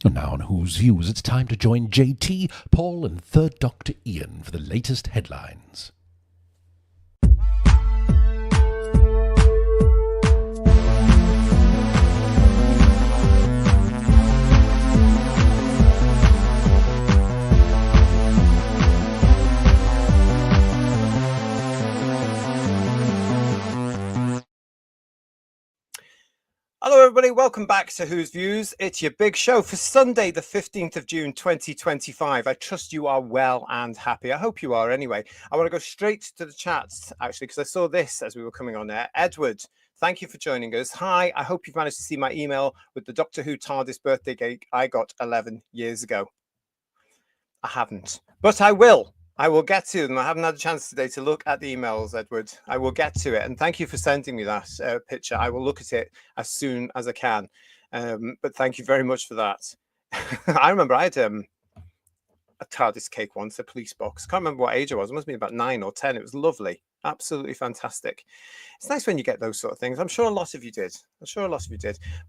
And now on Who's Views, it's time to join JT, Paul and Third Doctor Ian for the latest headlines. Hello everybody, welcome back to Who's Views. It's your big show for Sunday the 15th of June 2025. I trust you are well and happy. I hope you are anyway. I want to go straight to the chats actually because I saw this as we were coming on there. Edward, thank you for joining us. Hi, I hope you've managed to see my email with the Doctor Who TARDIS birthday cake I got 11 years ago. I haven't, but I will. I will get to them. I haven't had a chance today to look at the emails, Edward. I will get to it. And thank you for sending me that picture. I will look at it as soon as I can. But thank you very much for that. I remember I had a TARDIS cake once, a police box. Can't remember what age I was. It must have been about 9 or 10. It was lovely. Absolutely fantastic. It's nice when you get those sort of things. I'm sure a lot of you did.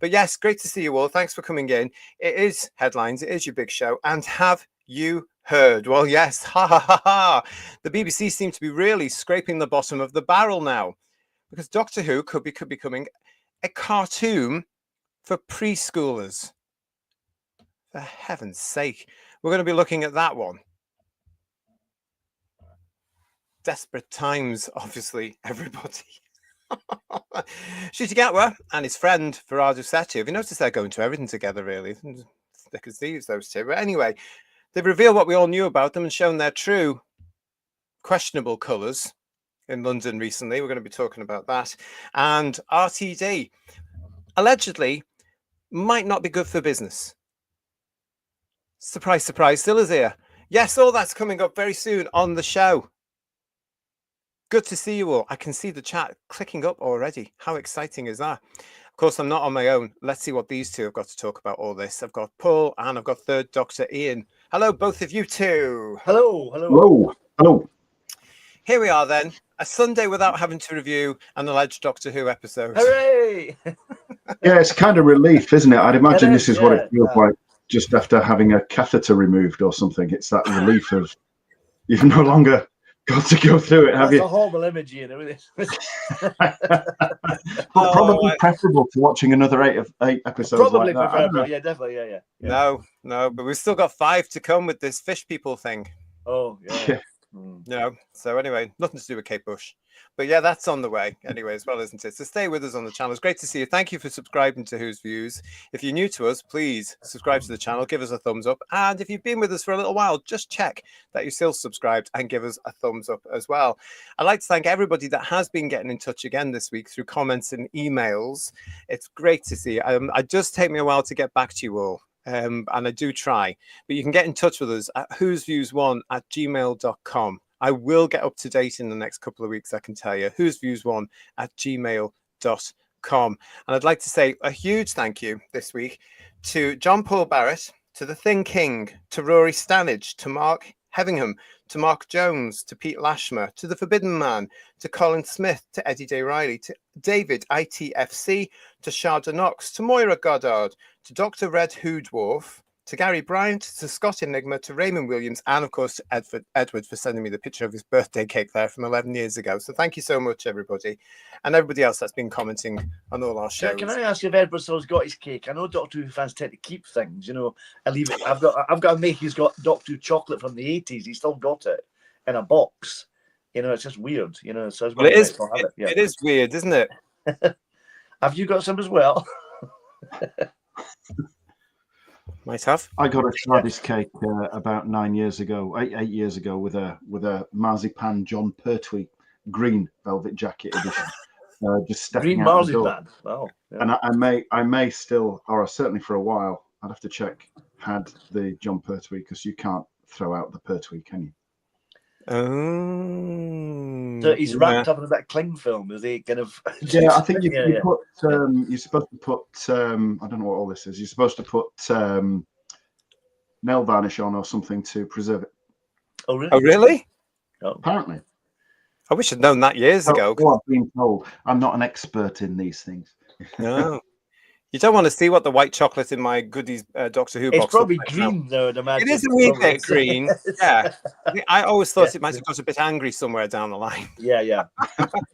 But yes, great to see you all. Thanks for coming in. It is headlines. It is your big show. And have you heard? Well, yes. Ha ha ha ha. The BBC seem to be really scraping the bottom of the barrel now because Doctor Who could be becoming a cartoon for preschoolers. For heaven's sake. We're going to be looking at that one. Desperate times, obviously, everybody. Shooty Gatwa and his friend Faradu Setu. Have you noticed they're going to everything together, really? Thick as thieves, those two. But anyway, they've revealed what we all knew about them and shown their true questionable colours in London recently. We're going to be talking about that. And RTD allegedly might not be good for business. Surprise, surprise, still is here. Yes, all that's coming up very soon on the show. Good to see you all. I can see the chat clicking up already. How exciting is that? Of course, I'm not on my own. Let's see what these two have got to talk about all this. I've got Paul and I've got Third Doctor Ian. Hello, both of you two. Hello. Here we are then. A Sunday without having to review an alleged Doctor Who episode. Hooray! Yeah, it's kind of relief, isn't it? I'd imagine this is what it feels like just after having a catheter removed or something. It's that relief of you've no longer got to go through it, have you? That's a horrible imagery and everything. Probably preferable to watching another eight episodes. Probably like that. preferable, yeah, definitely, yeah. No, but we've still got 5 to come with this fish people thing. Oh, yeah. No, so anyway, nothing to do with Kate Bush. But yeah, that's on the way anyway as well, isn't it? So stay with us on the channel. It's great to see you. Thank you for subscribing to Who's Views. If you're new to us, please subscribe to the channel, give us a thumbs up. And if you've been with us for a little while, just check that you're still subscribed and give us a thumbs up as well. I'd like to thank everybody that has been getting in touch again this week through comments and emails. It's great to see. It does take me a while to get back to you all. And I do try, but you can get in touch with us at whosviews1@gmail.com. I will get up to date in the next couple of weeks, I can tell you. whosviews1@gmail.com. And I'd like to say a huge thank you this week to John Paul Barrett, to the Thing King, to Rory Stanage, to Mark Hevingham, to Mark Jones, to Pete Lashmer, to the Forbidden Man, to Colin Smith, to Eddie Day Riley, to David ITFC, to Sharda Knox, to Moira Goddard, to Dr. Red Who Dwarf, to Gary Bryant, to Scott Enigma, to Raymond Williams, and of course to Edward for sending me the picture of his birthday cake there from 11 years ago. So thank you so much, everybody. And everybody else that's been commenting on all our shows. Can I ask you if Edward still's got his cake? I know Doctor Who fans tend to keep things, you know. I leave it. I've got a mate who's got Doctor Who chocolate from the 80s. He's still got it in a box. You know, it's just weird, you know. So well, it is weird, isn't it? Have you got some as well? Might have. I got a TARDIS cake about 8 years ago, with a marzipan John Pertwee green velvet jacket edition. Just stepping green out the door. Marzipan. Wow. Yeah. And I may still, or certainly for a while, I'd have to check, had the John Pertwee, because you can't throw out the Pertwee, can you? Oh, so he's wrapped up in that cling film, is he? Kind of. Yeah, I think you put. You're supposed to put. I don't know what all this is. You're supposed to put nail varnish on or something to preserve it. Oh really? Oh really? Oh. Apparently. I wish I'd known that years ago. Well, I've been told. I'm not an expert in these things. No. You don't want to see what the white chocolate in my goodies Doctor Who It's box probably looks like now. green, though, I'd imagine. It is a wee Probably. bit green. Yeah. I always thought Yeah. it might have got a bit angry somewhere down the line. Yeah.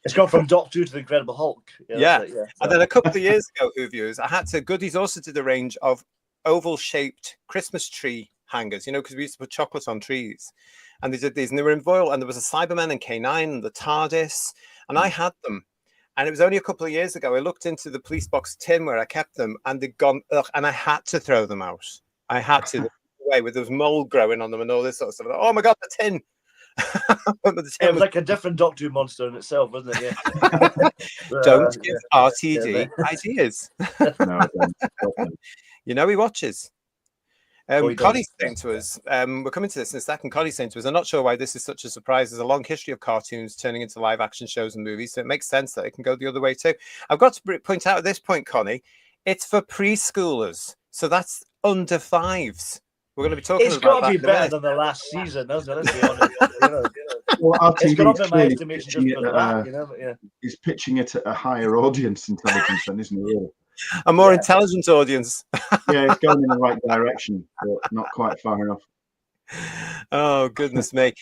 It's gone from Doctor Who to the Incredible Hulk. Yeah. Yeah. And then a couple of years ago, Who Views, I had to, Goodies also did a range of oval-shaped Christmas tree hangers, you know, because we used to put chocolate on trees. And they did these, and they were in foil, and there was a Cyberman and K9 and the TARDIS, and I had them. And it was only a couple of years ago, I looked into the police box tin where I kept them, and they'd gone, and I had to throw them out. I had to, away with those mold growing on them and all this sort of stuff. Oh my God, the tin. It was like a different Doctor Who monster in itself, wasn't it? Yeah. Don't give RTD ideas. No, don't. You know he watches. He Connie's does. saying to us, we're coming to this in a second. Connie's saying to us, I'm not sure why this is such a surprise. There's a long history of cartoons turning into live action shows and movies, so it makes sense that it can go the other way too. I've got to point out at this point, Connie, it's for preschoolers, so that's under fives. We're going to be talking It's about got to be that in a better minute. than the last season, doesn't it? Let's be honest. Well, It's gone up RTD in my estimation just pitching because of that, you know. But yeah. he's pitching it at a higher audience intelligence, then, isn't he? Really? A more intelligent audience. Yeah, it's going in the right direction, but not quite far enough. Oh, goodness me.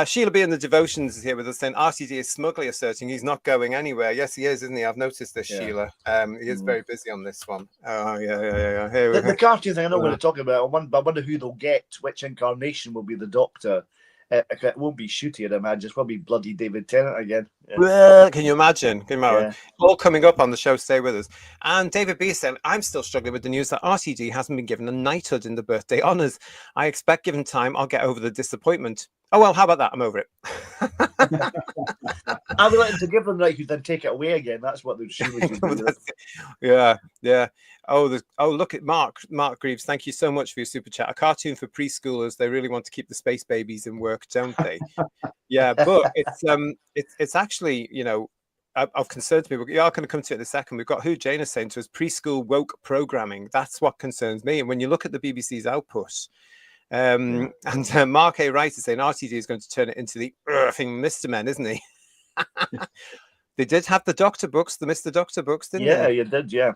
Sheila B in the devotions is here with us saying RTD is smugly asserting he's not going anywhere. Yes, he is, isn't he? I've noticed this, Sheila. He is very busy on this one. Oh, yeah. Here we The cartoon thing I know what to talk about. I wonder who they'll get, which incarnation will be the Doctor. It won't be Shooty, I'd imagine. It's probably bloody David Tennant again. Yeah. Can you imagine? All coming up on the show. Stay with us. And David B said, I'm still struggling with the news that RTD hasn't been given a knighthood in the birthday honours. I expect given time, I'll get over the disappointment. Oh, well, how about that? I'm over it. I'll be letting to give them knighthood, then take it away again. That's what they surely should do. Yeah. Oh, look at Mark Greaves. Thank you so much for your super chat. A cartoon for preschoolers. They really want to keep the space babies in work, don't they? Yeah, but it's actually, you know, of concern to me. We are going to come to it in a second. We've got who Jane is saying to us, preschool woke programming. That's what concerns me. And when you look at the BBC's output, and Mark A. Wright is saying RTD is going to turn it into the earthing Mr. Men, isn't he? They did have the Doctor books, the Mr. Doctor books, didn't they? Yeah, you did. Yeah.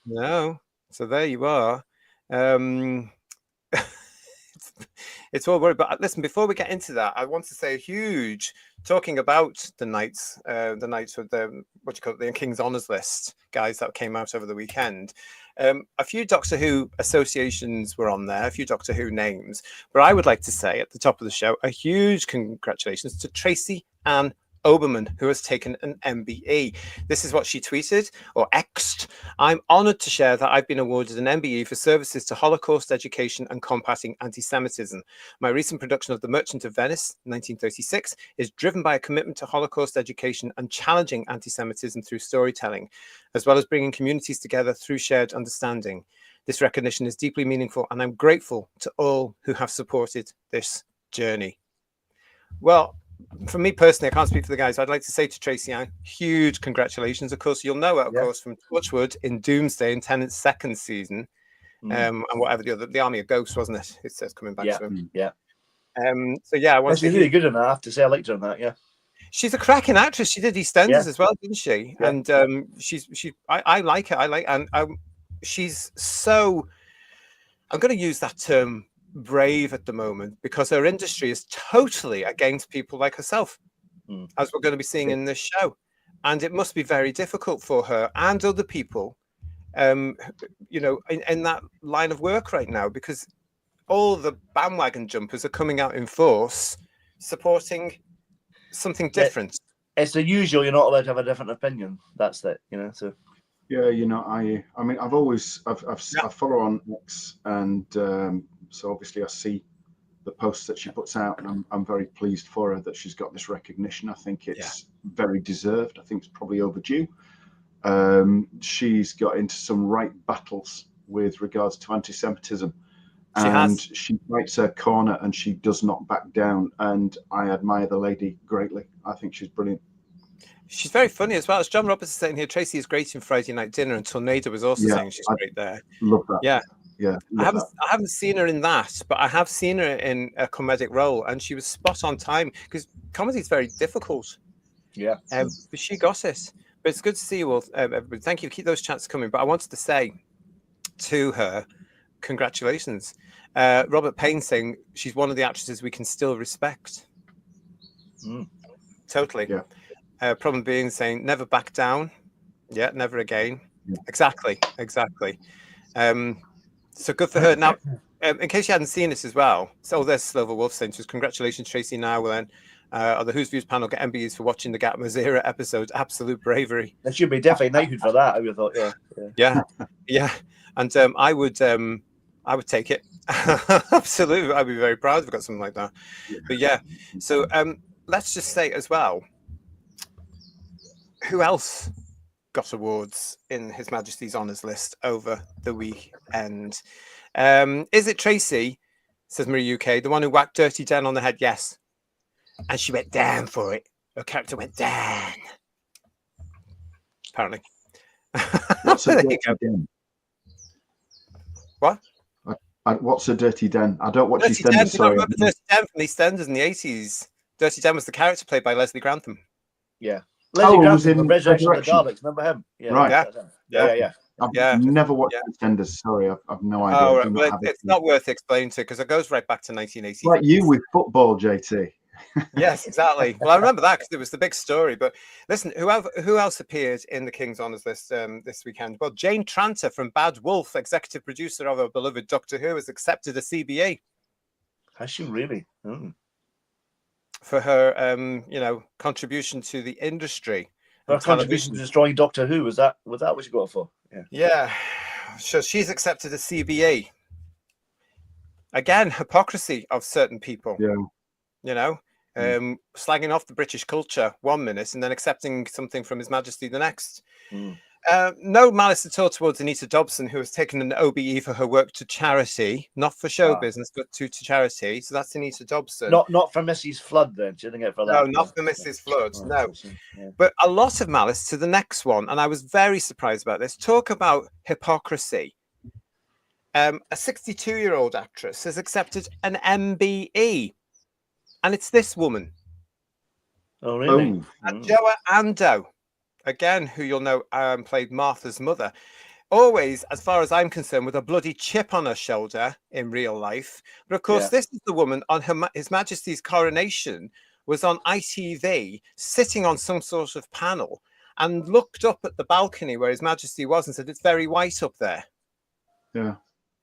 No, so there you are. It's all worried. But listen, before we get into that, I want to say a huge talking about the Knights with the the King's Honours list guys that came out over the weekend. A few Doctor Who associations were on there, a few Doctor Who names. But I would like to say at the top of the show, a huge congratulations to Tracy Ann Oberman, who has taken an MBE. This is what she tweeted or X'd. I'm honoured to share that I've been awarded an MBE for services to Holocaust education and combating anti-Semitism. My recent production of The Merchant of Venice, 1936, is driven by a commitment to Holocaust education and challenging anti-Semitism through storytelling, as well as bringing communities together through shared understanding. This recognition is deeply meaningful, and I'm grateful to all who have supported this journey. Well, for me personally, I can't speak for the guys. I'd like to say to Tracy Ann, huge congratulations. Of course, you'll know it, of course, from Torchwood in Doomsday in Tennant's second season, and whatever the Army of Ghosts, wasn't it? It says coming back to him. Yeah. So yeah, I want she's really good in that. I have to say, I liked her in that. Yeah. She's a cracking actress. She did EastEnders as well, didn't she? Yeah. And I like her. She's so. I'm going to use that term, brave, at the moment, because her industry is totally against people like herself, as we're going to be seeing in this show, and it must be very difficult for her and other people, you know, in that line of work right now, because all the bandwagon jumpers are coming out in force, supporting something different. It's the usual. You're not allowed to have a different opinion. That's it, you know. So. Yeah, you know, I mean, I follow on X, and so obviously I see the posts that she puts out, and I'm very pleased for her that she's got this recognition. I think it's very deserved. I think it's probably overdue. She's got into some right battles with regards to anti-Semitism, and she fights her corner, and she does not back down. And I admire the lady greatly. I think she's brilliant. She's very funny as well. As John Roberts is saying here, Tracy is great in Friday Night Dinner, and Tornado was also saying she's great there. Love that. Yeah. I haven't seen her in that, but I have seen her in a comedic role, and she was spot on time, because comedy is very difficult. Yeah. But she got it. But it's good to see you all, everybody. Thank you. Keep those chats coming. But I wanted to say, to her, congratulations. Robert Payne saying she's one of the actresses we can still respect. Totally. Yeah. Problem being saying never back down. Yeah, never again. Yeah. Exactly. So good for her. Now, in case you hadn't seen this as well, so there's Slover Wolf saying to us, congratulations, Tracy Nowell, on the Who's Views panel, get MBEs for watching the Gatwa Zera episodes. Absolute bravery. There should be definitely knighthood for that, I would have thought, Yeah. And I would take it. Absolutely. I'd be very proud if I got something like that. But yeah, so let's just say as well, who else got awards in His Majesty's Honours list over the weekend? Is it Tracy, says Marie UK, the one who whacked Dirty Den on the head? Yes. And she went down for it. Her character went down. Apparently. What's a dirty den? What? What's a dirty den? I don't watch Dirty EastEnders. Den. Sorry. Remember Dirty Den from EastEnders in the 80s? Dirty Den was the character played by Leslie Grantham. Yeah. Leslie Grantham was in from Resurrection of the Resurrection. Daleks. Remember him? Yeah. Right. Yeah. I've never watched EastEnders. Sorry, I've no idea. Oh, right. Well, it's not worth explaining to because it goes right back to 1980. Like you with football, JT. Yes, exactly. Well, I remember that because it was the big story. But listen, who else appeared in the King's Honours list this weekend? Well, Jane Tranter from Bad Wolf, executive producer of our beloved Doctor Who, has accepted a CBA. Has she really? For her, contribution to the industry. Her contribution to destroying Doctor Who, was that what she got it for? Yeah. So she's accepted a CBA. Again, hypocrisy of certain people. Yeah. Slagging off the British culture 1 minute and then accepting something from His Majesty the next. No malice at all towards Anita Dobson, who has taken an OBE for her work to charity, not for show business, but to charity. So that's Anita Dobson. Not for Mrs. Flood, then. She didn't get for that. No, not for Mrs. Flood. No. But a lot of malice to the next one. And I was very surprised about this. Talk about hypocrisy. A 62-year-old actress has accepted an MBE. And it's this woman. Oh, really? Joa Ando, again, who you'll know played Martha's mother. Always, as far as I'm concerned, with a bloody chip on her shoulder in real life. But of course, this is the woman on His Majesty's coronation, was on ITV, sitting on some sort of panel, and looked up at the balcony where His Majesty was and said, "It's very white up there."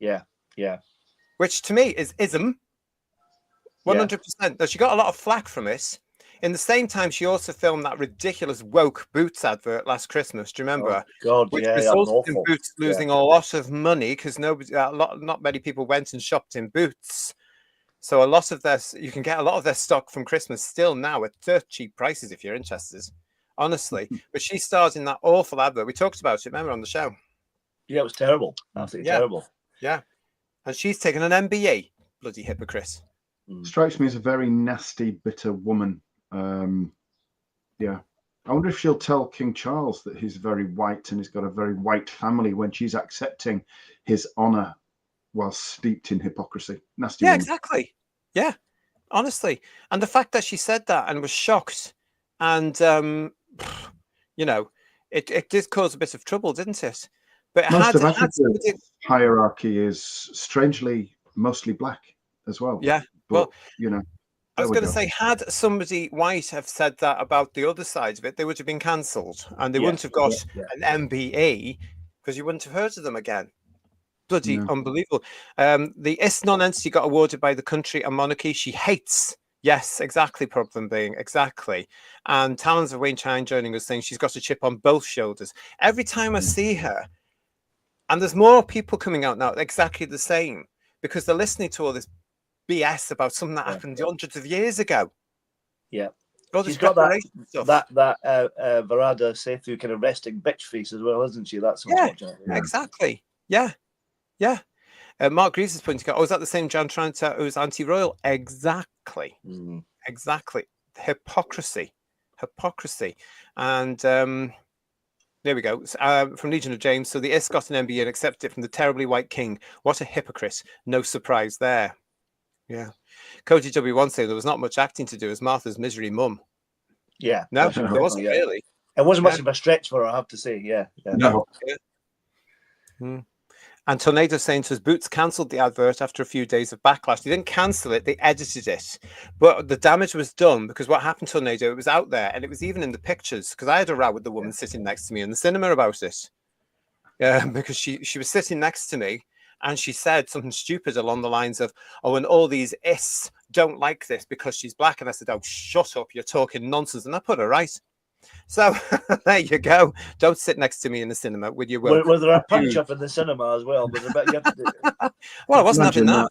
Yeah. Which to me is ism. 100%. Though she got a lot of flack from it. In the same time, she also filmed that ridiculous woke Boots advert last Christmas. Do you remember? Oh, God, which yeah. resulted in Boots losing a lot of money because not many people went and shopped in Boots. So you can get a lot of their stock from Christmas still now at dirt cheap prices if you're interested. Honestly. But she starred in that awful advert. We talked about it, remember, on the show? Yeah, it was terrible. Absolutely terrible. Yeah. And she's taken an MBA. Bloody hypocrite. Strikes me as a very nasty, bitter woman. I wonder if she'll tell King Charles that he's very white and he's got a very white family when she's accepting his honour while steeped in hypocrisy. Nasty woman. Exactly. Yeah, honestly. And the fact that she said that and was shocked and, it did cause a bit of trouble, didn't it? But most of Africa's hierarchy is strangely mostly black as well. Yeah. But, I was going to say, had somebody white have said that about the other side of it, they would have been cancelled and they wouldn't have got an MBE because you wouldn't have heard of them again. Bloody unbelievable. The IS non-entity got awarded by the country and monarchy she hates. Yes, exactly. Problem being, exactly. And Talons of Wayne Chine joining us saying she's got a chip on both shoulders. Every time I see her, and there's more people coming out now exactly the same because they're listening to all this BS about something that happened hundreds of years ago. Yeah. She's got that Varada Sethu kind of resting bitch face as well, isn't she? That's unfortunate. Yeah, exactly. Yeah. Mark Greaves is pointing out, is that the same Jan Tranter who's anti-royal? Exactly. Exactly. Hypocrisy. And there we go. From Legion of James. So the IS got an MBE and accepted it from the terribly white king. What a hypocrite. No surprise there. Yeah. Cody W1 saying there was not much acting to do as Martha's misery mum. Yeah. No, there wasn't really. It wasn't much of a stretch for her, I have to say. Yeah. No. And Tornado saying to us, Boots cancelled the advert after a few days of backlash. They didn't cancel it, they edited it. But the damage was done because what happened, Tornado, it was out there and it was even in the pictures because I had a row with the woman sitting next to me in the cinema about it. Because she was sitting next to me and she said something stupid along the lines of, oh, and all these ists don't like this because she's black. And I said, oh, shut up, you're talking nonsense. And I put her right. So there you go. Don't sit next to me in the cinema with your will. Was there a punch up in the cinema as well? Was there well, I wasn't having that.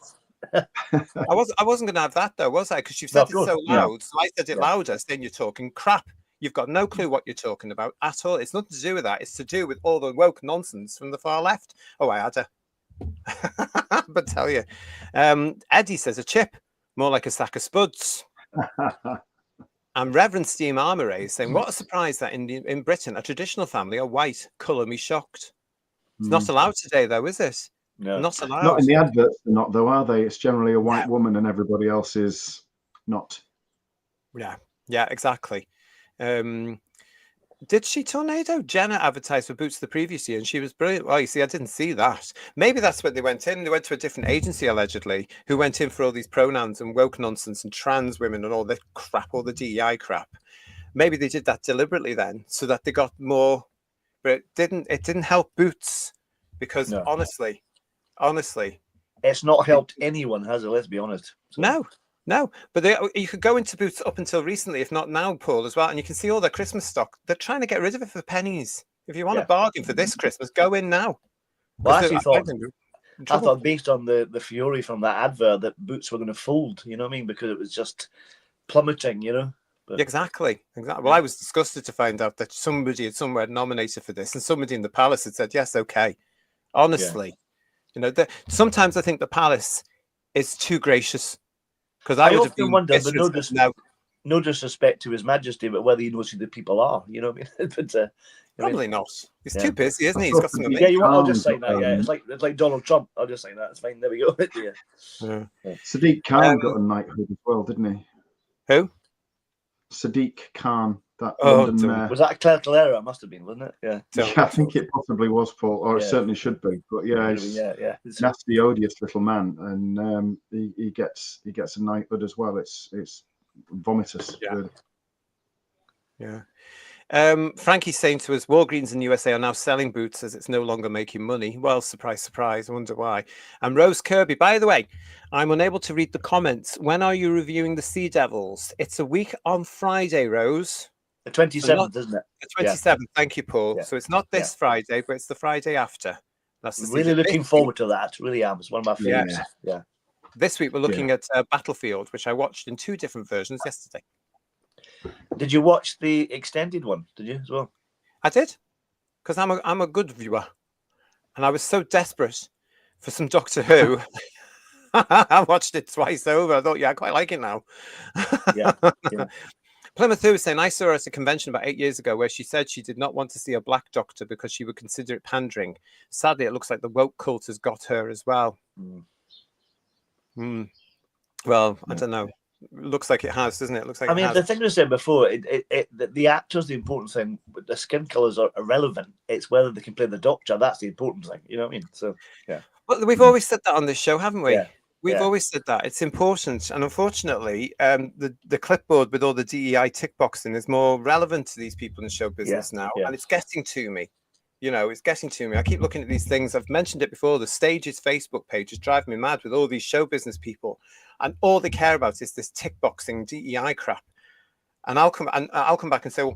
I wasn't going to have that though, was I? Because you said it so loud. So I said it louder, saying you're talking crap. You've got no clue what you're talking about at all. It's nothing to do with that. It's to do with all the woke nonsense from the far left. Oh, I had her. But tell you, Eddie says a chip, more like a sack of spuds. And Reverend Steam Armour is saying, what a surprise that in Britain, a traditional family are white. Colour me shocked. It's not allowed today, though, is it? No. Not allowed. Not in the adverts, they're not, though, are they? It's generally a white woman and everybody else is not. Yeah, exactly. Did she, Tornado? Jenna advertised for Boots the previous year and she was brilliant. Well, you see, I didn't see that. Maybe that's what they went in. They went to a different agency, allegedly, who went in for all these pronouns and woke nonsense and trans women and all the crap, all the DEI crap. Maybe they did that deliberately then so that they got more, but it didn't help Boots because honestly, it's not helped anyone, has it? Let's be honest. So. No, but you could go into Boots up until recently, if not now, Paul, as well, and you can see all their Christmas stock. They're trying to get rid of it for pennies. If you want a bargain for this Christmas, go in now. Well, I thought based on the fury from that advert that Boots were going to fold, you know what I mean? Because it was just plummeting, you know? But... Exactly. Well, I was disgusted to find out that somebody had somewhere nominated for this and somebody in the Palace had said, yes, okay. Honestly, you know, sometimes I think the Palace is too gracious. Because I would often wonder, but no disrespect to His Majesty, but whether he knows who the people are, you know what I mean? But, probably not. He's too busy, isn't he? He's got some. I'll just say that. Yeah, it's like Donald Trump. I'll just say that. It's fine. There we go. Sadiq Khan got a knighthood as well, didn't he? Who? Sadiq Khan. That London mayor. Was that Claire Calera? It must have been, wasn't it? Yeah. I think it possibly was, Paul, or it certainly should be. But he's nasty, odious little man, and he gets a knighthood as well. It's vomitous. Frankie's saying to us, Walgreens in the USA are now selling Boots as it's no longer making money. Well, surprise, surprise. I wonder why. And Rose Kirby, by the way, I'm unable to read the comments. When are you reviewing the Sea Devils? It's a week on Friday, Rose. The 27th, isn't it? The 27th. Thank you, Paul. So it's not this Friday, but it's the Friday after. That's the really looking forward to that. Really am. It's one of my favorites. Yeah. This week we're looking at Battlefield, which I watched in 2 different versions yesterday. Did you watch the extended one? Did you as well? I did, because I'm a good viewer, and I was so desperate for some Doctor Who. I watched it twice over. I thought, I quite like it now. Yeah. Plymouth Who was saying, I saw her at a convention about 8 years ago where she said she did not want to see a black doctor because she would consider it pandering. Sadly, it looks like the woke cult has got her as well. Well, I don't know. Looks like it has, doesn't it? Looks like the thing we said before, the actor's the important thing. The skin colours are irrelevant. It's whether they can play the doctor. That's the important thing. You know what I mean? So, yeah. Well, we've always said that on this show, haven't we? Yeah. We've always said that. It's important. And unfortunately, the clipboard with all the DEI tick boxing is more relevant to these people in show business now. Yeah. And it's getting to me. You know, it's getting to me. I keep looking at these things. I've mentioned it before. The Stage's Facebook page is driving me mad with all these show business people. And all they care about is this tick boxing DEI crap. And I'll come back and say,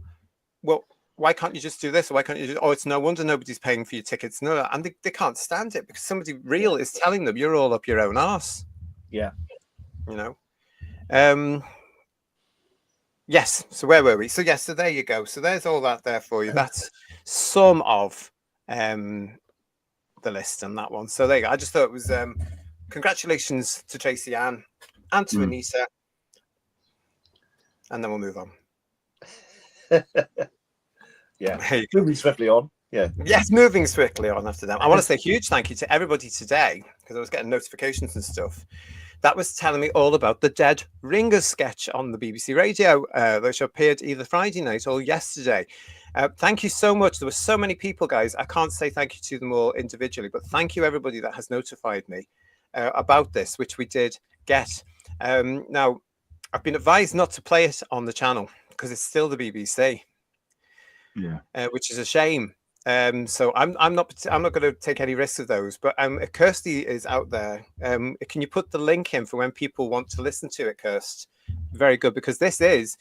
well, why can't you just do this? Or why can't you do, it's no wonder nobody's paying for your tickets. No, and they can't stand it because somebody real is telling them you're all up your own arse. Yeah. You know? Yes. So where were we? So yes, so there you go. So there's all that there for you. That's some of the list on that one. So there you go. I just thought it was congratulations to Tracy Ann and to Anita. And then we'll move on. Yeah, moving swiftly on. Yeah. Yes, moving swiftly on after that. I want to say a huge thank you to everybody today because I was getting notifications and stuff. That was telling me all about the Dead Ringers sketch on the BBC Radio, which appeared either Friday night or yesterday. Thank you so much. There were so many people, guys. I can't say thank you to them all individually, but thank you everybody that has notified me about this, which we did get. Now, I've been advised not to play it on the channel because it's still the BBC, which is a shame. So I'm not going to take any risks of those. But Kirsty is out there. Can you put the link in for when people want to listen to it, Kirst? Very good, because this is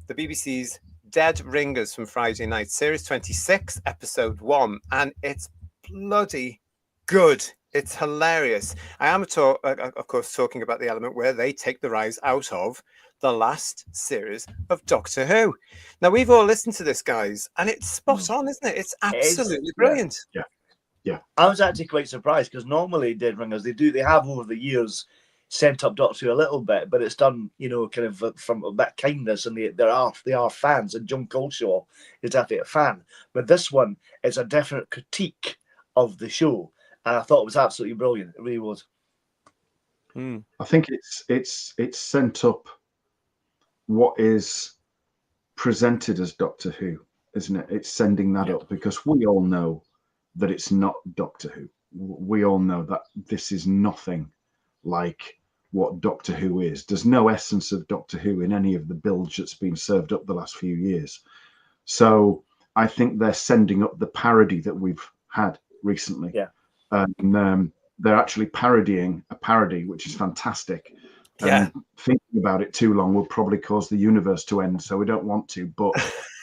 the BBC's Dead Ringers from Friday night, series 26, episode 1, and it's bloody good. It's hilarious. I am, of course, talking about the element where they take the rise out of the last series of Doctor Who. Now, we've all listened to this, guys, and it's spot on, isn't it? It's absolutely brilliant. Yeah. I was actually quite surprised because normally Dead Ringers, they have over the years sent up Doctor Who a little bit, but it's done, kind of from a bit of kindness, and they are fans, and John Coleshaw is definitely a fan. But this one is a definite critique of the show, and I thought it was absolutely brilliant. It really was. I think it's sent up what is presented as Doctor Who, isn't it? It's sending that up because we all know that it's not Doctor Who. We all know that this is nothing like what Doctor Who is. There's no essence of Doctor Who in any of the bilge that's been served up the last few years. So I think they're sending up the parody that we've had recently. And they're actually parodying a parody, which is fantastic. And thinking about it too long will probably cause the universe to end, so we don't want to, but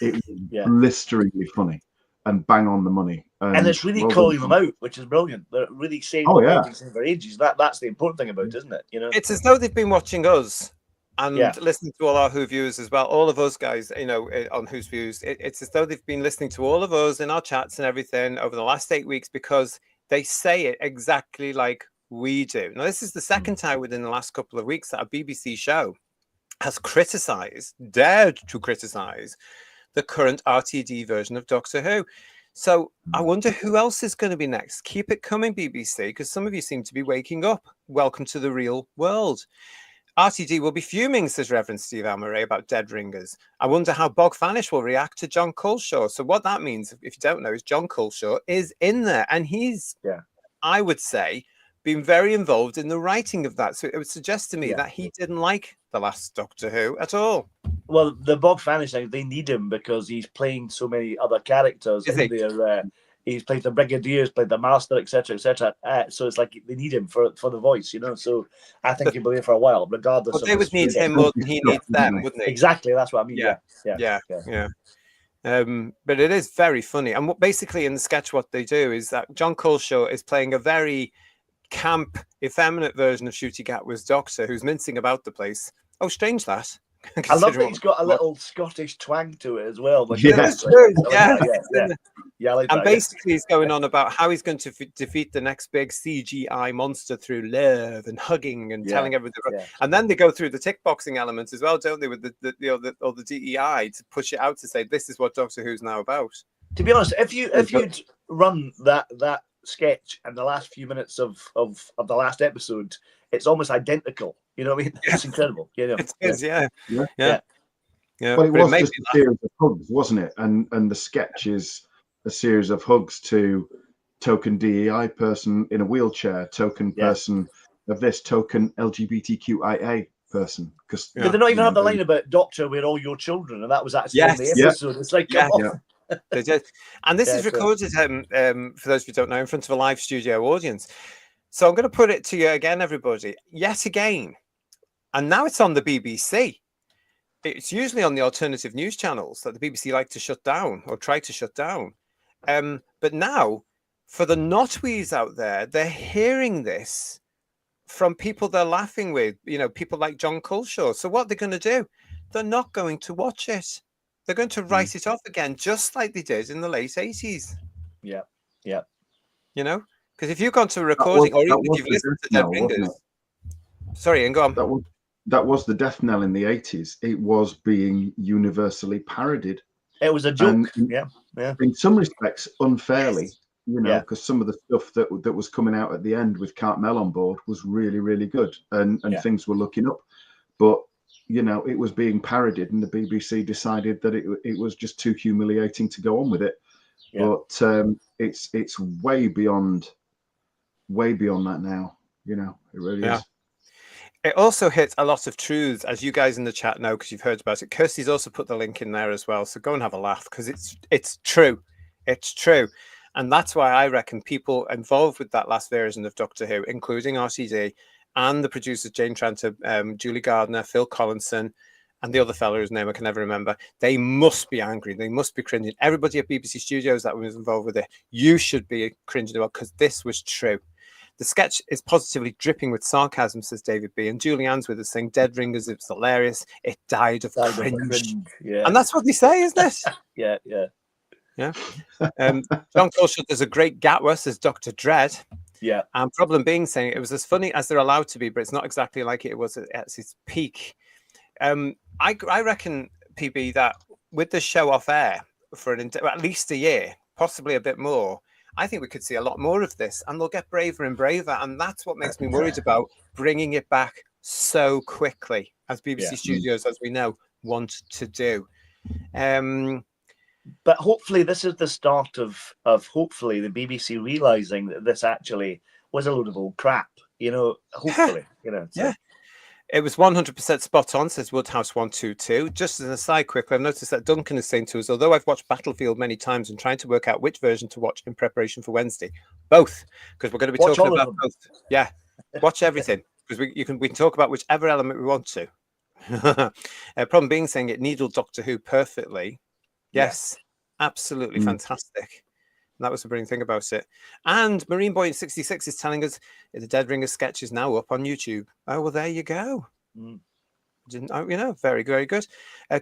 it was blisteringly funny and bang on the money. And it's really calling them out, which is brilliant. They're really saying what they've been saying for ages. That's the important thing about it, isn't it? It's as though they've been watching us and listening to all our Who viewers as well. All of us guys, on Who's Views. It's as though they've been listening to all of us in our chats and everything over the last 8 weeks because they say it exactly like we do. Now, this is the second time within the last couple of weeks that a BBC show has dared to criticize the current RTD version of Doctor Who. So I wonder who else is going to be next. Keep it coming, BBC, because some of you seem to be waking up. Welcome to the real world. RTD will be fuming, says Reverend Steve Amaray, about Dead Ringers. I wonder how Bog Fanish will react to John Coleshaw. So what that means, if you don't know, is John Coleshaw is in there. And he's, I would say, been very involved in the writing of that. So it would suggest to me that he didn't like the last Doctor Who at all. Well, the Bog Fanish thing, they need him because he's playing so many other characters in there. He's played the Brigadiers, played the Master, etc., etc. So it's like they need him for the voice, So I think he'll be there for a while, regardless. But they would need him more than he needs them, wouldn't they? Exactly, that's what I mean. Yeah. But it is very funny. And basically in the sketch, what they do is that John Coleshaw is playing a very camp, effeminate version of Shooty Gatwa's Doctor, who's mincing about the place. Oh, strange that. I love that he's got a little Scottish twang to it as well. Like And basically he's going on about how he's going to defeat the next big CGI monster through love and hugging and telling everything. And then they go through the tick boxing elements as well, don't they, with the DEI to push it out to say this is what Doctor Who's now about. To be honest, if you'd run that sketch and the last few minutes of the last episode, it's almost identical. You know what I mean? It's incredible. It is, yeah. Well, it was just a series of hugs, wasn't it? And the sketch is a series of hugs to token DEI person in a wheelchair, token person of this, token LGBTQIA person. Because did they not even have the line about Doctor, we're all your children? And that was actually in the episode. It's like, come on. They did. And this is recorded, for those who don't know, in front of a live studio audience. So I'm going to put it to you again, everybody, yet again. And now it's on the BBC. It's usually on the alternative news channels that the BBC like to shut down or try to shut down. But now, for the not-wees out there, they're hearing this from people they're laughing with, people like John Coleshaw. So what they're going to do, they're not going to watch it. They're going to write it off again, just like they did in the late 80s. Yeah. Because if you've gone to a recording, or even if you've listened to Dead Ringers, sorry, and go on. That was the death knell in the 80s. It was being universally parodied. It was a joke. In some respects, unfairly, because some of the stuff that was coming out at the end with Cartmel on board was really, really good, and things were looking up. But you know, it was being parodied, and the BBC decided that it was just too humiliating to go on with it. Yeah. But it's way beyond that now. You know, it really is. It also hits a lot of truths, as you guys in the chat know, because you've heard about it. Kirsty's also put the link in there as well, so go and have a laugh, because it's true. It's true. And that's why I reckon people involved with that last version of Doctor Who, including RTD and the producers Jane Tranter, Julie Gardner, Phil Collinson, and the other fellow whose name I can never remember, they must be angry. They must be cringing. Everybody at BBC Studios that was involved with it, you should be cringing about, because this was true. The sketch is positively dripping with sarcasm, says David B. And Julianne's with us saying, Dead Ringers, it's hilarious. It died of cringe. Yeah. And that's what they say, isn't it? Yeah. Yeah. John Colshot, there's a great Gatwa, says Dr. Dread. Yeah. And problem being saying it was as funny as they're allowed to be, but it's not exactly like it was at its peak. I reckon, PB, that with the show off air for at least a year, possibly a bit more, I think we could see a lot more of this, and they'll get braver and braver. And that's what makes me worried about bringing it back so quickly, as BBC Studios, as we know, want to do. But hopefully this is the start of hopefully the BBC realizing that this actually was a load of old crap. You know, hopefully, you know. So. Yeah. It was 100% spot on, says Woodhouse122. Just as an aside quickly, I've noticed that Duncan is saying to us, although I've watched Battlefield many times and trying to work out which version to watch in preparation for Wednesday, both, because we're going to be talking about both. Yeah, watch everything, because we can talk about whichever element we want to. Problem being, saying it needled Doctor Who perfectly. Yes, absolutely fantastic. And that was the brilliant thing about it. And Marine Boy 66 is telling us the Dead Ringer sketch is now up on YouTube. Oh, well, there you go. Didn't you know? Very, very good.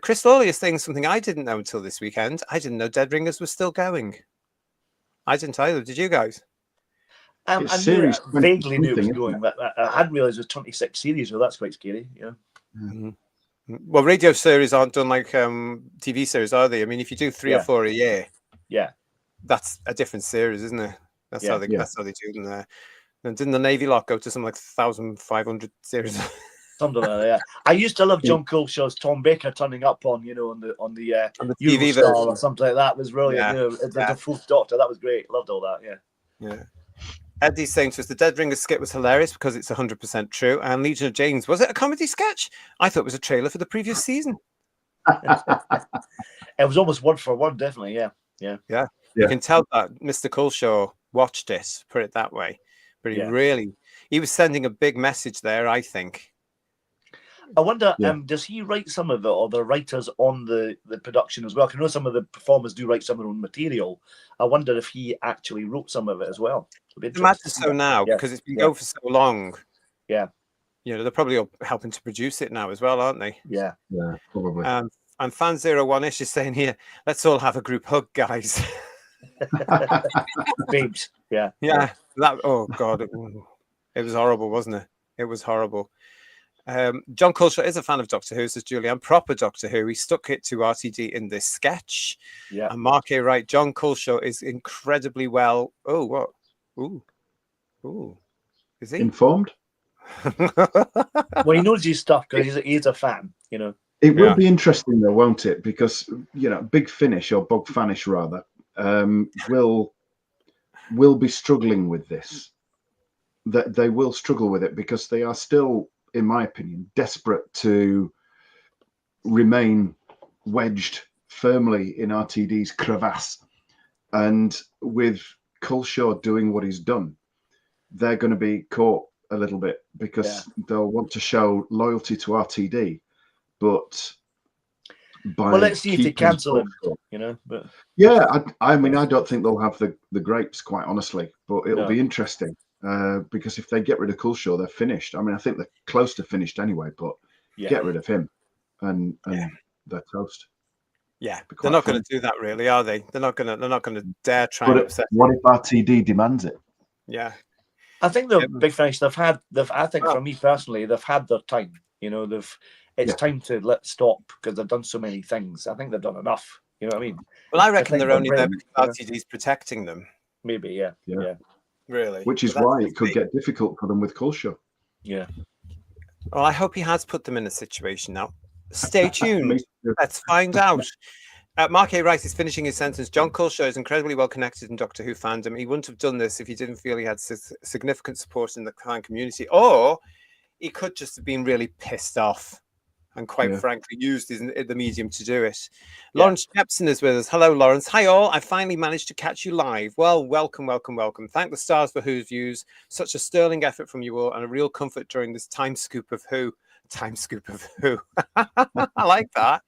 Chris Lawley is saying something I didn't know until this weekend. I didn't know Dead Ringers was still going. I didn't either. Did you guys? I vaguely knew it was going, but I hadn't realised it was 26 series, so that's quite scary. Yeah. Well, radio series aren't done like TV series, are they? I mean, if you do 3 or 4 a year, that's a different series, isn't it? That's how they do them there. And didn't the Navy lot go to some like 1,500 series? Something like that. Yeah. I used to love John Colshaw's Tom Baker turning up on the TV version or something like that. It was brilliant. Yeah. You know, the Fourth Doctor. That was great. Loved all that. Yeah. Eddie's saying to us, the Dead Ringer skit was hilarious because it's 100% true. And Legion of James, was it a comedy sketch? I thought it was a trailer for the previous season. It was almost word for word, definitely. Yeah. You can tell that Mr. Colshaw watched it, put it that way. But he was sending a big message there, I think. I wonder, does he write some of it, or the writers on the production as well? I know some of the performers do write some of their own material. I wonder if he actually wrote some of it as well. Imagine so now, because it's been going for so long. Yeah. You know, they're probably all helping to produce it now as well, aren't they? Yeah, probably. And Fan01ish is saying here, let's all have a group hug, guys. Babes. Yeah. Oh, God. It was horrible, wasn't it? It was horrible. John Colshot is a fan of Doctor Who, says Julian. Proper Doctor Who. He stuck it to RTD in this sketch. Yeah. And Mark A. Wright, John Colshot is incredibly well. Oh, what? Ooh. Is he? Informed? Well, he knows his stuff because he's a fan, you know. It will be interesting, though, won't it? Because, you know, Big Finish, or Bog Fanish, rather, will be struggling with this. That they will struggle with it because they are still, in my opinion, desperate to remain wedged firmly in RTD's crevasse. And with Colshaw doing what he's done, they're going to be caught a little bit because they'll want to show loyalty to RTD, but let's see if they cancel him, you know. But I mean, I don't think they'll have the grapes, quite honestly, but it'll be interesting. Because if they get rid of Colshaw, they're finished. I mean, I think they're close to finished anyway, but get rid of him and they're toast. Yeah, they're not going to do that, really, are they? They're not going to dare try and upset. What if RTD demands it? Yeah, I think the Big Finish. I think for me personally, they've had their time. You know, it's time to stop because they've done so many things. I think they've done enough. You know what I mean? Well, I reckon they're only there because RTD's protecting them. Maybe, yeah. Really, which is why it could get difficult for them with Colshaw. Yeah. Well, I hope he has put them in a situation now. Stay tuned. Me too. Let's find out. Mark A. Rice is finishing his sentence. John Culshaw is incredibly well connected in Doctor Who fandom. He wouldn't have done this if he didn't feel he had significant support in the fan community, or he could just have been really pissed off and quite frankly used the medium to do it. Yeah. Lawrence Jepson is with us. Hello, Lawrence. Hi, all. I finally managed to catch you live. Well, welcome. Thank the stars for Who's Views. Such a sterling effort from you all and a real comfort during this time scoop of Who. I like that.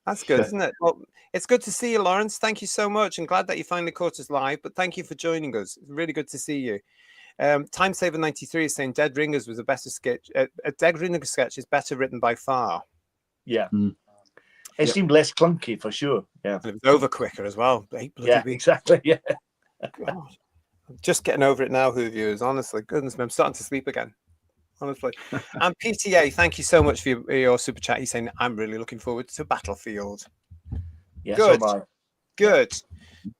That's good, isn't it? Well, it's good to see you, Lawrence. Thank you so much. I'm glad that you finally caught us live, but thank you for joining us. It's really good to see you. Time Saver 93 is saying Dead Ringers was a better sketch. A Dead Ringers sketch is better written by far. Yeah. It seemed less clunky for sure. Yeah. And it was over quicker as well. Exactly. Yeah. God. I'm just getting over it now, Who Viewers. Honestly, goodness me, I'm starting to sleep again. Honestly. And PTA, thank you so much for your super chat. He's saying, I'm really looking forward to Battlefield. Yeah. Good. So Good.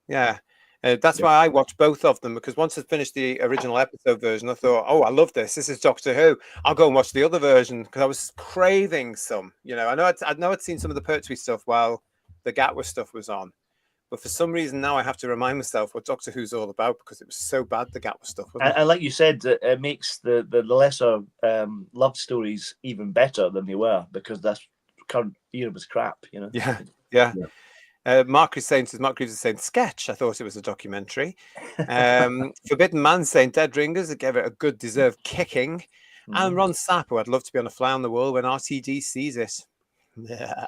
Yeah. That's why I watched both of them, because once I finished the original episode version, I thought, oh, I love this. This is Doctor Who. I'll go and watch the other version, because I was craving some. You know, I know I'd seen some of the Pertwee stuff while the Gatwa stuff was on, but for some reason now I have to remind myself what Doctor Who's all about, because it was so bad, the Gatwa stuff. And like you said, it makes the lesser love stories even better than they were, because that current era was crap. You know. Yeah. Mark Greaves is saying sketch. I thought it was a documentary. Forbidden Man saying Dead Ringers. It gave it a good deserved kicking. And Ron Sapp, who I'd love to be on a fly on the wall when RTD sees it. Yeah.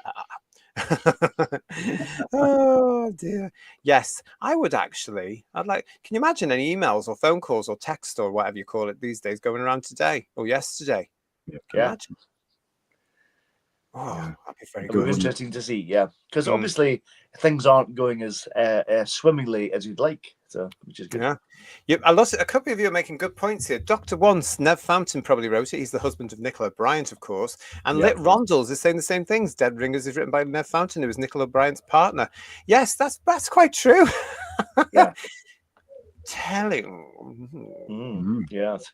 Oh dear. Yes, I would actually. I'd like. Can you imagine any emails or phone calls or text or whatever you call it these days going around today or yesterday? Yeah. Oh, that'd be very It good. was interesting to see, because obviously things aren't going as swimmingly as you'd like, so which is good. Yeah, yep. I lost it. A couple of you are making good points here. Dr. Once, Nev Fountain probably wrote it. He's the husband of Nicola Bryant, of course. And Lit Rondles is saying the same things. Dead Ringers is written by Nev Fountain, who was Nicola Bryant's partner. Yes, that's quite true. Yeah. Telling. Yes.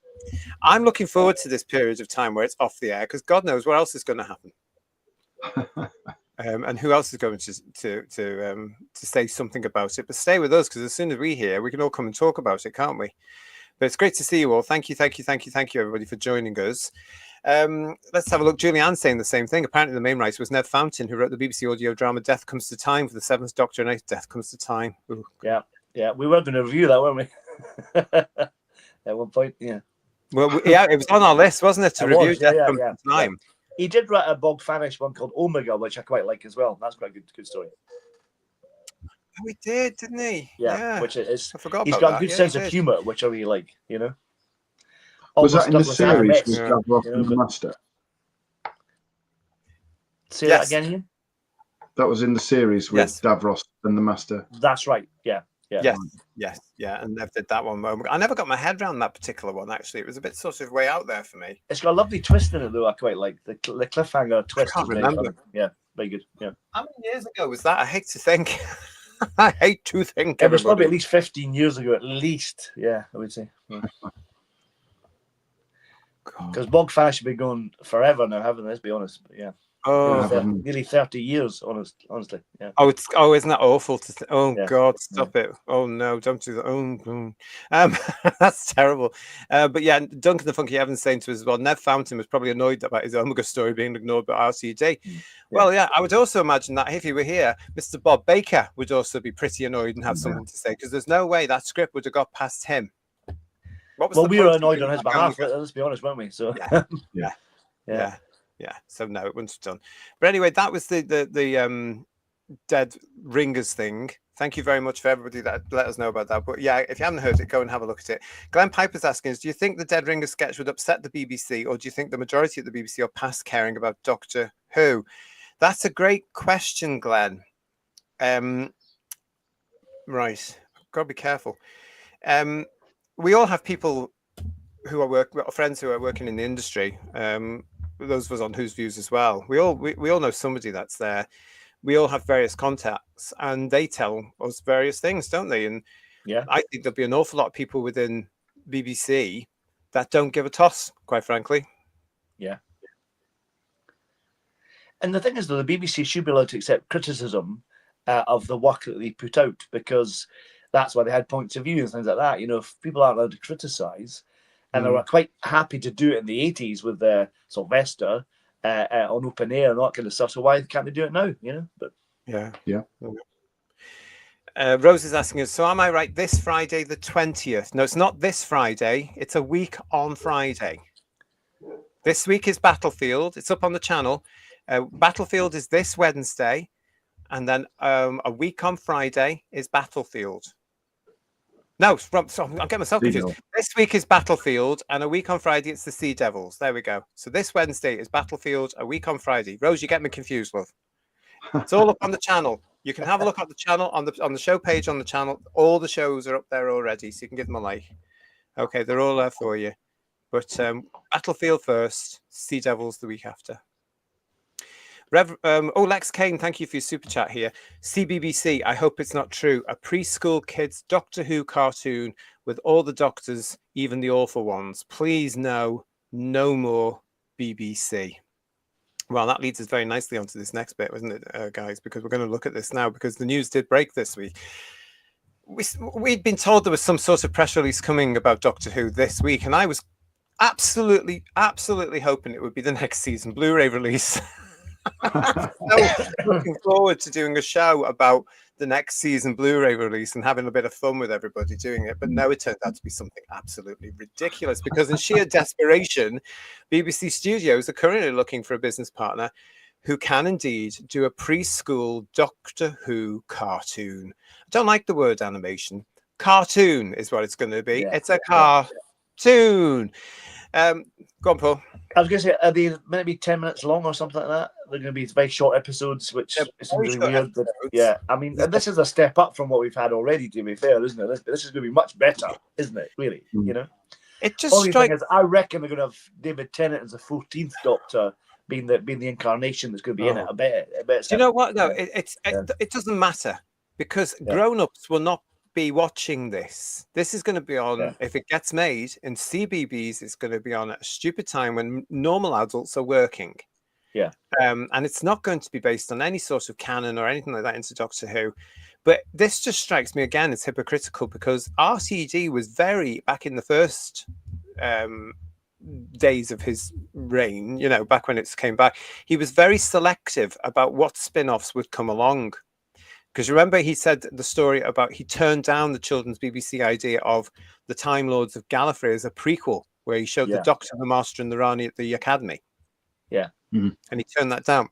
I'm looking forward to this period of time where it's off the air, because God knows what else is going to happen. And who else is going to say something about it? But stay with us, because as soon as we hear, we can all come and talk about it, can't we? But it's great to see you all. Thank you, everybody, for joining us. Let's have a look. Julianne saying the same thing. Apparently, the main writer was Nev Fountain, who wrote the BBC audio drama "Death Comes to Time" for the Seventh Doctor and Eighth Death Comes to Time. Ooh. Yeah. We were going to review that, weren't we? At one point, yeah. Well, yeah, it was on our list, wasn't it, to review Death Comes to Time? Yeah. He did write a Bog Fanish one called Omega, which I quite like as well. That's quite a good story. Oh, he did, didn't he? Yeah. Which is, I forgot he's about got a good sense of humour, which I really like, you know. Was Almost that in the Douglas series Adams, with Davros and the Master? Say that again, Ian? That was in the series with Davros and the Master. That's right, yeah. Yes, and Nev did that one. I never got my head around that particular one, actually. It was a bit sort of way out there for me. It's got a lovely twist in it, though. I quite like the cliffhanger twist. I can't remember. Yeah, very good. Yeah. How many years ago was that? I hate to think. I hate to think. It was probably at least 15 years ago, at least. Yeah, I would say. Because Bog Fanish have been going forever now, haven't they? Let's be honest. But yeah. Oh, nearly 30 years, honestly. Yeah. Isn't that awful to God, stop it. Oh no, don't do that. That's terrible. But yeah, Duncan the Funky Evans saying to us as well, Nev Fountain was probably annoyed about his Omega story being ignored by RCD. Well, yeah, I would also imagine that if he were here, Mr. Bob Baker would also be pretty annoyed and have something to say, because there's no way that script would have got past him. Well, we were annoyed on his behalf, let's be honest, weren't we? So yeah, so no, it wouldn't have done. But anyway, that was the Dead Ringers thing. Thank you very much for everybody that let us know about that. But yeah, if you haven't heard it, go and have a look at it. Glenn Piper's asking us, do you think the Dead Ringers sketch would upset the BBC, or do you think the majority of the BBC are past caring about Doctor Who? That's a great question, Glenn. Right, got to be careful. We all have people who are friends who are working in the industry. Those of us on Who's Views as well. We all know somebody that's there. We all have various contacts, and they tell us various things, don't they? And I think there'll be an awful lot of people within BBC that don't give a toss, quite frankly. Yeah. And the thing is, though, the BBC should be allowed to accept criticism of the work that they put out, because that's why they had points of view and things like that. You know, if people aren't allowed to criticise, and they were quite happy to do it in the 80s with Sylvester on open air and all that kind of stuff, so why can't they do it now? You know, but yeah. Yeah. Rose is asking us, so am I right, this Friday the 20th? No, it's not this Friday. It's a week on Friday. This week is Battlefield. It's up on the channel. Battlefield is this Wednesday. And then a week on Friday is Battlefield. No, I'm getting myself confused. This week is Battlefield, and a week on Friday it's the Sea Devils. There we go. So this Wednesday is Battlefield, a week on Friday. Rose, you get me confused, love. It's all up on the channel. You can have a look at the channel on the show page on the channel. All the shows are up there already, so you can give them a like. Okay, they're all there for you. But Battlefield first, Sea Devils the week after. Lex Kane, thank you for your super chat here. CBBC, I hope it's not true. A preschool kids Doctor Who cartoon with all the doctors, even the awful ones. Please no more BBC. Well, that leads us very nicely onto this next bit, wasn't it, guys? Because we're going to look at this now, because the news did break this week. We'd been told there was some sort of press release coming about Doctor Who this week, and I was absolutely hoping it would be the next season Blu-ray release. So looking forward to doing a show about the next season Blu-ray release and having a bit of fun with everybody doing it. But no, it turned out to be something absolutely ridiculous, because in sheer desperation, BBC Studios are currently looking for a business partner who can indeed do a preschool Doctor Who cartoon. I don't like the word animation. Cartoon is what it's going to be. It's a cartoon. Go on, Paul. I was going to say, are they maybe 10 minutes long or something like that? They're going to be very short episodes, which is really weird. But, yeah, I mean, this is a step up from what we've had already, to be fair, isn't it? This is going to be much better, isn't it, really? You know? It just strikes... I reckon they're going to have David Tennant as the 14th Doctor being the incarnation that's going to be in it. I bet Do you know what? No, it doesn't matter, because grown-ups will not be watching this. This is going to be on, if it gets made in CBBS, it's going to be on at a stupid time when normal adults are working. Yeah. And it's not going to be based on any sort of canon or anything like that into Doctor Who. But this just strikes me again as hypocritical, because RTD was back in the first days of his reign, you know, back when it came back, he was very selective about what spin-offs would come along. Because remember, he said the story about he turned down the children's BBC idea of the Time Lords of Gallifrey as a prequel, where he showed the Doctor, the Master, and the Rani at the Academy. Yeah. And he turned that down.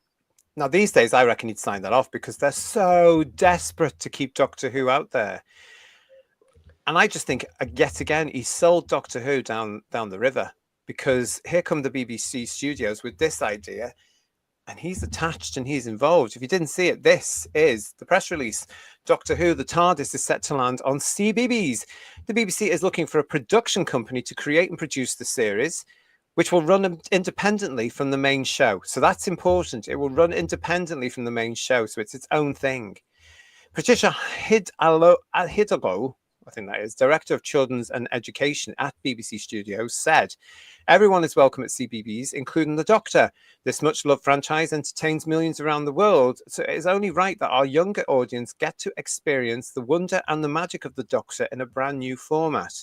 Now, these days, I reckon he'd sign that off, because they're so desperate to keep Doctor Who out there. And I just think, yet again, he sold Doctor Who down the river, because here come the BBC studios with this idea, and he's attached and he's involved. If you didn't see it, this is the press release. Doctor Who, the TARDIS is set to land on CBBS. The BBC is looking for a production company to create and produce the series, which will run independently from the main show. So that's important. It will run independently from the main show, so it's its own thing. Patricia Hidalgo, I think that is, Director of Children's and Education at BBC Studios, said, "Everyone is welcome at CBBS, including the Doctor. This much-loved franchise entertains millions around the world, so it is only right that our younger audience get to experience the wonder and the magic of the Doctor in a brand new format.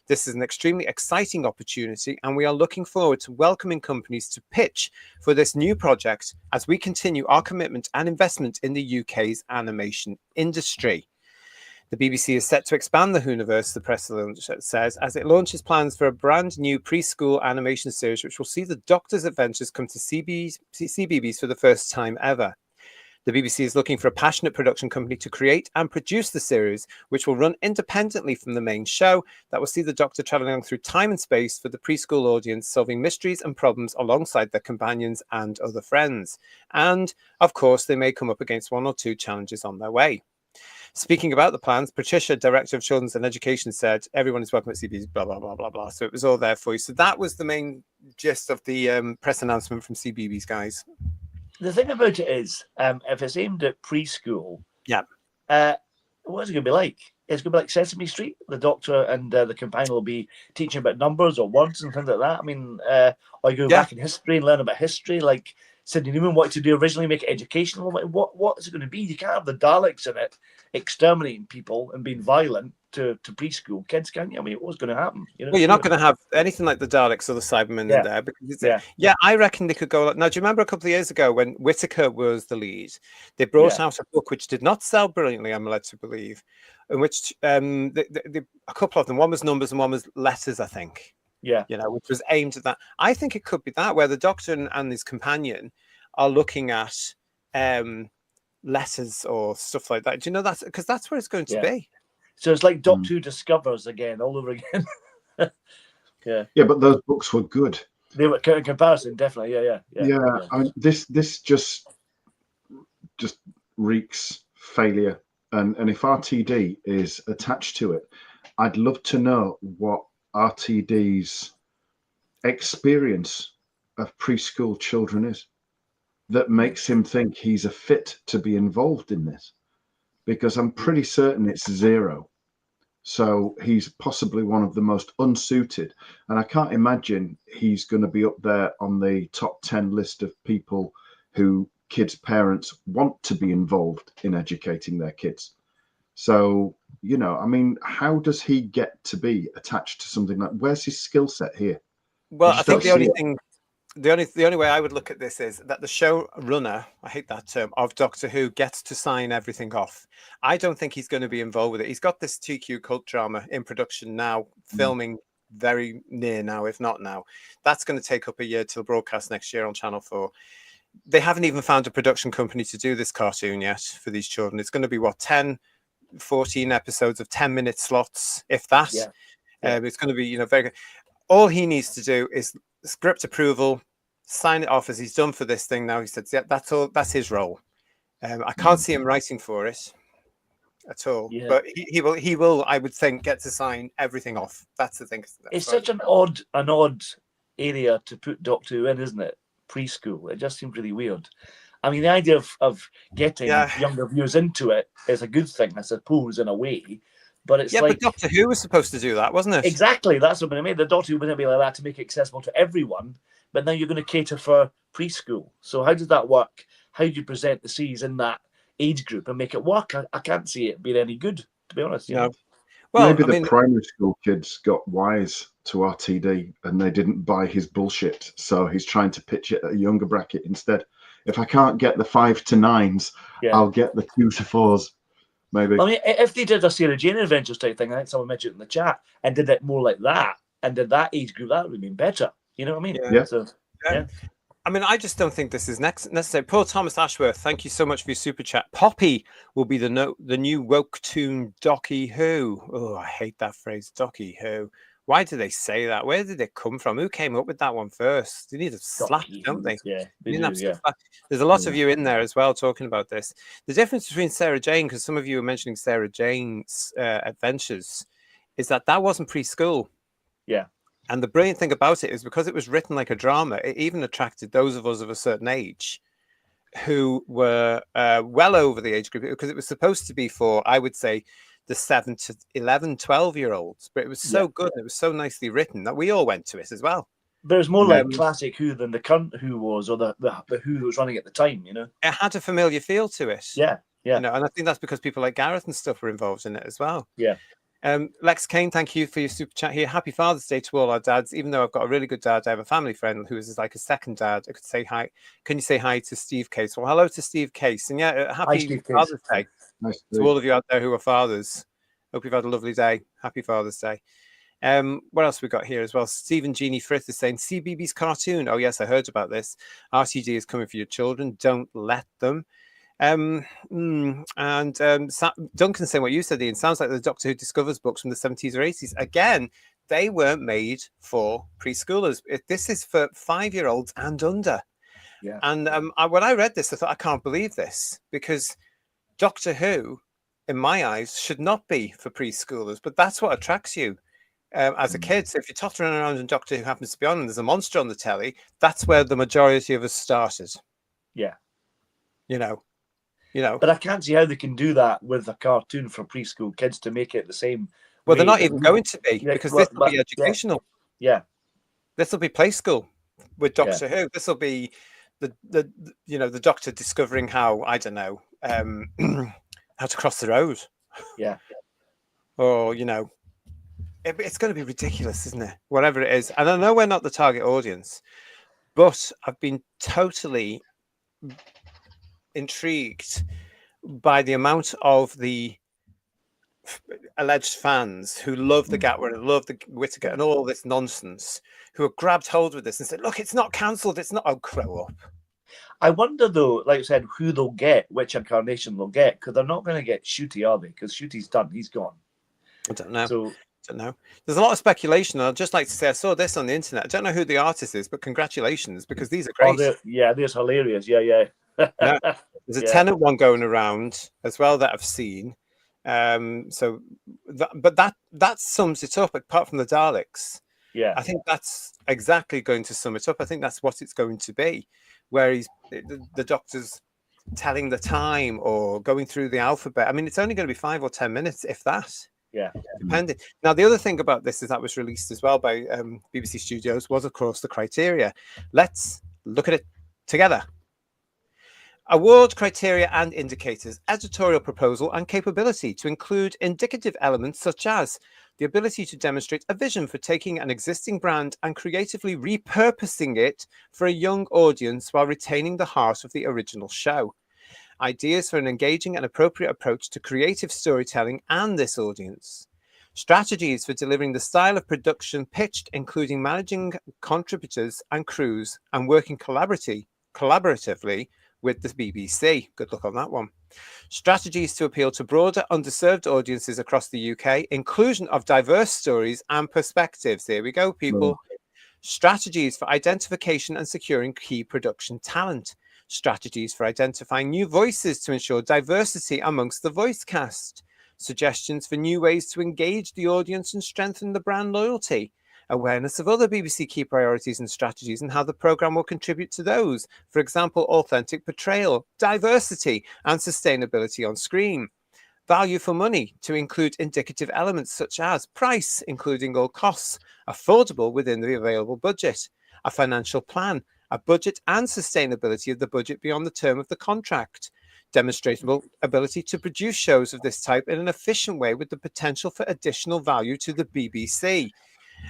This is an extremely exciting opportunity, and we are looking forward to welcoming companies to pitch for this new project as we continue our commitment and investment in the UK's animation industry." The BBC is set to expand the Whoniverse, the press says, as it launches plans for a brand new preschool animation series, which will see the Doctor's adventures come to CBBS for the first time ever. The BBC is looking for a passionate production company to create and produce the series, which will run independently from the main show, that will see the Doctor travelling through time and space for the preschool audience, solving mysteries and problems alongside their companions and other friends. And, of course, they may come up against one or two challenges on their way. Speaking about the plans, Patricia, Director of Children's and Education, said, "Everyone is welcome at CBBS, blah, blah, blah, blah, blah." So it was all there for you. So that was the main gist of the press announcement from CBBS, guys. The thing about it is, if it's aimed at preschool, what is it going to be like? It's going to be like Sesame Street. The Doctor and the companion will be teaching about numbers or words and things like that. I mean, or you go back in history and learn about history. Like Sidney Newman wanted to do originally, make it educational. What is it going to be? You can't have the Daleks in it exterminating people and being violent to preschool kids, can you? I mean, what's going to happen? You know, Well, you're not going to have anything like the Daleks or the Cybermen in there because I reckon they could go. Now, do you remember a couple of years ago when Whittaker was the lead? They brought out a book which did not sell brilliantly, I'm led to believe, in which a couple of them, one was numbers and one was letters, I think. Yeah, which was aimed at that. I think it could be that where the Doctor and his companion are looking at letters or stuff like that. Do you know that's because that's where it's going to be? So it's like Doctor Who Discovers again, all over again. Yeah, but those books were good. They were in comparison, definitely. Yeah. I mean, this just reeks failure, and if RTD is attached to it, I'd love to know what RTD's experience of preschool children is that makes him think he's a fit to be involved in this, because I'm pretty certain it's zero. So he's possibly one of the most unsuited, and I can't imagine he's going to be up there on the top 10 list of people who kids' parents want to be involved in educating their kids. So, I mean, how does he get to be attached to something like, where's his skill set here? Well, I think the only way I would look at this is that the showrunner, I hate that term, of Doctor Who gets to sign everything off. I don't think he's going to be involved with it. He's got this TQ cult drama in production now, filming very near now, if not now. That's going to take up a year till broadcast next year on Channel 4. They haven't even found a production company to do this cartoon yet for these children. It's going to be, 14 episodes of 10-minute slots, if that. It's going to be, very good. All he needs to do is script approval, sign it off as he's done for this thing now. He said, yeah, that's all. That's his role. I can't see him writing for it at all. But he will, I would think, get to sign everything off. That's the thing. It's such an odd area to put Doctor Who in, isn't it? Preschool. It just seems really weird. I mean, the idea of getting younger viewers into it is a good thing, I suppose, in a way. But it's but Doctor Who was supposed to do that, wasn't it? Exactly. That's what I mean. The Doctor Who wouldn't be like that to make it accessible to everyone. But now you're going to cater for preschool. So how does that work? How do you present the series in that age group and make it work? I can't see it being any good, to be honest. No. Well, maybe the primary school kids got wise to RTD and they didn't buy his bullshit. So he's trying to pitch it at a younger bracket instead. If I can't get the 5 to 9s, I'll get the 2 to 4s. Maybe. I mean, if they did a Sarah Jane Adventures type thing, I think someone mentioned it in the chat, and did it more like that, and did that age group, that would have been better. You know what I mean? Yeah. So, I mean, I just don't think this is necessary. Paul Thomas Ashworth, thank you so much for your super chat. Poppy will be the new woke tune Docky Who. Oh, I hate that phrase, Docky Who. Why do they say that? Where did it come from? Who came up with that one first? They need a slap, don't they? Yeah, There's a lot of you in there as well talking about this. The difference between Sarah Jane, because some of you were mentioning Sarah Jane's adventures, is that wasn't preschool. Yeah. And the brilliant thing about it is because it was written like a drama, it even attracted those of us of a certain age who were well over the age group, because it was supposed to be for, I would say, the 7 to 11, 12-year-olds. But it was so good, and it was so nicely written that we all went to it as well. But it was more like classic Who than the current Who was, or the Who that was running at the time, It had a familiar feel to it. Yeah. And I think that's because people like Gareth and stuff were involved in it as well. Yeah. Lex Kane, thank you for your super chat here. Happy Father's Day to all our dads. Even though I've got a really good dad, I have a family friend who is like a second dad. I could say hi. Can you say hi to Steve Case? Well, hello to Steve Case. And happy Father's Day to all of you out there who are fathers. Hope you've had a lovely day. Happy Father's Day. What else we got here as well? Stephen Jeannie Frith is saying CBeebies cartoon. Oh yes, I heard about this. RTD is coming for your children. Don't let them. Duncan saying what you said, Ian. Sounds like the Doctor Who Discovers books from the 70s or 80s. Again, they weren't made for preschoolers. This is for 5-year-olds and under. Yeah. And when I read this, I thought, I can't believe this, because Doctor Who, in my eyes, should not be for preschoolers. But that's what attracts you as a kid. So if you're tottering around and Doctor Who happens to be on and there's a monster on the telly, that's where the majority of us started. Yeah. But I can't see how they can do that with a cartoon for preschool kids to make it the same. Well, they're not even going to be, because this will be educational. Yeah. This will be play school with Doctor Who. This will be the doctor discovering how, I don't know, how to cross the road. Yeah. Or, it's going to be ridiculous, isn't it? Whatever it is. And I know we're not the target audience, but I've been totally intrigued by the amount of the alleged fans who love the Gatwa and love the Whittaker and all this nonsense, who have grabbed hold with this and said, look, it's not cancelled. It's not. Oh, grow up. I wonder, though, like I said, who they'll get, which incarnation they'll get, because they're not going to get Shooty, are they? Because Shooty's done. He's gone. I don't know. So, don't know. There's a lot of speculation. I'd just like to say I saw this on the internet. I don't know who the artist is, but congratulations, because these are great. There's hilarious. Yeah. There's a Tennant one going around as well that I've seen. But that sums it up. Apart from the Daleks, I think that's exactly going to sum it up. I think that's what it's going to be, where the Doctor's telling the time or going through the alphabet. I mean, it's only going to be 5 or 10 minutes, if that. Yeah. Depending. Now, the other thing about this is that was released as well by BBC Studios was, of course, the criteria. Let's look at it together. Award criteria and indicators, editorial proposal and capability to include indicative elements such as the ability to demonstrate a vision for taking an existing brand and creatively repurposing it for a young audience while retaining the heart of the original show. Ideas for an engaging and appropriate approach to creative storytelling and this audience. Strategies for delivering the style of production pitched, including managing contributors and crews and working collaboratively with the BBC. Good luck on that one. Strategies to appeal to broader, underserved audiences across the UK. Inclusion of diverse stories and perspectives. There we go, people. Strategies for identification and securing key production talent. Strategies for identifying new voices to ensure diversity amongst the voice cast. Suggestions for new ways to engage the audience and strengthen the brand loyalty. Awareness of other BBC key priorities and strategies and how the programme will contribute to those. For example, authentic portrayal, diversity and sustainability on screen. Value for money to include indicative elements such as price, including all costs, affordable within the available budget. A financial plan, a budget and sustainability of the budget beyond the term of the contract. Demonstrable ability to produce shows of this type in an efficient way with the potential for additional value to the BBC.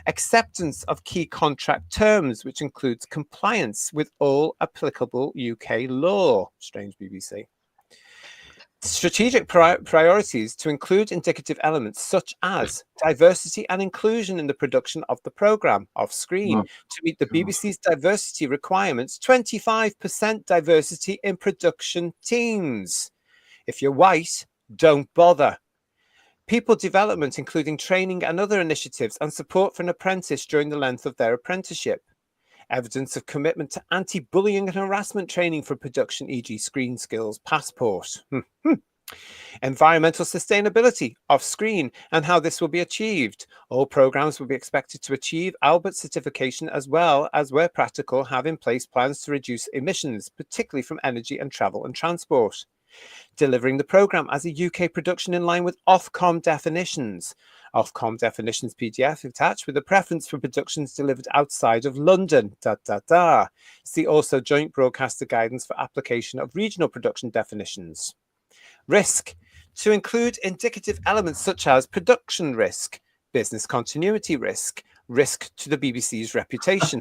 Acceptance of key contract terms, which includes compliance with all applicable UK law. Strange BBC. Strategic priorities to include indicative elements such as diversity and inclusion in the production of the programme off screen to meet the BBC's diversity requirements. 25% diversity in production teams. If you're white, don't bother. People development, including training and other initiatives and support for an apprentice during the length of their apprenticeship. Evidence of commitment to anti-bullying and harassment training for production, e.g. screen skills, passport. Environmental sustainability off screen and how this will be achieved. All programmes will be expected to achieve Albert certification as well as, where practical, have in place plans to reduce emissions, particularly from energy and travel and transport. Delivering the programme as a UK production in line with Ofcom definitions. Ofcom definitions PDF attached with a preference for productions delivered outside of London. See also joint broadcaster guidance for application of regional production definitions. Risk. To include indicative elements such as production risk, business continuity risk, risk to the BBC's reputation,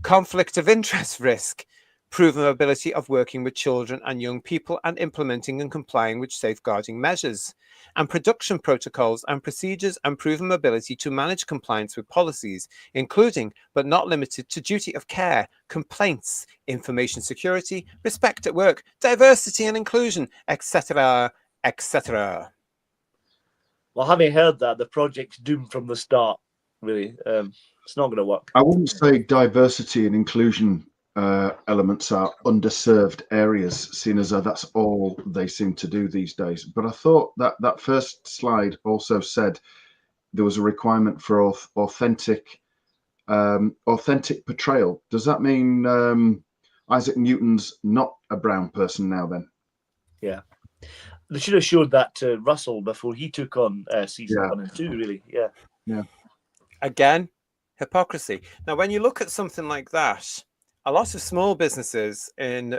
conflict of interest risk, proven ability of working with children and young people and implementing and complying with safeguarding measures, and production protocols and procedures and proven ability to manage compliance with policies, including but not limited to duty of care, complaints, information security, respect at work, diversity and inclusion, etc., etc. Well, having heard that, the project's doomed from the start, really. It's not going to work. I wouldn't say diversity and inclusion elements are underserved areas, seeing as though that's all they seem to do these days. But I thought that first slide also said there was a requirement for authentic portrayal. Does that mean Isaac Newton's not a brown person now then? Yeah. They should have showed that to Russell before he took on season 1 and 2, really. Yeah. Again, hypocrisy. Now, when you look at something like that, a lot of small businesses in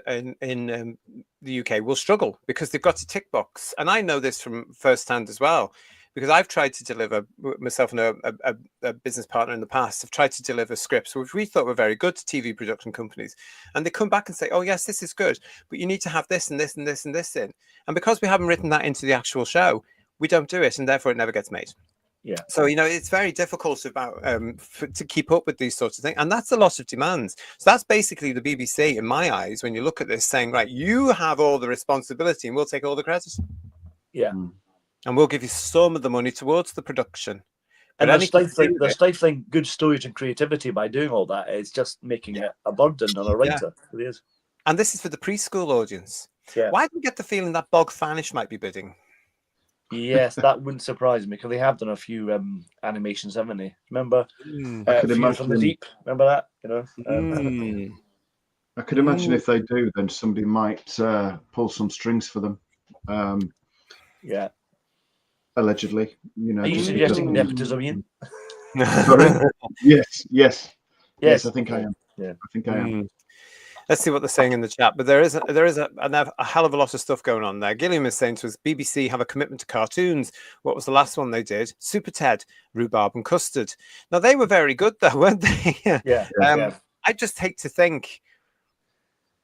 the UK will struggle because they've got a tick box, and I know this from firsthand as well, because I've tried to deliver, myself and a business partner in the past have tried to deliver scripts which we thought were very good to TV production companies, and they come back and say, oh yes, this is good, but you need to have this and this and this and this in, and because we haven't written that into the actual show, we don't do it, and therefore it never gets made. Yeah. So, you know, it's very difficult about to keep up with these sorts of things. And that's a lot of demands. So that's basically the BBC, in my eyes, when you look at this, saying, right, you have all the responsibility and we'll take all the credit. Yeah. And we'll give you some of the money towards the production. And they're stifling good storage and creativity by doing all that. It's just making it a burden on a writer. It is. And this is for the preschool audience. Yeah. Why do you get the feeling that Bog Fanish might be bidding? Yes, that wouldn't surprise me, because they have done a few animations, haven't they? Remember, View from the Deep. Remember that? You know, I could imagine if they do, then somebody might pull some strings for them. Yeah. Allegedly, you know. Are you suggesting nepotism, Ian? Sorry? Yes. I think I am. Yeah, I think I am. Let's see what they're saying in the chat. But there is a hell of a lot of stuff going on there. Gilliam is saying to us, BBC have a commitment to cartoons. What was the last one they did? Super Ted, Rhubarb and Custard. Now, they were very good, though, weren't they? Yeah. I just hate to think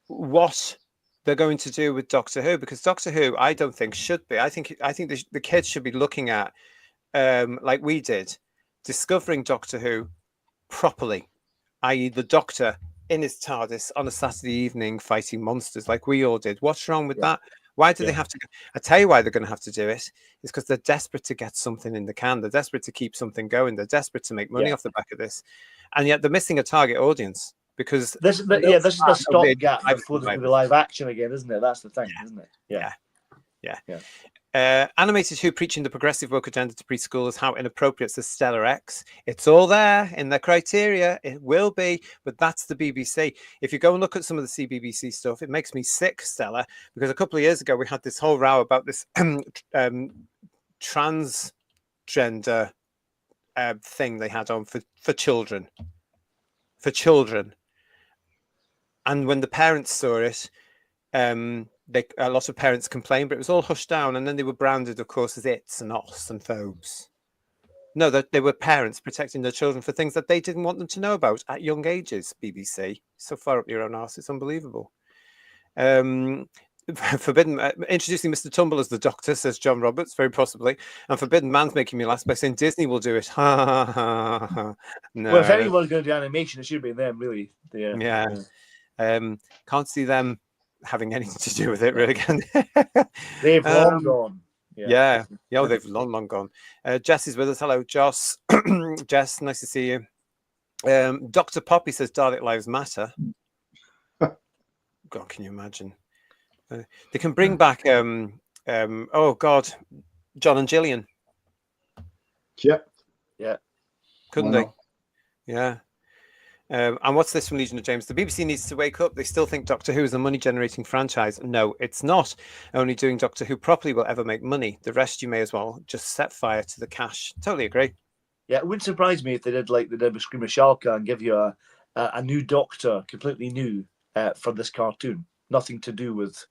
what they're going to do with Doctor Who, because Doctor Who, I don't think should be. I think the kids should be looking at, like we did, discovering Doctor Who properly, i.e. the Doctor in his TARDIS on a Saturday evening fighting monsters like we all did. What's wrong with that? Why do they have to? I tell you why they're going to have to do it. It's because they're desperate to get something in the can. They're desperate to keep something going. They're desperate to make money off the back of this, and yet they're missing a target audience, because this is the stopgap before they do the live action again, isn't it? That's the thing, isn't it? Yeah. Animated Who preaching the progressive woke agenda to preschoolers, how inappropriate is Stella X. It's all there in the criteria. It will be, but that's the BBC. If you go and look at some of the CBBC stuff, it makes me sick, Stella, because a couple of years ago we had this whole row about this transgender thing they had on for children. And when the parents saw it, a lot of parents complained, but it was all hushed down, and then they were branded, of course, as its and os and phobes. No, that they were parents protecting their children for things that they didn't want them to know about at young ages. BBC, so far up your own arse, it's unbelievable. Forbidden introducing Mr. Tumble as the Doctor, says John Roberts, very possibly, and Forbidden Man's making me laugh by saying Disney will do it. Ha ha ha ha. No. Well, if anyone's going to do animation, it should be them, really. Can't see them having anything to do with it, really. They've long gone. They've long gone. Jess is with us. Hello, Joss. Jess, nice to see you. Dr. Poppy says Dalek Lives Matter. God, can you imagine? They can bring back oh God, John and Gillian. Yeah. Couldn't they? Yeah. And what's this from Legion of James? The BBC needs to wake up. They still think Doctor Who is a money-generating franchise. No, it's not. Only doing Doctor Who properly will ever make money. The rest you may as well just set fire to the cash. Totally agree. Yeah, it wouldn't surprise me if they did like they did with Screamer Shalka and give you a new Doctor, completely new, for this cartoon. Nothing to do with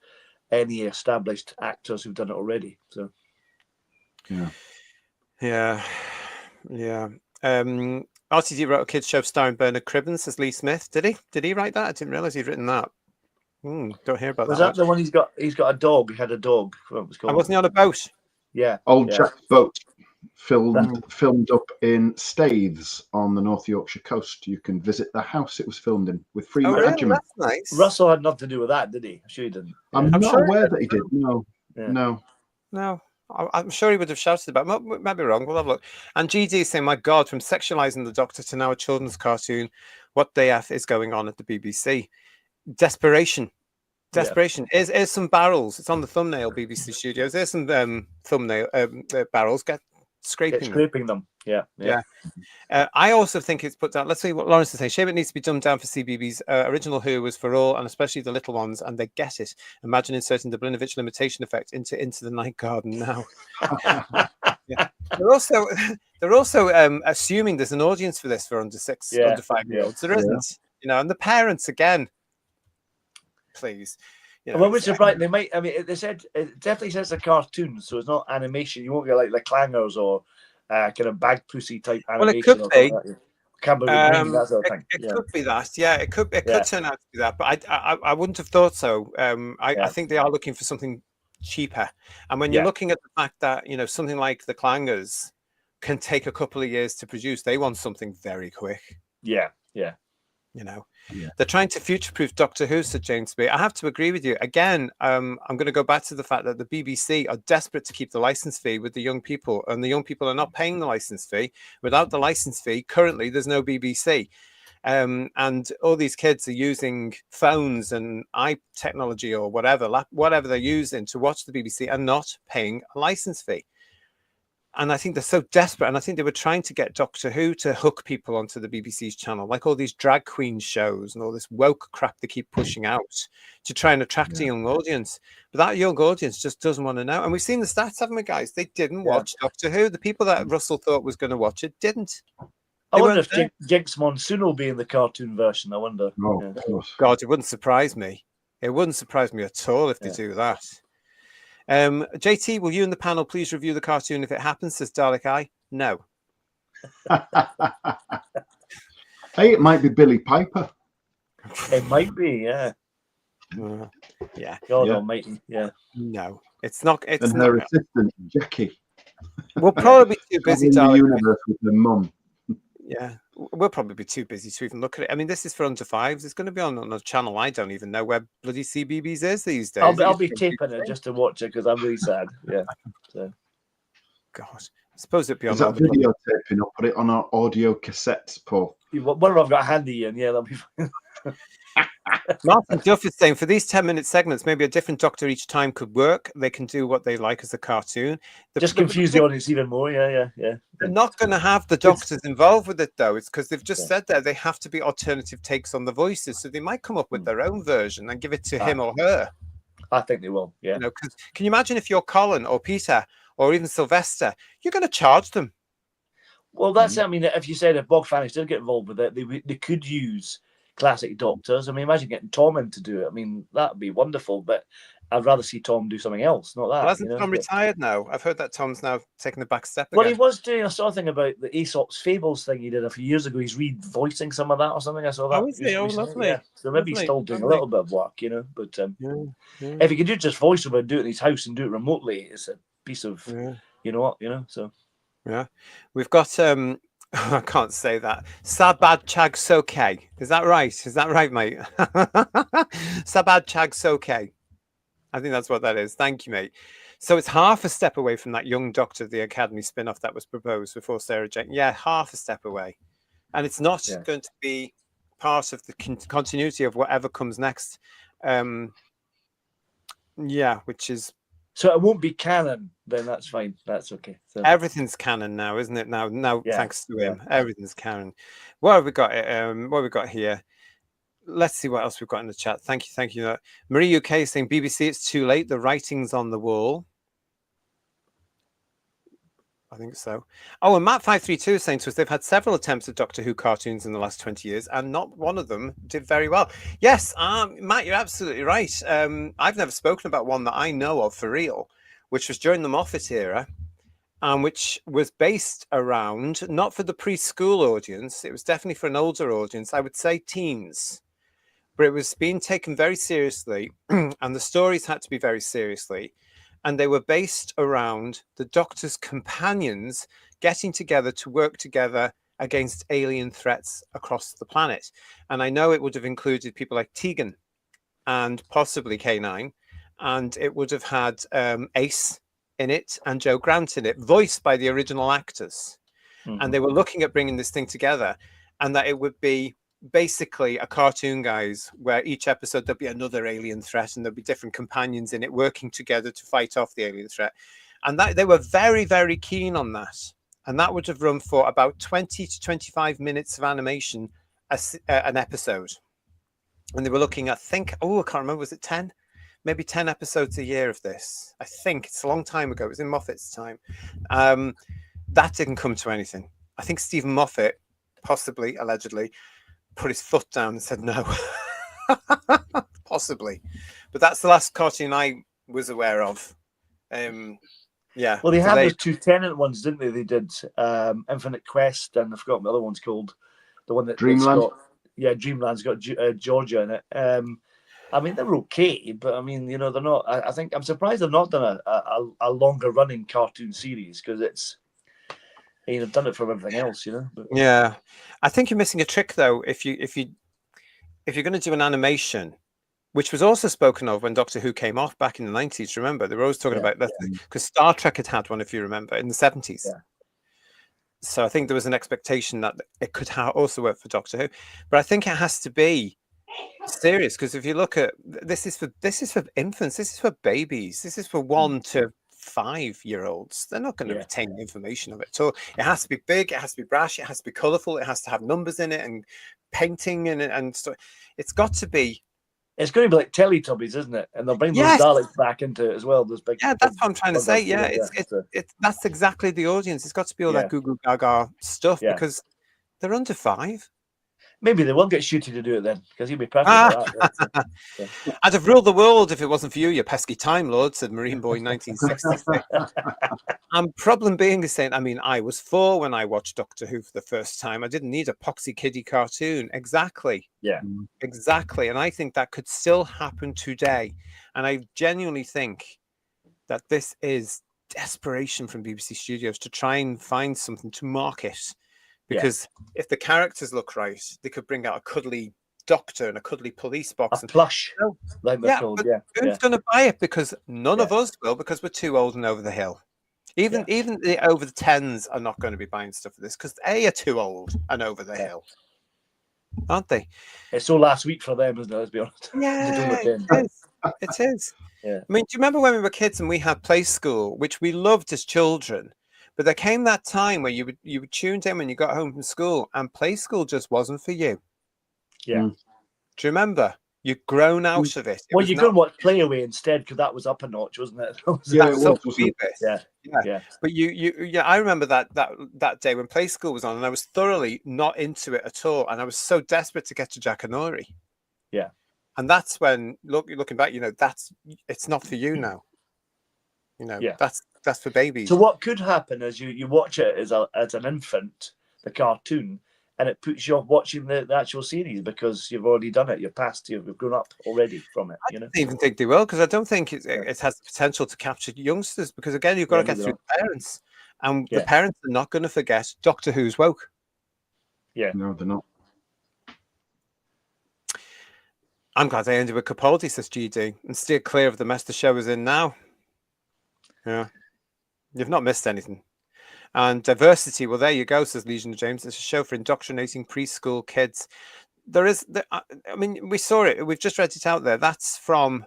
any established actors who've done it already. So, yeah. RTD wrote a kids show starring Bernard Cribbins, says Lee Smith. Did he write that? I didn't realize he'd written that. Don't hear about that. Was that the one he's got a dog? He had a dog. What was it called? Wasn't he on a boat? Yeah. Old Jack's boat. Filmed up in Staithes on the North Yorkshire coast. You can visit the house it was filmed in with free management. That's nice. Russell had nothing to do with that, did he? I'm sure he didn't. I'm not sure aware that he did. No. I'm sure he would have shouted about it. Might be wrong. We'll have a look. And GD is saying, my God, from sexualizing the Doctor to now a children's cartoon, what the F is going on at the BBC? Desperation. Here's some barrels. It's on the thumbnail, BBC Studios. There's some thumbnail barrels. Get scraping them. Yeah. I also think it's put down. Let's see what Lawrence is saying. Shame it needs to be dumbed down for CBBS. Original Who was for all, and especially the little ones, and they get it. Imagine inserting the Blinovich limitation effect into the Night Garden now. They're also assuming there's an audience for this for under 5-year-olds. There isn't. you know, and the parents again, please. You know, Well, which is right. They might. I mean, they said it definitely says a cartoon, so it's not animation. You won't get like the clangers or kind of bag pussy type well, it animation. could be. That sort of thing. It could be that. Yeah, it could turn out to be that, but I wouldn't have thought so. I think they are looking for something cheaper, and when you're looking at the fact that, you know, something like the clangers can take a couple of years to produce, they want something very quick. Yeah. You know, they're trying to future-proof Doctor Who, said James B. I have to agree with you. Again, I'm going to go back to the fact that the BBC are desperate to keep the license fee with the young people, and the young people are not paying the license fee. Without the license fee, currently, there's no BBC. And all these kids are using phones and technology or whatever they're using to watch the BBC and not paying a license fee. And I think they're so desperate. And I think they were trying to get Doctor Who to hook people onto the BBC's channel, like all these drag queen shows and all this woke crap they keep pushing out to try and attract a young audience. But that young audience just doesn't want to know. And we've seen the stats, haven't we, guys? They didn't watch Doctor Who. The people that Russell thought was going to watch it didn't. I wonder if Jinx Monsoon will be in the cartoon version. I wonder. God, it wouldn't surprise me. It wouldn't surprise me at all if they do that. JT, will you and the panel please review the cartoon if it happens, says Dalek Eye? No. Hey, it might be Billy Piper. It might be, yeah. God almighty, No, it's not. It's and her assistant, Jackie. We'll probably be too busy, in the Dalek. universe with her mum. Yeah, we'll probably be too busy to even look at it. I mean, this is for under fives. It's going to be on a channel I don't even know where bloody CBeebies is these days. I'll be taping it just to watch it because I'm really sad. Yeah. So. God, I suppose it'd be on. Is that videotaping or put it on our audio cassettes, Paul? Whatever I've got handy, and that'll be fine. Martin Duff is saying for these 10-minute segments, maybe a different Doctor each time could work. They can do what they like as a cartoon. Just confuse the audience even more. Yeah. They're not going to have the Doctors involved with it, though. It's because they've just said that they have to be alternative takes on the voices. So they might come up with their own version and give it to him or her. I think they will. Yeah. You know, can you imagine if you're Colin or Peter or even Sylvester, you're going to charge them? Well, that's I mean, if you said if Bog Fanish did get involved with it, they could use classic Doctors. I mean, imagine getting Tom in to do it. I mean, that'd be wonderful. But I'd rather see Tom do something else, not that. Well, hasn't Tom retired now? I've heard that Tom's now taking the back step again. Well, he was doing. I saw a thing about the Aesop's Fables thing he did a few years ago. He's voicing some of that or something. I saw that. Oh, is he? Oh, lovely. Yeah. So maybe he's still doing a little bit of work, But if he could do just voiceover and do it in his house and do it remotely, it's a piece of, So we've got. I can't say that. Sabad Chag Soke. Is that right? Is that right, mate? Sabad Chag Soke. I think that's what that is. Thank you, mate. So it's half a step away from that Young Doctor, the Academy spin-off that was proposed before Sarah Jane. Yeah, half a step away. And it's not going to be part of the continuity of whatever comes next. Which is... So it won't be canon, then that's fine. That's okay. So. Everything's canon now, isn't it? Now, thanks to him, everything's canon. What have we got? What have we got here? Let's see what else we've got in the chat. Thank you. Marie UK is saying BBC, it's too late. The writing's on the wall. I think so. Oh, and Matt532 is saying to us they've had several attempts at Doctor Who cartoons in the last 20 years, and not one of them did very well. Yes, Matt, you're absolutely right. I've never spoken about one that I know of for real, which was during the Moffat era, and which was based around, not for the preschool audience, it was definitely for an older audience, I would say teens. But it was being taken very seriously, and the stories had to be very seriously. And they were based around the Doctor's companions getting together to work together against alien threats across the planet. And I know it would have included people like Tegan and possibly K9. And it would have had Ace in it and Joe Grant in it, voiced by the original actors. Mm-hmm. And they were looking at bringing this thing together, and that it would be basically a cartoon, guys, where each episode there'll be another alien threat and there'll be different companions in it working together to fight off the alien threat. And that they were very, very keen on that. And that would have run for about 20 to 25 minutes of animation an episode. And they were looking at, I can't remember, was it 10? Maybe 10 episodes a year of this. I think it's a long time ago. It was in Moffat's time. That didn't come to anything. I think Stephen Moffat, possibly, allegedly, put his foot down and said no. Possibly. But that's the last cartoon I was aware of. Yeah. Well, they so had those two Tennant ones, didn't they? They did Infinite Quest, and I forgot what the other one's called. The one that Dreamland. Dreamland's got Georgia in it. I mean, they're okay, but I mean, you know, they're not. I think I'm surprised they've not done a longer running cartoon series, because it's, you know, they've done it for everything else, you know. But, yeah, I think you're missing a trick though. If you're going to do an animation, which was also spoken of when Doctor Who came off back in the 90s. Remember, they were always talking about that, because Star Trek had one, if you remember, in the 70s. Yeah. So I think there was an expectation that it could also work for Doctor Who, but I think it has to be serious, because if you look at this is for infants, this is for babies, this is for 1 to 5-year-olds. They're not going to retain the information of it at all. It has to be big, it has to be brash, it has to be colourful, it has to have numbers in it and painting and stuff. It's got to be. It's going to be like Teletubbies, isn't it? And they'll bring those Daleks back into it as well. Those big. Yeah, that's what I'm trying to say. Yeah, that's exactly the audience. It's got to be all that goo goo gaga stuff, because they're under 5. Maybe they will get Shooty to do it then, because he'll be perfect for that. I'd have ruled the world if it wasn't for you, you pesky Time Lord, said Marine Boy 1966. Problem being is saying, I mean, I was 4 when I watched Doctor Who for the first time. I didn't need a poxy kiddie cartoon. Exactly. Yeah. Exactly. And I think that could still happen today. And I genuinely think that this is desperation from BBC Studios to try and find something to market. Because if the characters look right, they could bring out a cuddly doctor and a cuddly police box. A plush. Like who's going to buy it? Because none of us will, because we're too old and over the hill. Even the over the 10s are not going to be buying stuff for this, because they are too old and over the hill. Aren't they? It's so last week for them, isn't it? Let's be honest. Yeah, it is. Yeah. I mean, do you remember when we were kids and we had play school, which we loved as children? But there came that time where you were tuned in when you got home from school, and play school just wasn't for you. Yeah. Do you remember? You'd grown out of it. Well, you could watch Play Away instead, because that was up a notch, wasn't it? Yeah. But I remember that day when play school was on, and I was thoroughly not into it at all, and I was so desperate to get to Jackanory. Yeah. And that's when, looking back, you know, it's not for you now. You know, that's for babies. So what could happen is you watch it as an infant, the cartoon, and it puts you off watching the actual series, because you've already done it. You've grown up already from it. You know? I don't even think they will, because I don't think it has the potential to capture youngsters, because again, you've got to get through the parents, and the parents are not going to forget Doctor Who's woke. Yeah. No, they're not. I'm glad I ended with Capaldi, says GD, and steer clear of the mess the show is in now. Yeah. You've not missed anything. And diversity, well, there you go, says Legion of James. It's a show for indoctrinating preschool kids. I mean, we saw it. We've just read it out there. That's from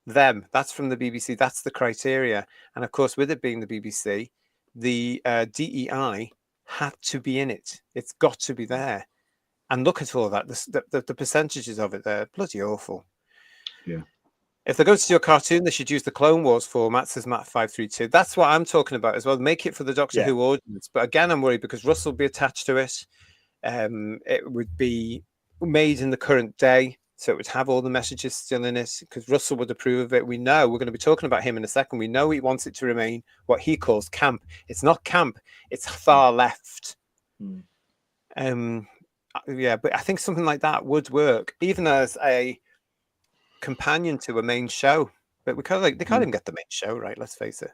them. That's from the BBC. That's the criteria. And of course, with it being the BBC, the DEI had to be in it. It's got to be there. And look at all that. The percentages of it, they're bloody awful. Yeah. If they're going to do a cartoon, they should use the Clone Wars format, says Matt532. That's what I'm talking about as well. Make it for the Doctor Who audience. But again, I'm worried because Russell will be attached to it. It would be made in the current day, so it would have all the messages still in it, because Russell would approve of it. We know, we're going to be talking about him in a second. We know he wants it to remain what he calls camp. It's not camp, it's far left. Yeah, but I think something like that would work, even as a companion to a main show. But they can't even get the main show right, let's face it.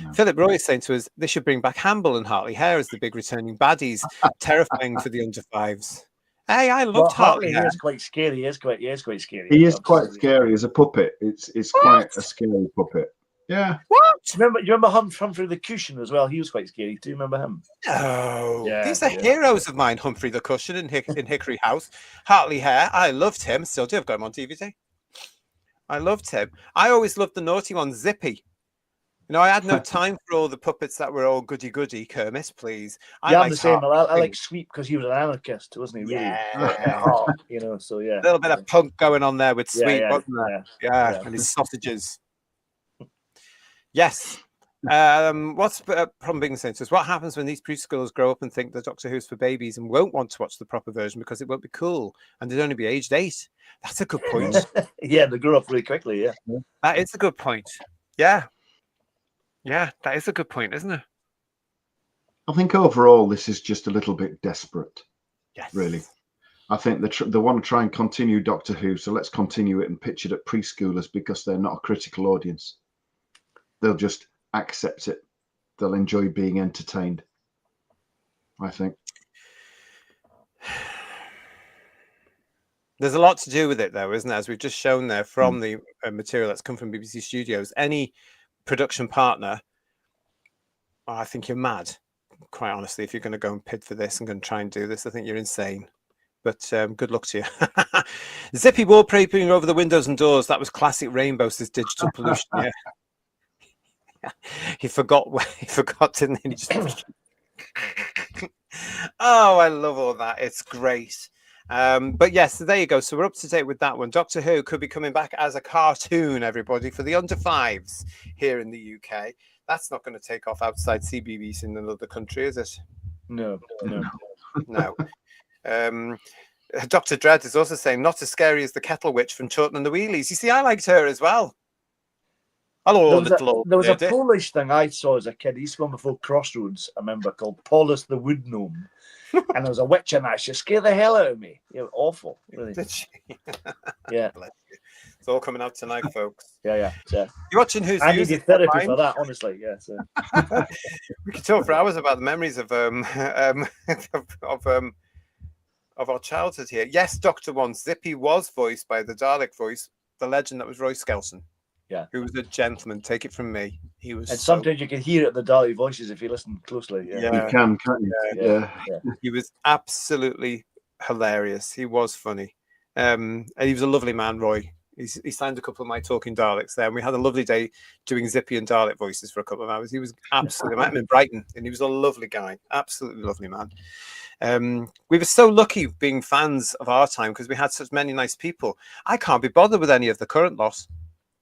No. Philip Roy is saying to us, they should bring back Hamble and Hartley Hare as the big returning baddies. Terrifying for the under 5s. Hey, I loved Hartley Hare. He is quite scary. He is quite scary. He is quite scary as a puppet. It's quite a scary puppet. Yeah. What? You remember Humphrey the Cushion as well? He was quite scary. Do you remember him? No. Yeah, these are heroes of mine. Humphrey the Cushion in Hickory House. Hartley Hare. I loved him. Still do. I've got him on DVD. I loved him. I always loved the naughty one, Zippy. You know, I had no time for all the puppets that were all goody-goody. Kermit, please. I'm the same. I like Sweep because he was an anarchist, wasn't he? Really? Yeah. You know, so yeah. A little bit of punk going on there with Sweep, wasn't there? Yeah. And his sausages. Yes. What's Problem Being Saints is what happens when these preschoolers grow up and think that Doctor Who's for babies and won't want to watch the proper version because it won't be cool and they'd only be aged 8. That's a good point. Yeah, they grow up really quickly. Yeah, That is a good point. Yeah, that is a good point, isn't it? I think overall this is just a little bit desperate. Yes, really. I think they want to try and continue Doctor Who, so let's continue it and pitch it at preschoolers because they're not a critical audience. They'll just accept it. They'll enjoy being entertained, I think. There's a lot to do with it, though, isn't there? As we've just shown there from the material that's come from BBC Studios, any production partner, I think you're mad, quite honestly, if you're going to go and bid for this and going to try and do this. I think you're insane. But good luck to you. Zippy wallpapering over the windows and doors. That was classic Rainbow, says Digital Pollution. Yeah. He forgot, didn't he? Oh, I love all that. It's great. But yes, so there you go. So we're up to date with that one. Doctor Who could be coming back as a cartoon, everybody, for the under 5s here in the UK. That's not going to take off outside CBBC in another country, is it? No. Dr. Dredd is also saying, not as scary as the Kettle Witch from Chorlton and the Wheelies. You see, I liked her as well. Hello, there was a Polish thing I saw as a kid. He used to go before Crossroads, I remember, called Paulus the Wood Gnome. And there was a witch in that. She scared the hell out of me. It was awful, really. Did she? Yeah. It's all coming out tonight, folks. Yeah. You're watching Who's I needed therapy for that, honestly. Yeah. So. We could talk for hours about the memories of our childhood here. Yes, Dr. One, Zippy was voiced by the Dalek voice, the legend that was Roy Skelton. Yeah, who was a gentleman. Take it from me. He was. And sometimes you can hear it, the Dalek voices, if you listen closely. You can, can't you? Yeah. He was absolutely hilarious. He was funny, and he was a lovely man, Roy. He signed a couple of my Talking Daleks there, and we had a lovely day doing Zippy and Dalek voices for a couple of hours. He was absolutely. I met him in Brighton, and he was a lovely guy, absolutely lovely man. We were so lucky being fans of our time because we had such many nice people. I can't be bothered with any of the current lot.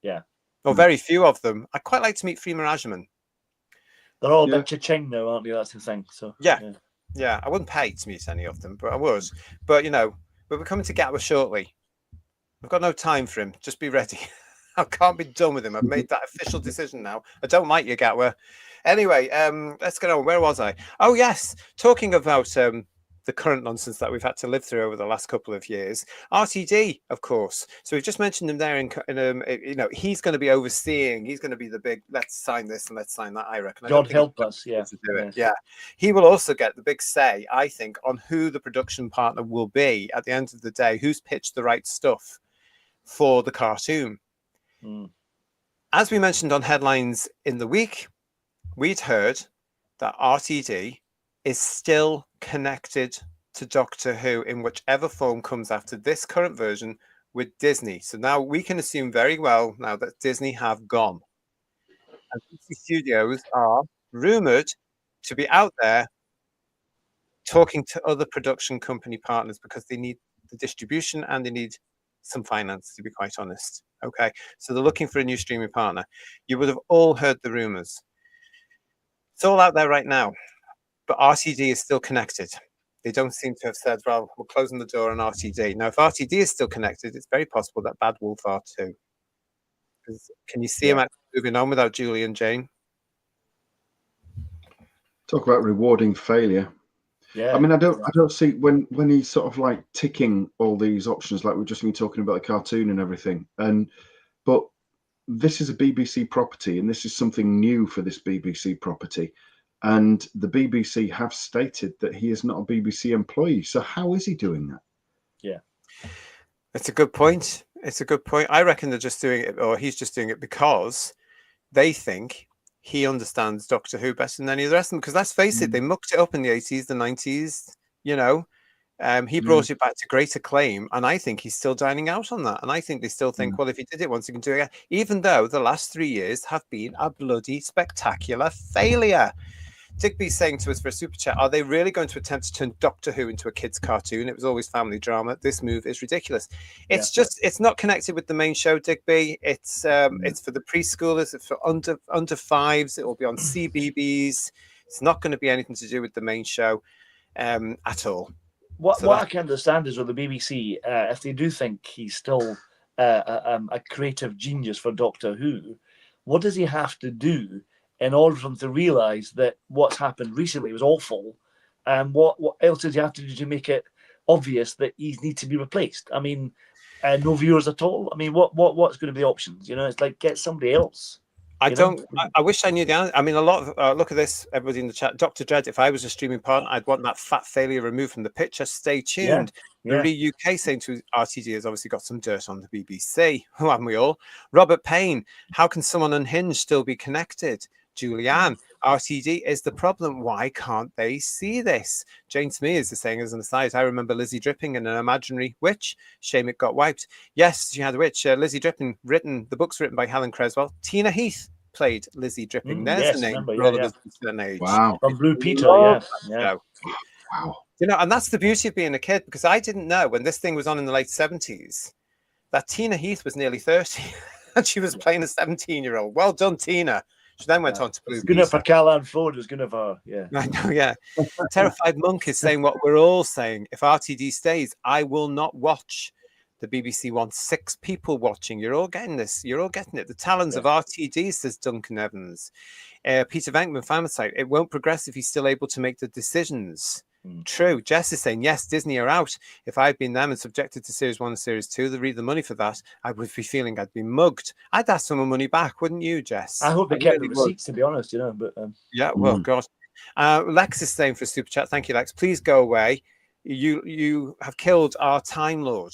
Yeah. Or very few of them. I'd quite like to meet Freema Rajaman. They're all a bit cha-ching now, aren't they? That's the thing. So yeah. I wouldn't pay to meet any of them, but I would. But we're coming to Gatwa shortly. I've got no time for him. Just be ready. I can't be done with him. I've made that official decision now. I don't like you, Gatwa. Anyway, let's get on. Where was I? Oh yes, talking about the current nonsense that we've had to live through over the last couple of years. RTD, of course. So we've just mentioned him there. He's going to be overseeing. He's going to be the big. Let's sign this and let's sign that. I reckon. God help us. Yeah. To do it. Yeah. He will also get the big say, I think, on who the production partner will be at the end of the day. Who's pitched the right stuff for the cartoon? As we mentioned on headlines in the week, we'd heard that RTD is still connected to Doctor Who in whichever form comes after this current version with Disney. So now we can assume very well now that Disney have gone. And BBC Studios are rumoured to be out there talking to other production company partners because they need the distribution and they need some finance, to be quite honest. Okay, so they're looking for a new streaming partner. You would have all heard the rumours. It's all out there right now. But RTD is still connected. They don't seem to have said, well, we're closing the door on RTD. Now, if RTD is still connected, it's very possible that Bad Wolf are too. Can you see him actually moving on without Julie and Jane? Talk about rewarding failure. Yeah. I mean, I don't see when he's sort of like ticking all these options, like we've just been talking about the cartoon and everything. But this is a BBC property, and this is something new for this BBC property. And the BBC have stated that he is not a BBC employee. So how is he doing that? Yeah. It's a good point. I reckon they're just doing it, or he's just doing it because they think he understands Doctor Who better than any of the rest of them. Because let's face it, they mucked it up in the 80s, the 90s, He brought it back to great acclaim, and I think he's still dining out on that. And I think they still think, well, if he did it once, he can do it again. Even though the last 3 years have been a bloody spectacular failure. Digby's saying to us for a super chat, are they really going to attempt to turn Doctor Who into a kids' cartoon? It was always family drama. This move is ridiculous. It's just, it's not connected with the main show, Digby. It's for the preschoolers, it's for under fives. It will be on CBBS. It's not going to be anything to do with the main show at all. What I can understand is with the BBC, if they do think he's still a creative genius for Doctor Who, what does he have to do in order for them to realise that what's happened recently was awful? And what else does he have to do to make it obvious that he needs to be replaced? I mean, no viewers at all. I mean, what's going to be the options? You know, it's like get somebody else. I wish I knew the answer. I mean, a lot of look at this, everybody in the chat. Dr. Dredd, if I was a streaming partner, I'd want that fat failure removed from the picture. Stay tuned. Marie UK saying to RTD has obviously got some dirt on the BBC. Who haven't we all? Robert Payne, how can someone unhinged still be connected? Julianne, RTD is the problem. Why can't they see this? Jane Smears is saying as an aside, I remember Lizzie Dripping in an imaginary witch. Shame it got wiped. Yes, she had a witch. Lizzie Dripping, the book's written by Helen Creswell. Tina Heath played Lizzie Dripping. There's the name for all of us a certain age. Wow. From Blue Peter, yeah. Wow. You know, and that's the beauty of being a kid, because I didn't know when this thing was on in the late 70s that Tina Heath was nearly 30 and she was playing a 17-year-old. Well done, Tina. She then went on to Blue. It's good enough for Callahan Ford. It's good enough for I know, yeah. Terrified Monk is saying what we're all saying. If RTD stays, I will not watch. The BBC wants 6 people watching. You're all getting this. You're all getting it. The talons of RTD, says Duncan Evans. Peter Venkman, Famicide, it won't progress if he's still able to make the decisions. True. Jess is saying, yes, Disney are out. If I'd been them and subjected to Series 1 and Series 2, they'd read the money for that. I would be feeling I'd be mugged. I'd ask some money back, wouldn't you, Jess? I hope they kept the receipts, to be honest, you know. But yeah, well, God. Lex is saying for Super Chat, thank you, Lex. Please go away. You have killed our Time Lord.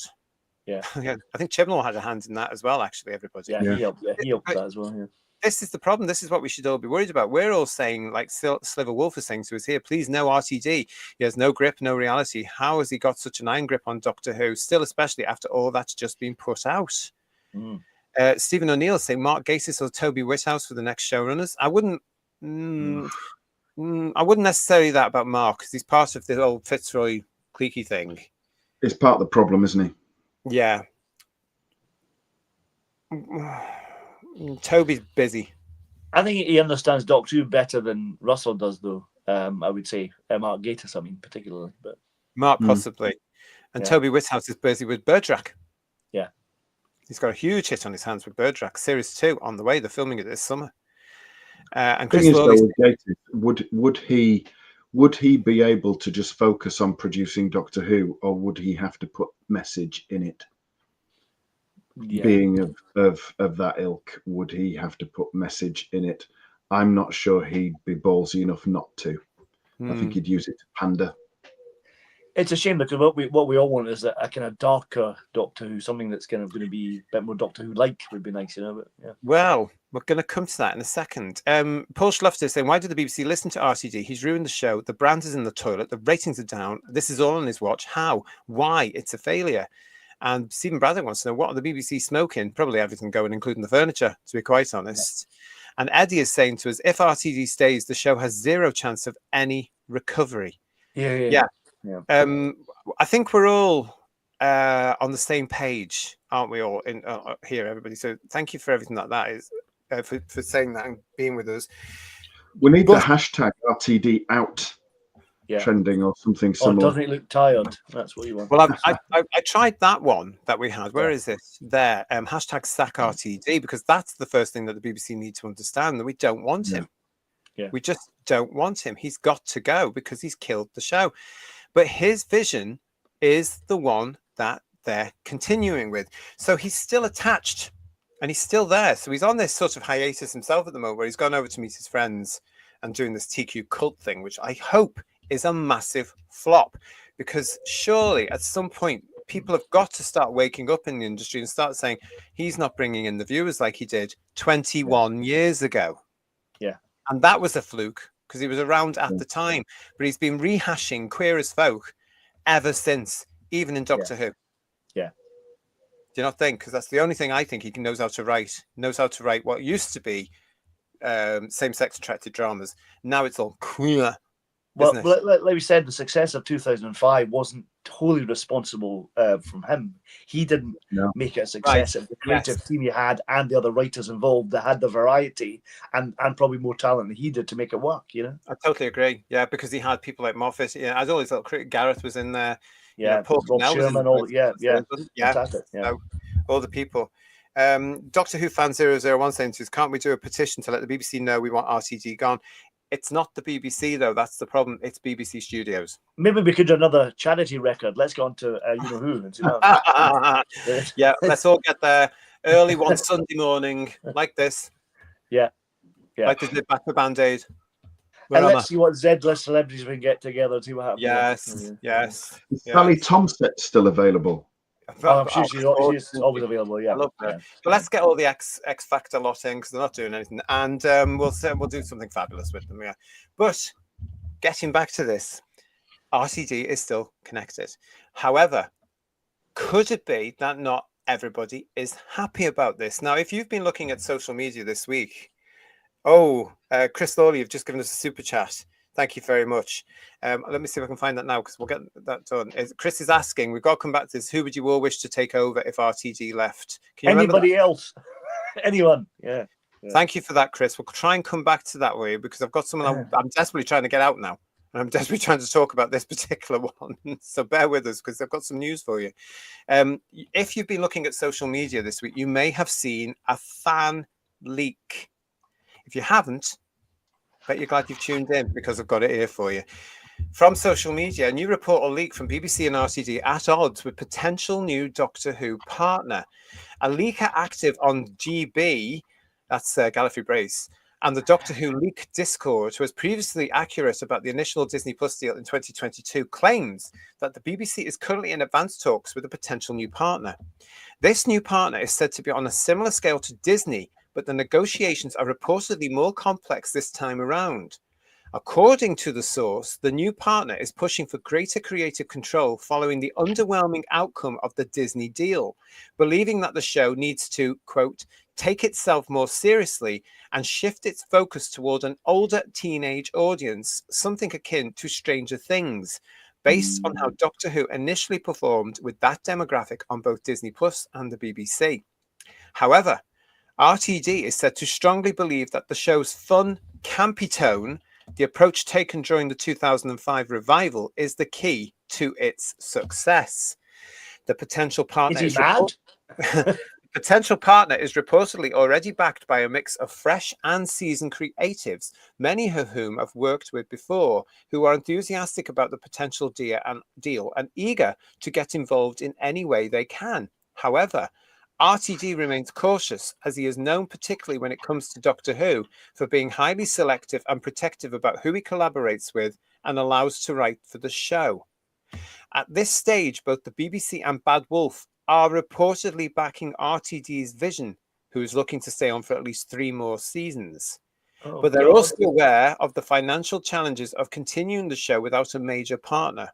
Yeah. I think Chibnall had a hand in that as well, actually, everybody. Yeah, he helped that as well, yeah. This is the problem. This is what we should all be worried about. We're all saying, like Sliver Wolf is saying to us here, please, no RTD. He has no grip, no reality. How has he got such an iron grip on Doctor Who? Still, especially after all that's just been put out. Stephen O'Neill is saying, Mark Gatiss or Toby Whithouse for the next showrunners. I wouldn't necessarily that about Mark, because he's part of the old Fitzroy cliquey thing. It's part of the problem, isn't he? Yeah. Toby's busy. I think he understands Doctor Who better than Russell does, though. I would say Mark Gatiss, I mean, particularly, but Mark possibly, and Toby Whithouse is busy with Bergerac. Yeah, he's got a huge hit on his hands with Bergerac. Series 2 on the way. They're filming it this summer. And Chris would he be able to just focus on producing Doctor Who, or would he have to put message in it? Being of that ilk, would he have to put message in it? I'm not sure he'd be ballsy enough not to. I think he'd use it to pander. It's a shame, because what we all want is a kind of darker Doctor Who, something that's kind of going to be a bit more Doctor Who like would be nice, you know. But, yeah. Well, we're going to come to that in a second. Paul Schlufter is saying, why did the BBC listen to RTD? He's ruined the show. The brand is in the toilet. The ratings are down. This is all on his watch. How? Why? It's a failure. And Stephen Braddock wants to know, what are the BBC smoking? Probably everything going, including the furniture, to be quite honest. Yeah. And Eddie is saying to us, if RTD stays, the show has zero chance of any recovery. Yeah. I think we're all on the same page, aren't we all in here, everybody? So thank you for everything that is, for saying that and being with us. We need the hashtag RTD out. Trending or something similar. Or doesn't it look tired? That's what you want. Well, I tried that one that we had. Where is it? There. Hashtag sack RTD, because that's the first thing that the BBC need to understand, that we don't want him. Yeah. We just don't want him. He's got to go because he's killed the show. But his vision is the one that they're continuing with. So he's still attached and he's still there. So he's on this sort of hiatus himself at the moment, where he's gone over to meet his friends and doing this TQ cult thing, which I hope is a massive flop, because surely at some point people have got to start waking up in the industry and start saying he's not bringing in the viewers like he did 21 years ago. Yeah. And that was a fluke, because he was around at the time, but he's been rehashing Queer as Folk ever since, even in Doctor Who. Yeah. Do you not think? Because that's the only thing I think he knows how to write. Knows how to write what used to be same-sex attracted dramas. Now it's all queer. Well, isn't it? like we said, the success of 2005 wasn't wholly responsible from him. He didn't make it a success. Right. Of the creative team he had and the other writers involved that had the variety and probably more talent than he did to make it work. You know, I totally agree. Yeah, because he had people like Moffat. Yeah, as always, Gareth was in there. Yeah, Paul Rob Cornell was in Sherman, the all yeah, fantastic. Yeah. So, all the people. Doctor Who fan 001 saying to us, can't we do a petition to let the BBC know we want RTD gone? It's not the BBC though. That's the problem. It's BBC Studios. Maybe we could do another charity record. Let's go on to you know who and see that. Yeah, let's all get there early one Sunday morning like this. Yeah. Like they did back the Band-Aid. And let's see what Z-list celebrities we can get together to what happens. Yes. Is Sally Tomset still available? Oh, I'm sure she's always available. Yeah, I love her. But let's get all the X Factor lot in because they're not doing anything, and we'll do something fabulous with them. Yeah, but getting back to this, RTD is still connected. However, could it be that not everybody is happy about this? Now, if you've been looking at social media this week, Chris Lawley, you've just given us a super chat. Thank you very much. Let me see if I can find that now because we'll get that done. Chris is asking, we've got to come back to this. Who would you all wish to take over if RTD left? Can you Anybody else? Anyone? Yeah. Thank you for that, Chris. We'll try and come back to that way because I've got someone I'm desperately trying to get out now. And I'm desperately trying to talk about this particular one. So bear with us because I've got some news for you. If you've been looking at social media this week, you may have seen a fan leak. If you haven't, bet you're glad you've tuned in because I've got it here for you. From social media, a new report or leak from BBC and RTD at odds with potential new Doctor Who partner. A leaker active on GB, that's Gallifrey Brace, and the Doctor Who leak Discord, who was previously accurate about the initial Disney Plus deal in 2022, claims that the BBC is currently in advanced talks with a potential new partner. This new partner is said to be on a similar scale to Disney, but the negotiations are reportedly more complex this time around. According to the source, the new partner is pushing for greater creative control following the underwhelming outcome of the Disney deal, believing that the show needs to, quote, take itself more seriously and shift its focus toward an older teenage audience, something akin to Stranger Things, based on how Doctor Who initially performed with that demographic on both Disney Plus and the BBC. However, RTD is said to strongly believe that the show's fun, campy tone, the approach taken during the 2005 revival, is the key to its success. The potential partner is mad? Potential partner is reportedly already backed by a mix of fresh and seasoned creatives, many of whom I've worked with before, who are enthusiastic about the potential deal and eager to get involved in any way they can. However, RTD remains cautious, as he is known, particularly when it comes to Doctor Who, for being highly selective and protective about who he collaborates with and allows to write for the show. At this stage, both the BBC and Bad Wolf are reportedly backing RTD's vision, who is looking to stay on for at least 3 more seasons. But they're also aware of the financial challenges of continuing the show without a major partner.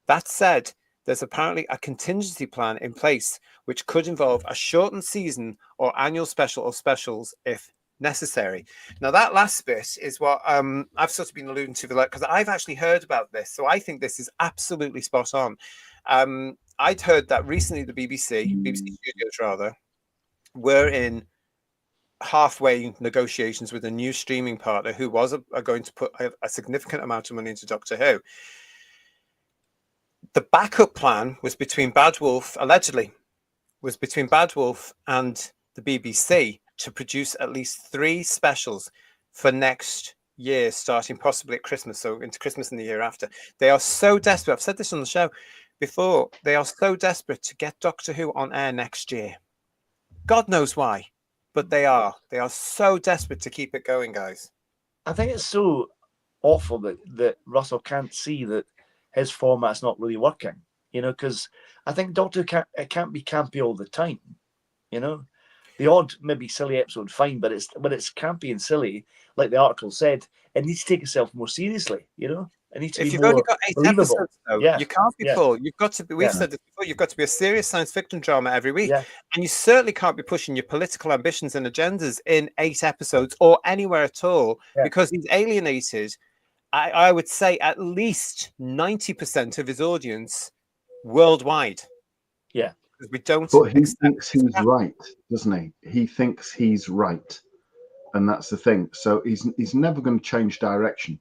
That said, there's apparently a contingency plan in place, which could involve a shortened season or annual special or specials if necessary. Now, that last bit is what I've sort of been alluding to, because I've actually heard about this. So I think this is absolutely spot on. I'd heard that recently the BBC Studios rather, were in halfway negotiations with a new streaming partner who was going to put a significant amount of money into Doctor Who. The backup plan was between Bad Wolf, allegedly, was between Bad Wolf and the BBC to produce at least 3 specials for next year, starting possibly at Christmas, so into Christmas and the year after. They are so desperate. I've said this on the show before. They are so desperate to get Doctor Who on air next year. God knows why, but they are. They are so desperate to keep it going, guys. I think it's so awful that Russell can't see that his format's not really working, you know, because I think Doctor Who can't be campy all the time, you know. The odd maybe silly episode, fine, but it's campy and silly, like the article said, it needs to take itself more seriously, you know. It needs to If be you've more only got 8 believable. episodes, though, Yeah. you can't be Yeah. full. You've got to be. We've Yeah. said this before. You've got to be a serious science fiction drama every week, Yeah. and you certainly can't be pushing your political ambitions and agendas in 8 episodes or anywhere at all, Yeah. because he's alienated. I would say at least 90% of his audience worldwide. Yeah. Because we don't. But he accept thinks his he's crap. right, doesn't he? He thinks he's right, and that's the thing. So he's never going to change direction,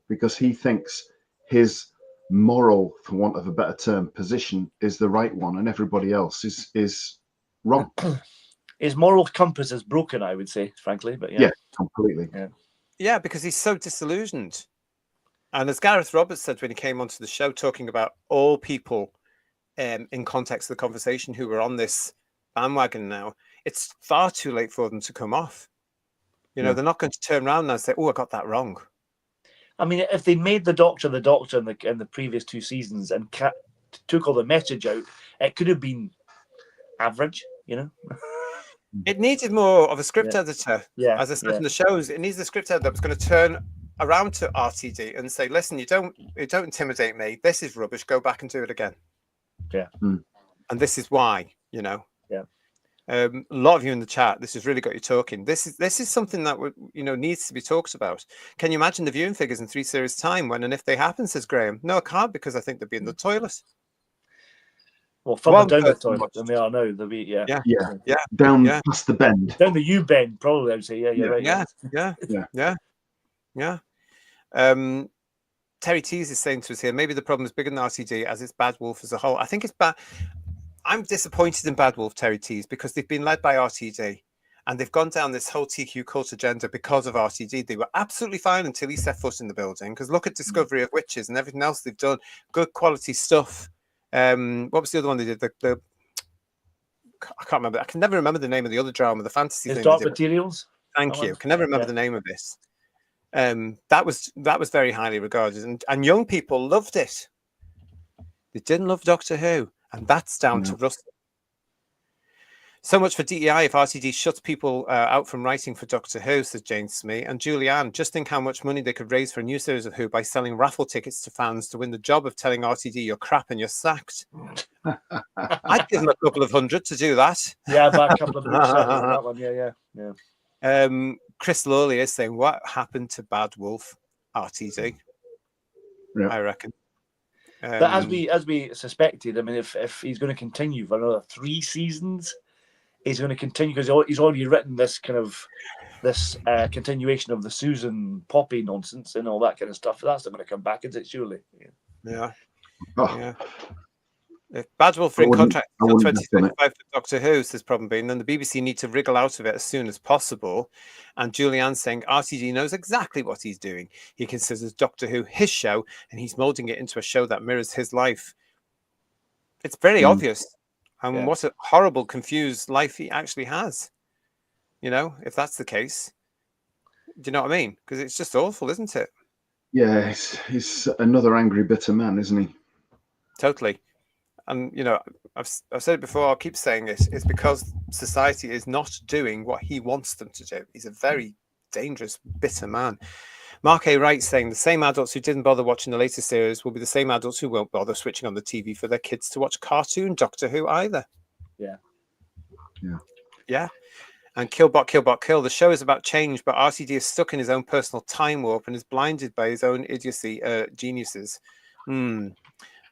because he thinks his moral, for want of a better term, position is the right one, and everybody else is wrong. His moral compass is broken, I would say, frankly. But yeah, Completely. Yeah, because he's so disillusioned. And as Gareth Roberts said when he came onto the show, talking about all people in context of the conversation who were on this bandwagon now, it's far too late for them to come off. You know, Yeah. they're not going to turn around now and say, "Oh, I got that wrong." I mean, if they made the Doctor in the previous 2 seasons and took all the message out, it could have been average, you know. It needed more of a script Yeah. editor. Yeah, As I said yeah. in the shows, it needs a script editor that was going to turn around to RTD and say, "Listen, you don't intimidate me. This is rubbish. Go back and do it again." Yeah. Mm. And this is why, you know. Yeah. A lot of you in the chat, this has really got you talking. This is something that needs to be talked about. Can you imagine the viewing figures in 3 series time when and if they happen, says Graham? No, I can't, because I think they'd be in the toilet. Well, further One down the person toilet watched. than they are now. They'll be Yeah. Down Yeah. past the bend. down the U bend, probably. I would say. Yeah, you're right. Yeah. Terry Tease is saying to us here, maybe the problem is bigger than RTD as it's Bad Wolf as a whole. I think it's bad. I'm disappointed in Bad Wolf, Terry Tease, because they've been led by RTD and they've gone down this whole TQ cult agenda because of RTD. They were absolutely fine until he set foot in the building, because look at Discovery of Witches and everything else they've done. Good quality stuff. What was the other one they did? I can't remember. I can never remember the name of the other drama, the fantasy Is thing. Dark Materials? Thank you. Can never remember the name of this. That was very highly regarded, and young people loved it. They didn't love Doctor Who, and that's down to Russell. So much for DEI. If RTD shuts people out from writing for Doctor Who, says Jane Smee. And Julianne, just think how much money they could raise for a new series of Who by selling raffle tickets to fans to win the job of telling RTD you're crap and you're sacked. I'd give them a couple of $100 to do that. Yeah, about a couple of books on that one. Yeah. Chris Lawley is saying, what happened to Bad Wolf RTD? Yeah. I reckon. But as we suspected, I mean, if he's going to continue for another 3 seasons, he's going to continue, because he's already written this continuation of the Susan Poppy nonsense and all that kind of stuff. That's not going to come back, is it? Surely. Yeah. Oh. Yeah. If Bad Wolf are in contract until 2025 for Doctor Who, says Problem Bean, then the BBC need to wriggle out of it as soon as possible. And Julianne's saying RTD knows exactly what he's doing. He considers Doctor Who his show, and he's molding it into a show that mirrors his life. It's very obvious. And what a horrible, confused life he actually has. You know, if that's the case. Do you know what I mean? Because it's just awful, isn't it? Yeah, he's another angry, bitter man, isn't he? Totally. And, you know, I've said it before, I'll keep saying it. It's because society is not doing what he wants them to do. He's a very dangerous, bitter man. Mark A. Wright saying the same adults who didn't bother watching the latest series will be the same adults who won't bother switching on the TV for their kids to watch cartoon Doctor Who either. Yeah. And Kill. The show is about change, but RTD is stuck in his own personal time warp and is blinded by his own idiocy geniuses.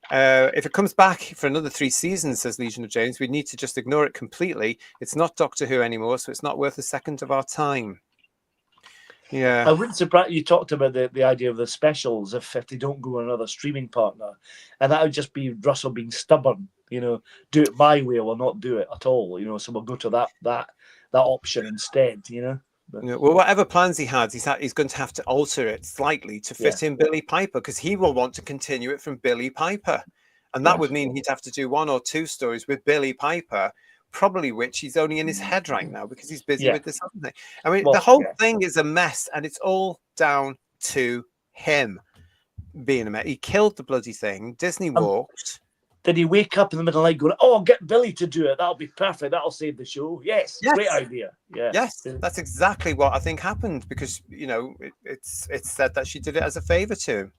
If it comes back for another 3 seasons, says Legion of James, we need to just ignore it completely. It's not Doctor Who anymore, so it's not worth a second of our time. Yeah. I wouldn't surprise you talked about the idea of the specials if they don't go on another streaming partner. And that would just be Russell being stubborn, you know, do it my way or not do it at all, you know, so we'll go to that option instead, you know. But, well, whatever plans he has, he's going to have to alter it slightly to fit in Billy Piper, because he will want to continue it from Billy Piper. And that would mean he'd have to do 1 or 2 stories with Billy Piper, probably which he's only in his head right now because he's busy with this other thing. I mean, the whole thing is a mess, and it's all down to him being a mess. He killed the bloody thing. Disney walked. Did he wake up in the middle of the night going, "Oh, get Billy to do it. That'll be perfect. That'll save the show." Yes. Great idea. Yeah. Yes, that's exactly what I think happened, because, you know, it's said that she did it as a favor to him.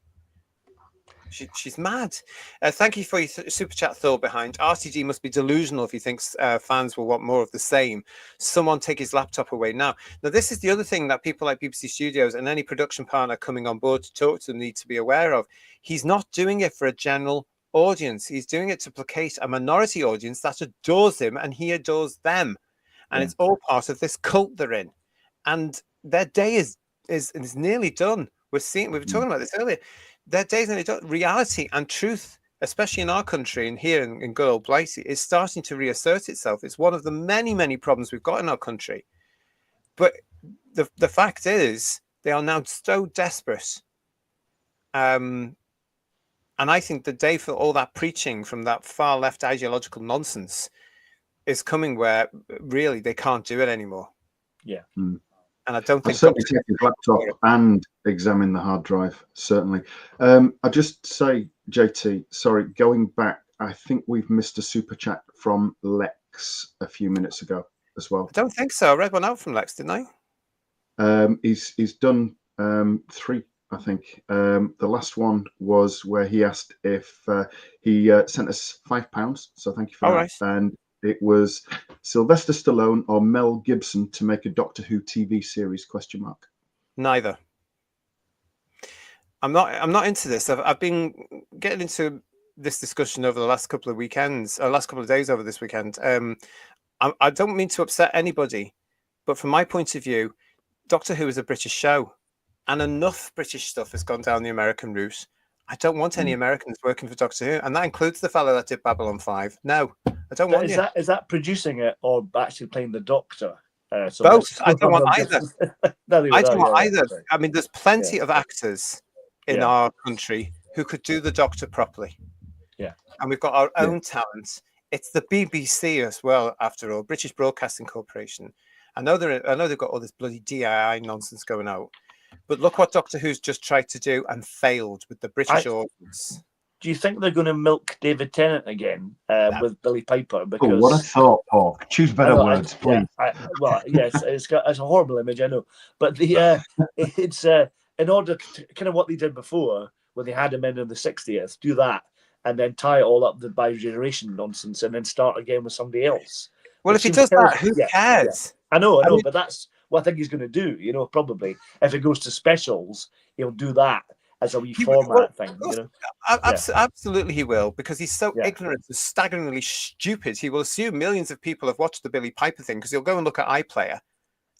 She's mad. Thank you for your super chat, Thor. Behind RTG must be delusional if he thinks fans will want more of the same. Someone take his laptop away now. Now, this is the other thing that people like BBC Studios and any production partner coming on board to talk to them need to be aware of. He's not doing it for a general audience. He's doing it to placate a minority audience that adores him, and he adores them. And it's all part of this cult they're in. And their day is nearly done. We were talking about this earlier. Their days nearly done. Reality and truth, especially in our country and here in good old Blighty, is starting to reassert itself. It's one of the many, many problems we've got in our country. But the fact is, they are now so desperate. And I think the day for all that preaching from that far left ideological nonsense is coming, where really they can't do it anymore. Yeah. And I don't think I'll certainly take his laptop and examine the hard drive, certainly. I just say, JT, sorry, going back, I think we've missed a super chat from Lex a few minutes ago as well. I don't think so. I read one out from Lex, didn't I? He's done 3, I think. The last one was where he asked if he sent us £5. So thank you for that. Right. And it was Sylvester Stallone or Mel Gibson to make a Doctor Who TV series? ? Neither. I'm not into this. I've been getting into this discussion over the last couple of weekends, or last couple of days over this weekend. I don't mean to upset anybody, but from my point of view, Doctor Who is a British show, and enough British stuff has gone down the American route. I don't want any Americans working for Doctor Who, and that includes the fellow that did Babylon 5. No, I don't want you. Is that producing it or actually playing the Doctor? Both. I don't want either. I don't want either. Right. I mean, there's plenty of actors in our country who could do the Doctor properly. Yeah. And we've got our own talent. It's the BBC as well, after all, British Broadcasting Corporation. I know they've got all this bloody DII nonsense going out. But look what Doctor Who's just tried to do and failed with the British audience. Do you think they're going to milk David Tennant again with Billy Piper? Because what a thought, Paul. Choose better words, please. Yes, it's a horrible image, I know. But it's in order to kind of what they did before, when they had him in the 60th, do that, and then tie it all up with bi-generation nonsense, and then start again with somebody else. Well, if he does that, who cares? Yeah. I know, but that's what I think he's going to do. Probably if it goes to specials, he'll do that as a wee format thing. Absolutely, he will, because he's so ignorant and staggeringly stupid. He will assume millions of people have watched the Billy Piper thing because he'll go and look at iPlayer,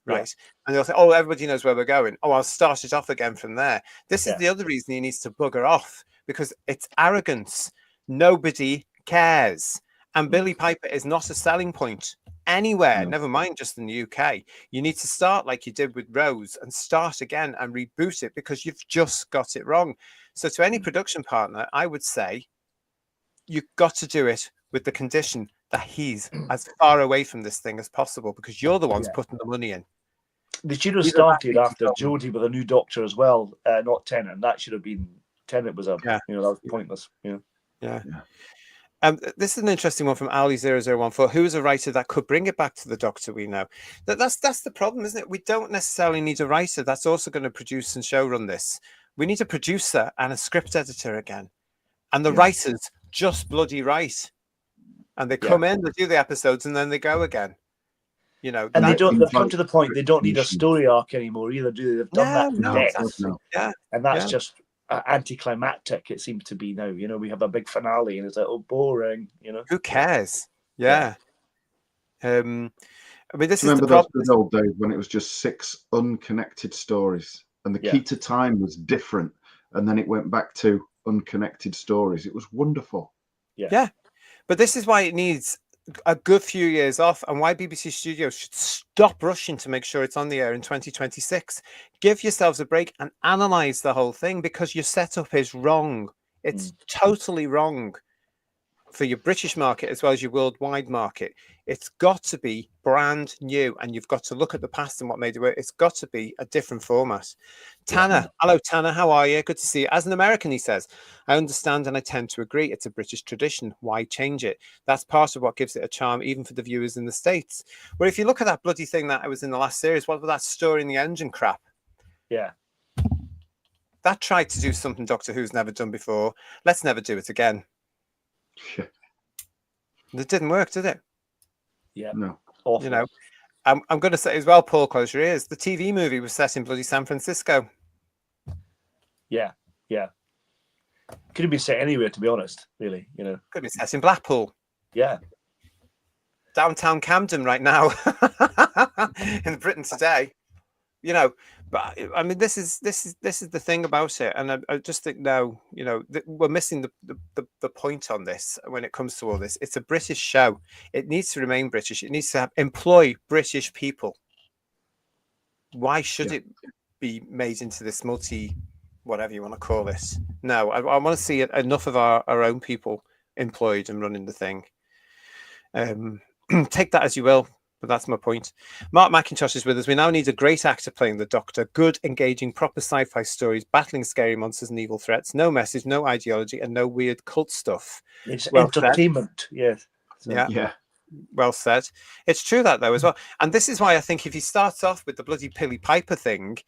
right? And they'll say, "Oh, everybody knows where we're going. Oh, I'll start it off again from there." This is the other reason he needs to bugger off, because it's arrogance. Nobody cares, and Billy Piper is not a selling point anywhere, never mind just in the UK. You need to start like you did with Rose and start again and reboot it, because you've just got it wrong. So to any production partner, I would say you've got to do it with the condition that he's as far away from this thing as possible, because you're the ones putting the money in. They should have started after Jodie with a new Doctor as well, not Tennant. That should have been Tennant was that was pointless. This is an interesting one from Ali0014. Who is a writer that could bring it back to the Doctor we know? That's the problem, isn't it? We don't necessarily need a writer that's also going to produce and showrun this. We need a producer and a script editor again. And the writers just bloody write. And they come in, they do the episodes, and then they go again. And they've come to the point they don't need a story arc anymore either, do they? They've done that. And that's just anticlimactic, it seems to be now. We have a big finale and it's like, oh, boring. Who cares? I mean, this Remember is the problem. those old days when it was just 6 unconnected stories, and the key to time was different, and then it went back to unconnected stories. It was wonderful. But this is why it needs a good few years off, and why BBC Studios should stop rushing to make sure it's on the air in 2026. Give yourselves a break and analyze the whole thing, because your setup is wrong. It's totally wrong for your British market as well as your worldwide market. It's got to be brand new, and you've got to look at the past and what made it work. It's got to be a different format. Tanner, hello Tanner, how are you? Good to see you. As an American, he says, I understand and I tend to agree. It's a British tradition. Why change it? That's part of what gives it a charm, even for the viewers in the States. Well, if you look at that bloody thing that was in the last series, what was that story in the engine crap? Yeah. that tried to do something Doctor Who's never done before. Let's never do it again. Yeah. It didn't work, did it? Yeah. No. Awful. You know, I'm going to say as well, Paul, close your ears. The TV movie was set in bloody San Francisco. Yeah. Could have been set anywhere, to be honest, really, Could be set in Blackpool. Yeah. Downtown Camden right now in Britain today. But I mean, this is the thing about it, and I just think now, we're missing the point on this when it comes to all this. It's a British show. It needs to remain British. It needs to employ British people. Why should it be made into this whatever you want to call this? No, I want to see enough of our own people employed and running the thing. Take that as you will. But that's my point. Mark McIntosh is with us. We now need a great actor playing the Doctor. Good, engaging, proper sci-fi stories, battling scary monsters and evil threats. No message, no ideology, and no weird cult stuff. It's Well entertainment. Yes. So, yeah. Well said. It's true that though as well. And this is why I think if he starts off with the bloody Pilly Piper thing,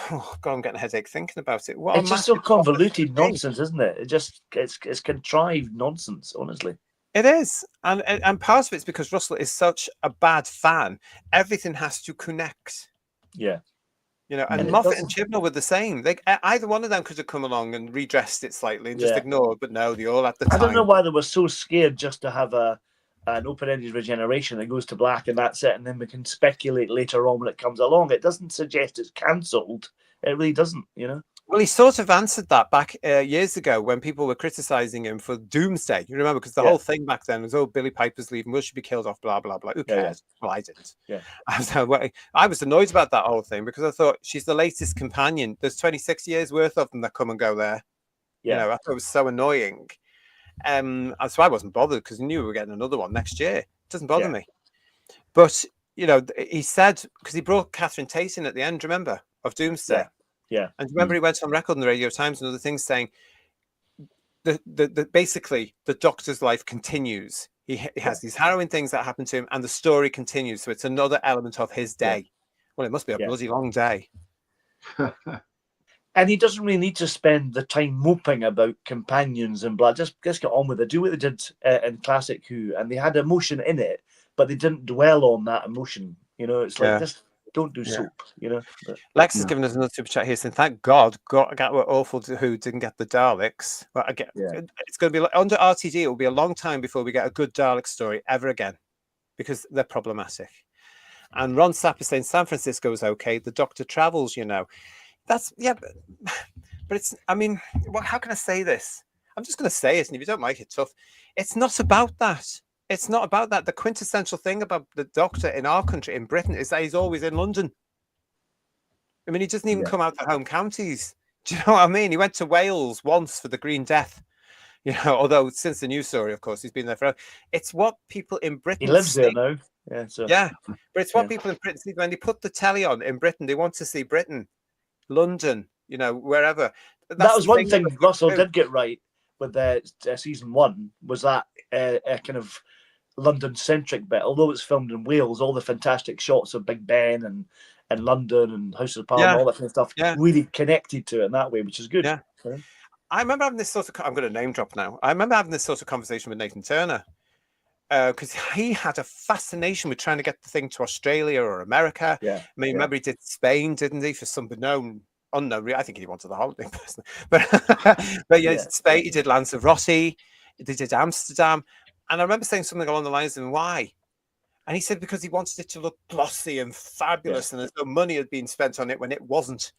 oh God, I'm getting a headache thinking about it. it's just so convoluted nonsense, isn't it? It's contrived nonsense, honestly. It is, and part of it's because Russell is such a bad fan. Everything has to connect. Yeah, and Moffat and Chibnall were the same. Either one of them could have come along and redressed it slightly and just ignored, but no, they all at the time. I don't know why they were so scared just to have an open-ended regeneration that goes to black and that's it, and then we can speculate later on when it comes along. It doesn't suggest it's cancelled. It really doesn't, Well, he sort of answered that back years ago when people were criticizing him for Doomsday. You remember, because the whole thing back then was, Billy Piper's leaving, we should be killed off, blah, blah, blah. Who cares? Well, I didn't. Yeah. I was annoyed about that whole thing because I thought she's the latest companion. There's 26 years worth of them that come and go there. Yeah. I thought it was so annoying. So I wasn't bothered because I knew we were getting another one next year. It doesn't bother me. But, he said, because he brought Catherine Tate in at the end, remember, of Doomsday. Yeah. And remember, he went on record in the Radio Times and other things saying basically the Doctor's life continues. He has these harrowing things that happen to him, and the story continues. So it's another element of his day. Well, it must be a bloody long day. And he doesn't really need to spend the time moping about companions and blah. Just get on with it. Do what they did in Classic Who, and they had emotion in it, but they didn't dwell on that emotion. It's like just don't do soap. But, Lex has given us another super chat here saying, "Thank God, Gatwa awful who didn't get the Daleks." Well, it's going to be under RTD. It will be a long time before we get a good Dalek story ever again, because they're problematic. And Ron Sapp is saying San Francisco is okay. The Doctor travels, That's but it's. I mean, how can I say this? I'm just going to say it, and if you don't like it, tough. It's not about that. It's not about that. The quintessential thing about the Doctor in our country, in Britain, is that he's always in London. I mean, he doesn't even come out to home counties. Do you know what I mean? He went to Wales once for the Green Death. Although since the news story, of course, he's been there forever. It's what people in Britain. He lives there now. Yeah. But it's what people in Britain see when they put the telly on in Britain. They want to see Britain, London, wherever. That was one thing Russell did get right with season 1, was that a kind of London-centric bit. Although it's filmed in Wales, all the fantastic shots of Big Ben and London and House of Parliament, all that kind of stuff, really connected to it in that way, which is good. Yeah. I remember having this sort of, I'm going to name drop now. I remember having this sort of conversation with Nathan Turner because he had a fascination with trying to get the thing to Australia or America. Yeah. I mean, remember he did Spain, didn't he, for some unknown. I think he wanted the holiday personally, but Spain. He did Lanzarote, he did Amsterdam, and I remember saying something along the lines of why, and he said because he wanted it to look glossy and fabulous, and there's no money had been spent on it when it wasn't.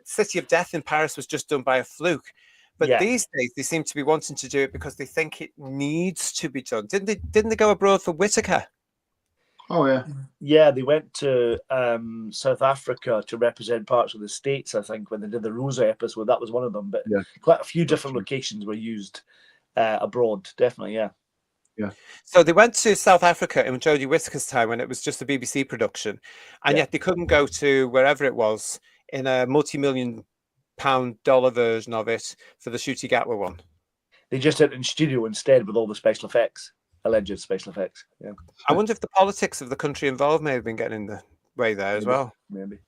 City of Death in Paris was just done by a fluke, but these days they seem to be wanting to do it because they think it needs to be done. Didn't they go abroad for Whittaker? Oh yeah. Yeah, they went to South Africa to represent parts of the States, I think, when they did the Rosa episode. That was one of them. But quite a few different locations were used abroad, definitely, yeah. So they went to South Africa in Jodie Whittaker's time when it was just a BBC production, and yet they couldn't go to wherever it was in a multi-million-pound version of it for the Shooty Gatwa one. They just did it in studio instead with all the special effects. Alleged special effects. Yeah. I wonder if the politics of the country involved may have been getting in the way there as well. Maybe.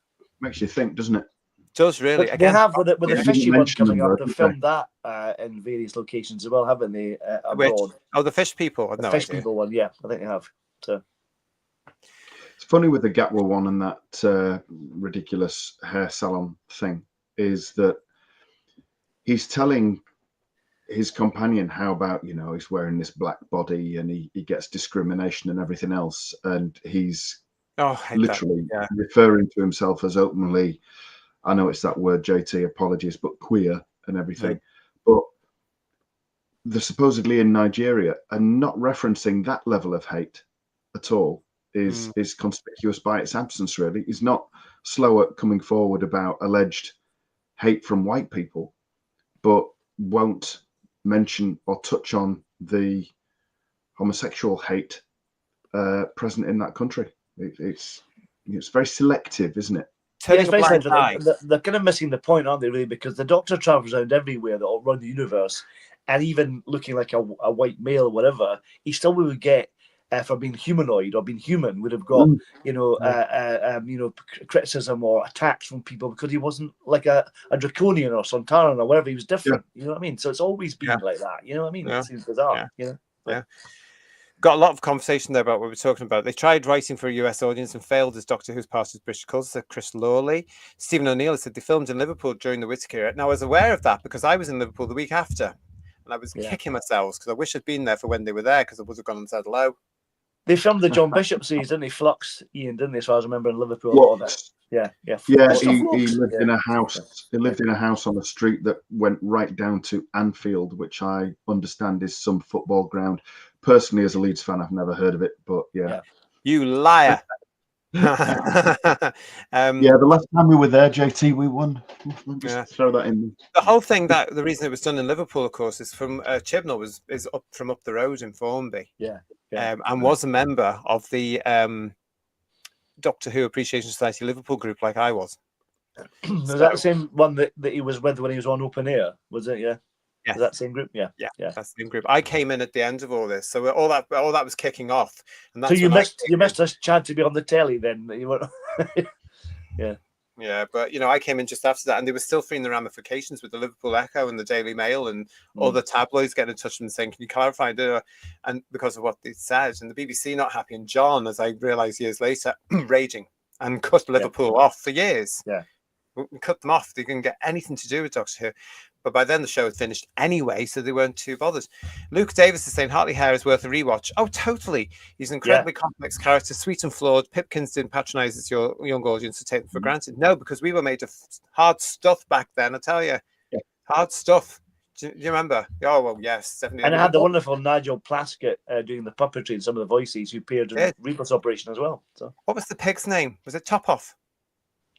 Makes you think, doesn't it? does really. But Again, they have with the They fishy didn't one mention coming them, up. though, They've did they? filmed that in various locations as well, haven't they? which Abroad. the fish people. I've The no fish idea. people one, yeah, I think they have. So It's funny with the Gatwa one and that ridiculous hair salon thing is that he's telling his companion how about, he's wearing this black body and he gets discrimination and everything else. And he's Oh, I hate literally that. Yeah. referring to himself as openly, I know it's that word, JT, apologies, but queer and everything. But they're supposedly in Nigeria, and not referencing that level of hate at all is conspicuous by its absence, really. He's not slow at coming forward about alleged hate from white people, but won't mention or touch on the homosexual hate present in that country. It's very selective, isn't it? yeah, it's Turning a very blind eye. sad. They're kind of missing the point, aren't they? Really, because the Doctor travels around everywhere around the universe, and even looking like a white male or whatever, he still would get for being humanoid or being human would have got criticism or attacks from people because he wasn't like a draconian or Sontaran or whatever. He was different. You know what I mean? So it's always been like that. You know what I mean? Yeah. It seems bizarre. Yeah. You know? Yeah. Got a lot of conversation there about what we're talking about. They tried writing for a US audience and failed as Doctor Who's past as British culture, said Chris Lawley. Stephen O'Neill said they filmed in Liverpool during the Whittaker era. Now, I was aware of that because I was in Liverpool the week after and I was kicking myself because I wish I'd been there for when they were there because I would have gone and said hello. They filmed the John Bishop series, didn't they? Flux, Ian, didn't they? As far as I remember in Liverpool, a lot of it. Yeah. He lived in a house. He lived in a house on a street that went right down to Anfield, which I understand is some football ground. Personally, as a Leeds fan, I've never heard of it, but yeah. You liar. The last time we were there, JT, we won. Just throw that in. The whole thing, that the reason it was done in Liverpool, of course, is from Chibnall is up from up the road in Formby. And was a member of the Doctor Who Appreciation Society Liverpool group, like I was. Was that the same one that he was with when he was on Open Air? Was it? Yeah. Yes. Was that the same group? Yeah. That's the same group. I came in at the end of all this, so all that was kicking off. And that's so you missed us chance to be on the telly then. You were... Yeah, but I came in just after that, and they were still feeling the ramifications with the Liverpool Echo and the Daily Mail and all the tabloids getting in touch with them saying, "Can you clarify?" And because of what they said, and the BBC not happy, and John, as I realised years later, raging and cut Liverpool off for years. We cut them off. They didn't get anything to do with Doctor Who. But by then the show had finished anyway, so they weren't too bothered. Luke Davis is saying Hartley Hare is worth a rewatch. Oh, totally. He's an incredibly complex character, sweet and flawed. Pipkins didn't patronise as your young audience to take them for granted. No, because we were made of hard stuff back then, I tell you. Hard stuff. Do you remember? Oh, well, yes, definitely. And I had the wonderful Nigel Plaskett doing the puppetry and some of the voices who appeared in Rebus Operation as well. So. What was the pig's name? Was it Top Off?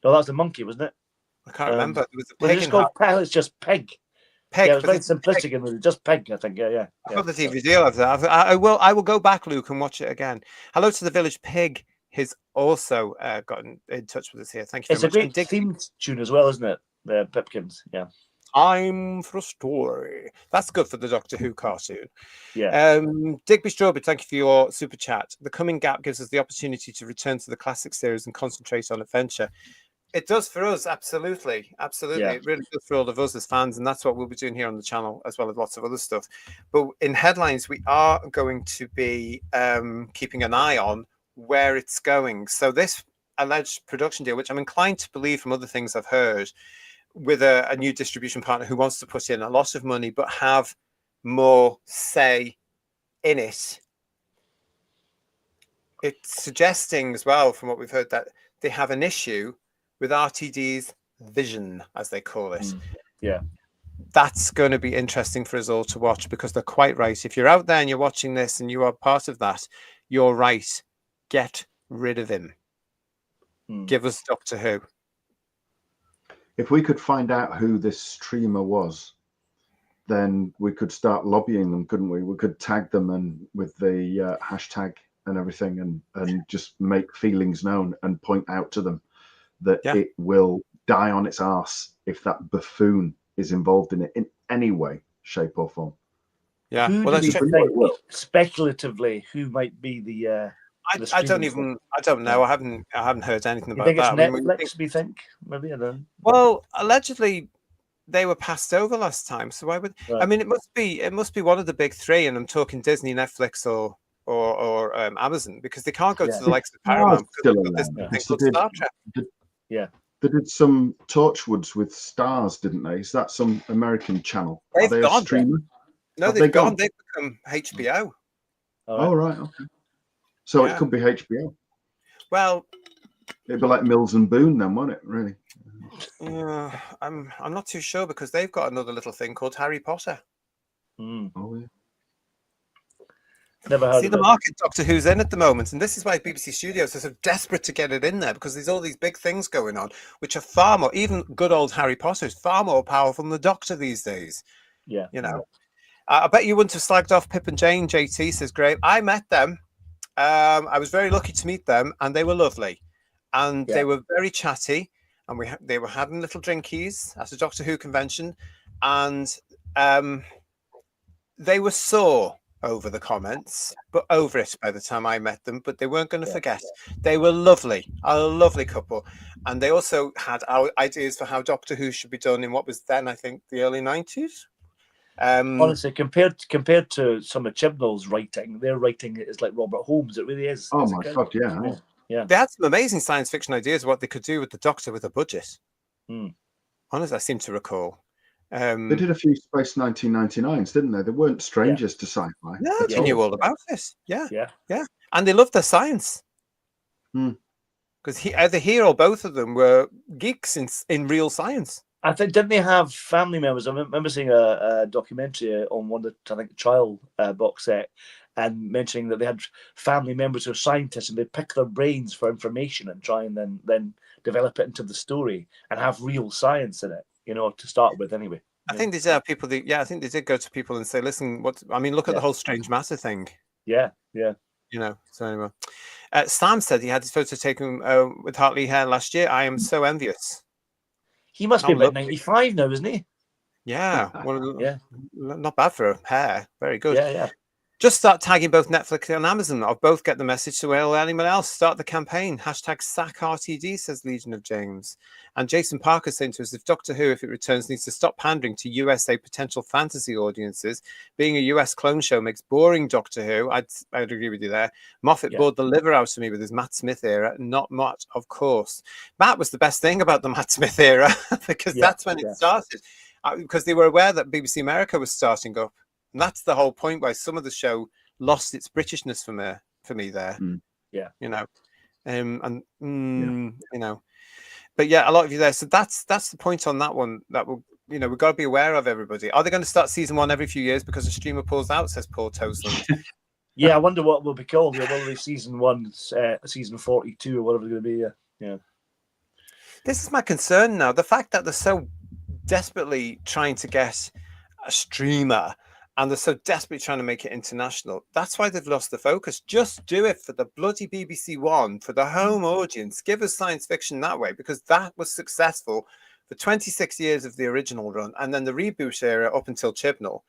No, that was the monkey, wasn't it? I can't remember. It was a pig. It's called Peg. It's just Peg. Peg. Yeah, it was very simplistic and just Peg, I think. Yeah. I've got the DVD of that. I will go back, Luke, and watch it again. Hello to the Village Pig. Has also gotten in touch with us here. Thank you very much. It's a great theme tune as well, isn't it? The Pipkins. Yeah. Time for a story. That's good for the Doctor Who cartoon. Yeah. Digby Strawberry, thank you for your super chat. The coming gap gives us the opportunity to return to the classic series and concentrate on adventure. It does for us, absolutely. Yeah. It really does for all of us as fans, and that's what we'll be doing here on the channel, as well as lots of other stuff. But in headlines, we are going to be keeping an eye on where it's going. So this alleged production deal, which I'm inclined to believe from other things I've heard, with a new distribution partner who wants to put in a lot of money but have more say in it. It's suggesting as well, from what we've heard, that they have an issue with RTD's vision, as they call it. Yeah. That's going to be interesting for us all to watch, because they're quite right. If you're out there and you're watching this and you are part of that, you're right. Get rid of him. Give us Doctor Who. If we could find out who this streamer was, then we could start lobbying them, couldn't we? We could tag them and with the hashtag and everything, and just make feelings known and point out to them that it will die on its arse if that buffoon is involved in it in any way, shape or form. Yeah. Who do you think, speculatively, who might be the I don't know. I haven't heard anything You about think it's that. I mean, Netflix? We think maybe. I don't know. well, allegedly they were passed over last time, so why would? I Right. mean, it must be one of the big three, and I'm talking Disney, Netflix, or Amazon, because they can't go Yeah. to the likes of Stars Paramount because still they've got this around. thing They called did- Star Trek. Yeah. They did some Torchwoods with Stars, didn't they? Is that some American channel? Are They've they a gone. streamer? No, Have they've they gone. gone? They've become HBO. All Oh, right. right. Okay. So Yeah. it could be HBO. Well, It'd be like Mills and Boone then, wouldn't it? Really? I'm not too sure because they've got another little thing called Harry Potter. Mm. Oh, yeah. Never heard See of the it. market Doctor Who's in at the moment, and this is why BBC Studios are so desperate to get it in there, because there's all these big things going on, which are far more. Even good old Harry Potter is far more powerful than the Doctor these days. Yeah. You know, I bet you wouldn't have slagged off Pip and Jane. JT says, "Great, I met them. I was very lucky to meet them, and they were lovely, and they were very chatty, and they were having little drinkies at a Doctor Who convention, and they were sore over the comments, but over it by the time I met them. But they weren't going to forget. They were lovely, a lovely couple, and they also had our ideas for how Doctor Who should be done in what was then, I think, the early 90s. Honestly, compared to some of Chibnall's writing, their writing is like Robert Holmes. It really is. Oh, It's my incredible. God, yeah. Yeah. They had some amazing science fiction ideas of what they could do with the Doctor with a budget. Mm. Honestly, I seem to recall. They did a few Space 1999s, didn't they? They weren't strangers to sci-fi. No, at they knew all. all about this. Yeah, Yeah. and they loved their science. Hmm. Because either he or both of them were geeks in real science. I think, didn't they have family members? I remember seeing a documentary on one of the, I think, Trial box set, and mentioning that they had family members who are scientists, and they pick their brains for information and try and then develop it into the story and have real science in it, to start with anyway. I think these are people I think they did go to people and say, listen, look at the whole strange matter thing. Yeah. So anyway. Sam said he had his photo taken with Hartley hair last year. I am so envious. He must be How about lovely. 95 now, isn't he? Yeah. Yeah. Not bad for a hair. Very good. Yeah. Just start tagging both Netflix and Amazon. I'll both get the message to anyone else. Start the campaign. #SackRTD, says Legion of James. And Jason Parker saying to us, if Doctor Who, if it returns, needs to stop pandering to USA potential fantasy audiences. Being a US clone show makes boring Doctor Who. I'd agree with you there. Moffat bored the liver out of me with his Matt Smith era. Not much, of course. Matt was the best thing about the Matt Smith era because that's when it started. Because they were aware that BBC America was starting up. And that's the whole point why some of the show lost its Britishness for me there. Yeah. But yeah, a lot of you there. So that's the point on that one that we've got to be aware of, everybody. Are they going to start season 1 every few years because the streamer pulls out, says Paul Toseland? Yeah, I wonder what will be called. Will be season 1, season 42 or whatever it's going to be. Yeah. This is my concern now. The fact that they're so desperately trying to get a streamer and they're so desperately trying to make it international. That's why they've lost the focus. Just do it for the bloody BBC One, for the home audience. Give us science fiction that way, because that was successful for 26 years of the original run, and then the reboot era up until Chibnall.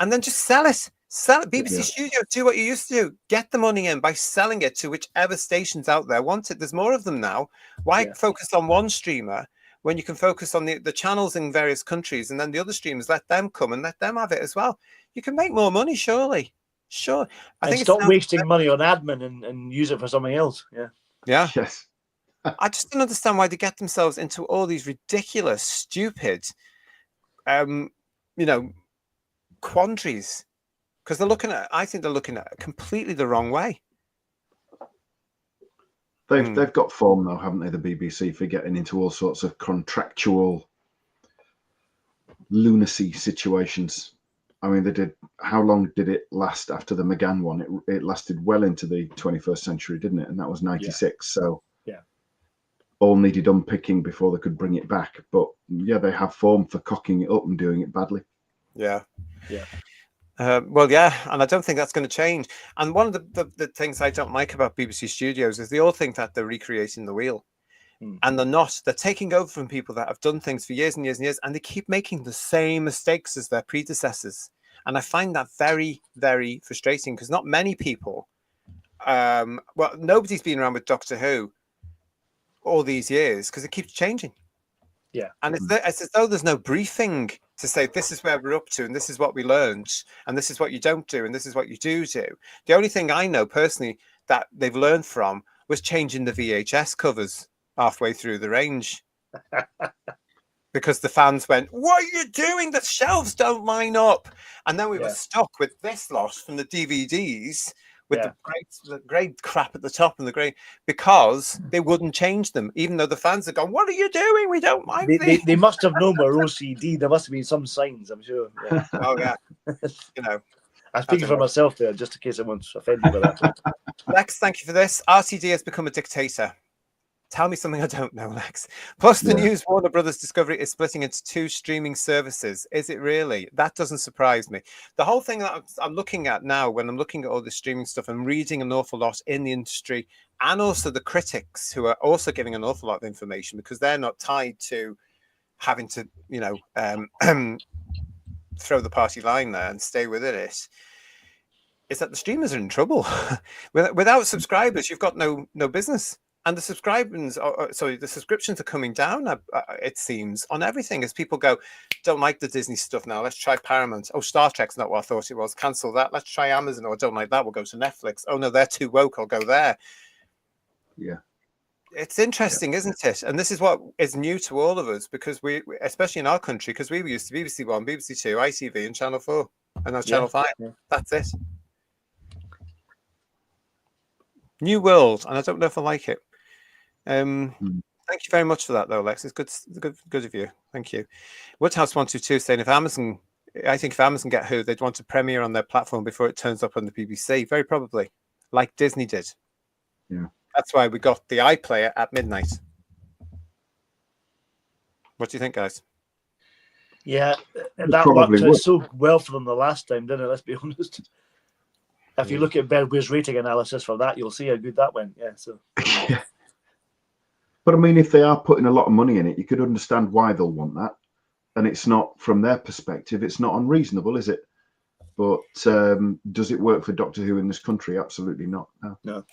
And then just sell it. Sell it. BBC Studio, do what you used to do. Get the money in by selling it to whichever stations out there want it. There's more of them now. Why focus on one streamer when you can focus on the channels in various countries, and then the other streamers, let them come and let them have it as well. You can make more money, surely. Sure. I think stop wasting money on admin and use it for something else. Yeah. Yes. I just don't understand why they get themselves into all these ridiculous, stupid, quandaries. Because I think they're looking at it completely the wrong way. They've got form though, haven't they? The BBC, for getting into all sorts of contractual lunacy situations. I mean, they did. How long did it last after the McGann one? It lasted well into the 21st century, didn't it? And that was 96. So all needed unpicking before they could bring it back. But yeah, they have form for cocking it up and doing it badly. Yeah. And I don't think that's going to change. And one of the things I don't like about BBC Studios is they all think that they're recreating the wheel. And they're not. They're taking over from people that have done things for years and years and years, and they keep making the same mistakes as their predecessors. And I find that very, very frustrating, because not many people well, nobody's been around with Doctor Who all these years because it keeps changing. Yeah. And it's as though there's no briefing to say this is where we're up to and this is what we learned and this is what you don't do and this is what you do. The only thing I know personally that they've learned from was changing the VHS covers halfway through the range. Because the fans went, what are you doing? The shelves don't line up. And then we were stuck with this lot from the DVDs with the great crap at the top and the great, because they wouldn't change them, even though the fans had gone, what are you doing? We don't like these. They must have known our OCD. There must have been some signs, I'm sure. Yeah. Oh, yeah. You know. I'm speaking for myself there, just in case anyone's offended by that. Lex, thank you for this. RTD has become a dictator. Tell me something I don't know, Lex. Plus the news, Warner Brothers Discovery is splitting into 2 streaming services. Is it really? That doesn't surprise me. The whole thing that I'm looking at now, when I'm looking at all the streaming stuff, I'm reading an awful lot in the industry and also the critics who are also giving an awful lot of information because they're not tied to having to, you know, throw the party line there and stay within it. Is that the streamers are in trouble. Without subscribers, you've got no business. And the subscriptions are coming down, it seems, on everything as people go, don't like the Disney stuff now. Let's try Paramount. Oh, Star Trek's not what I thought it was. Cancel that. Let's try Amazon. Or don't like that. We'll go to Netflix. Oh, no, they're too woke. I'll go there. Yeah. It's interesting, isn't it? And this is what is new to all of us because we, especially in our country, because we were used to BBC One, BBC Two, ITV and Channel 4 and now Channel 5. Yeah. That's it. New world. And I don't know if I like it. Thank you very much for that, though, Lex. It's good of you. Thank you. Woodhouse 122 saying if Amazon get Who, they'd want to premiere on their platform before it turns up on the BBC. Very probably, like Disney did. Yeah, that's why we got the iPlayer at midnight. What do you think, guys? Yeah, that worked so well for them the last time, didn't it? Let's be honest. If you look at Bedware's rating analysis for that, you'll see how good that went. Yeah, so. Yeah. But I mean, if they are putting a lot of money in it, you could understand why they'll want that. And it's not, from their perspective, it's not unreasonable, is it? But does it work for Doctor Who in this country? Absolutely not. No,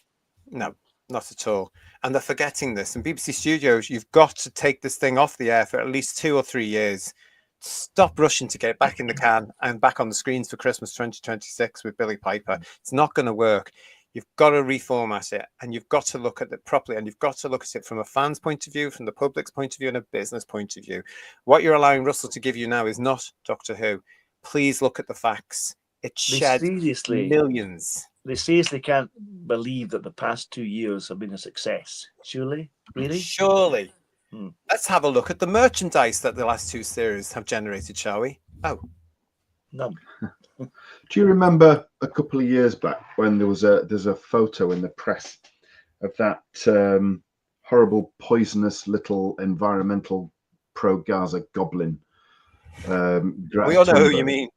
not at all. And they're forgetting this. And BBC Studios, you've got to take this thing off the air for at least 2 or 3 years. Stop rushing to get it back in the can and back on the screens for Christmas 2026 with Billy Piper. It's not going to work. You've got to reformat it and you've got to look at it properly and you've got to look at it from a fan's point of view, from the public's point of view and a business point of view. What you're allowing Russell to give you now is not Doctor Who. Please look at the facts. It shed millions. They seriously can't believe that the past 2 years have been a success. Surely? Really? Surely. Let's have a look at the merchandise that the last 2 series have generated, shall we? Oh. No. Do you remember a couple of years back when there's a photo in the press of that horrible, poisonous little environmental pro-Gaza goblin? We all know who you mean.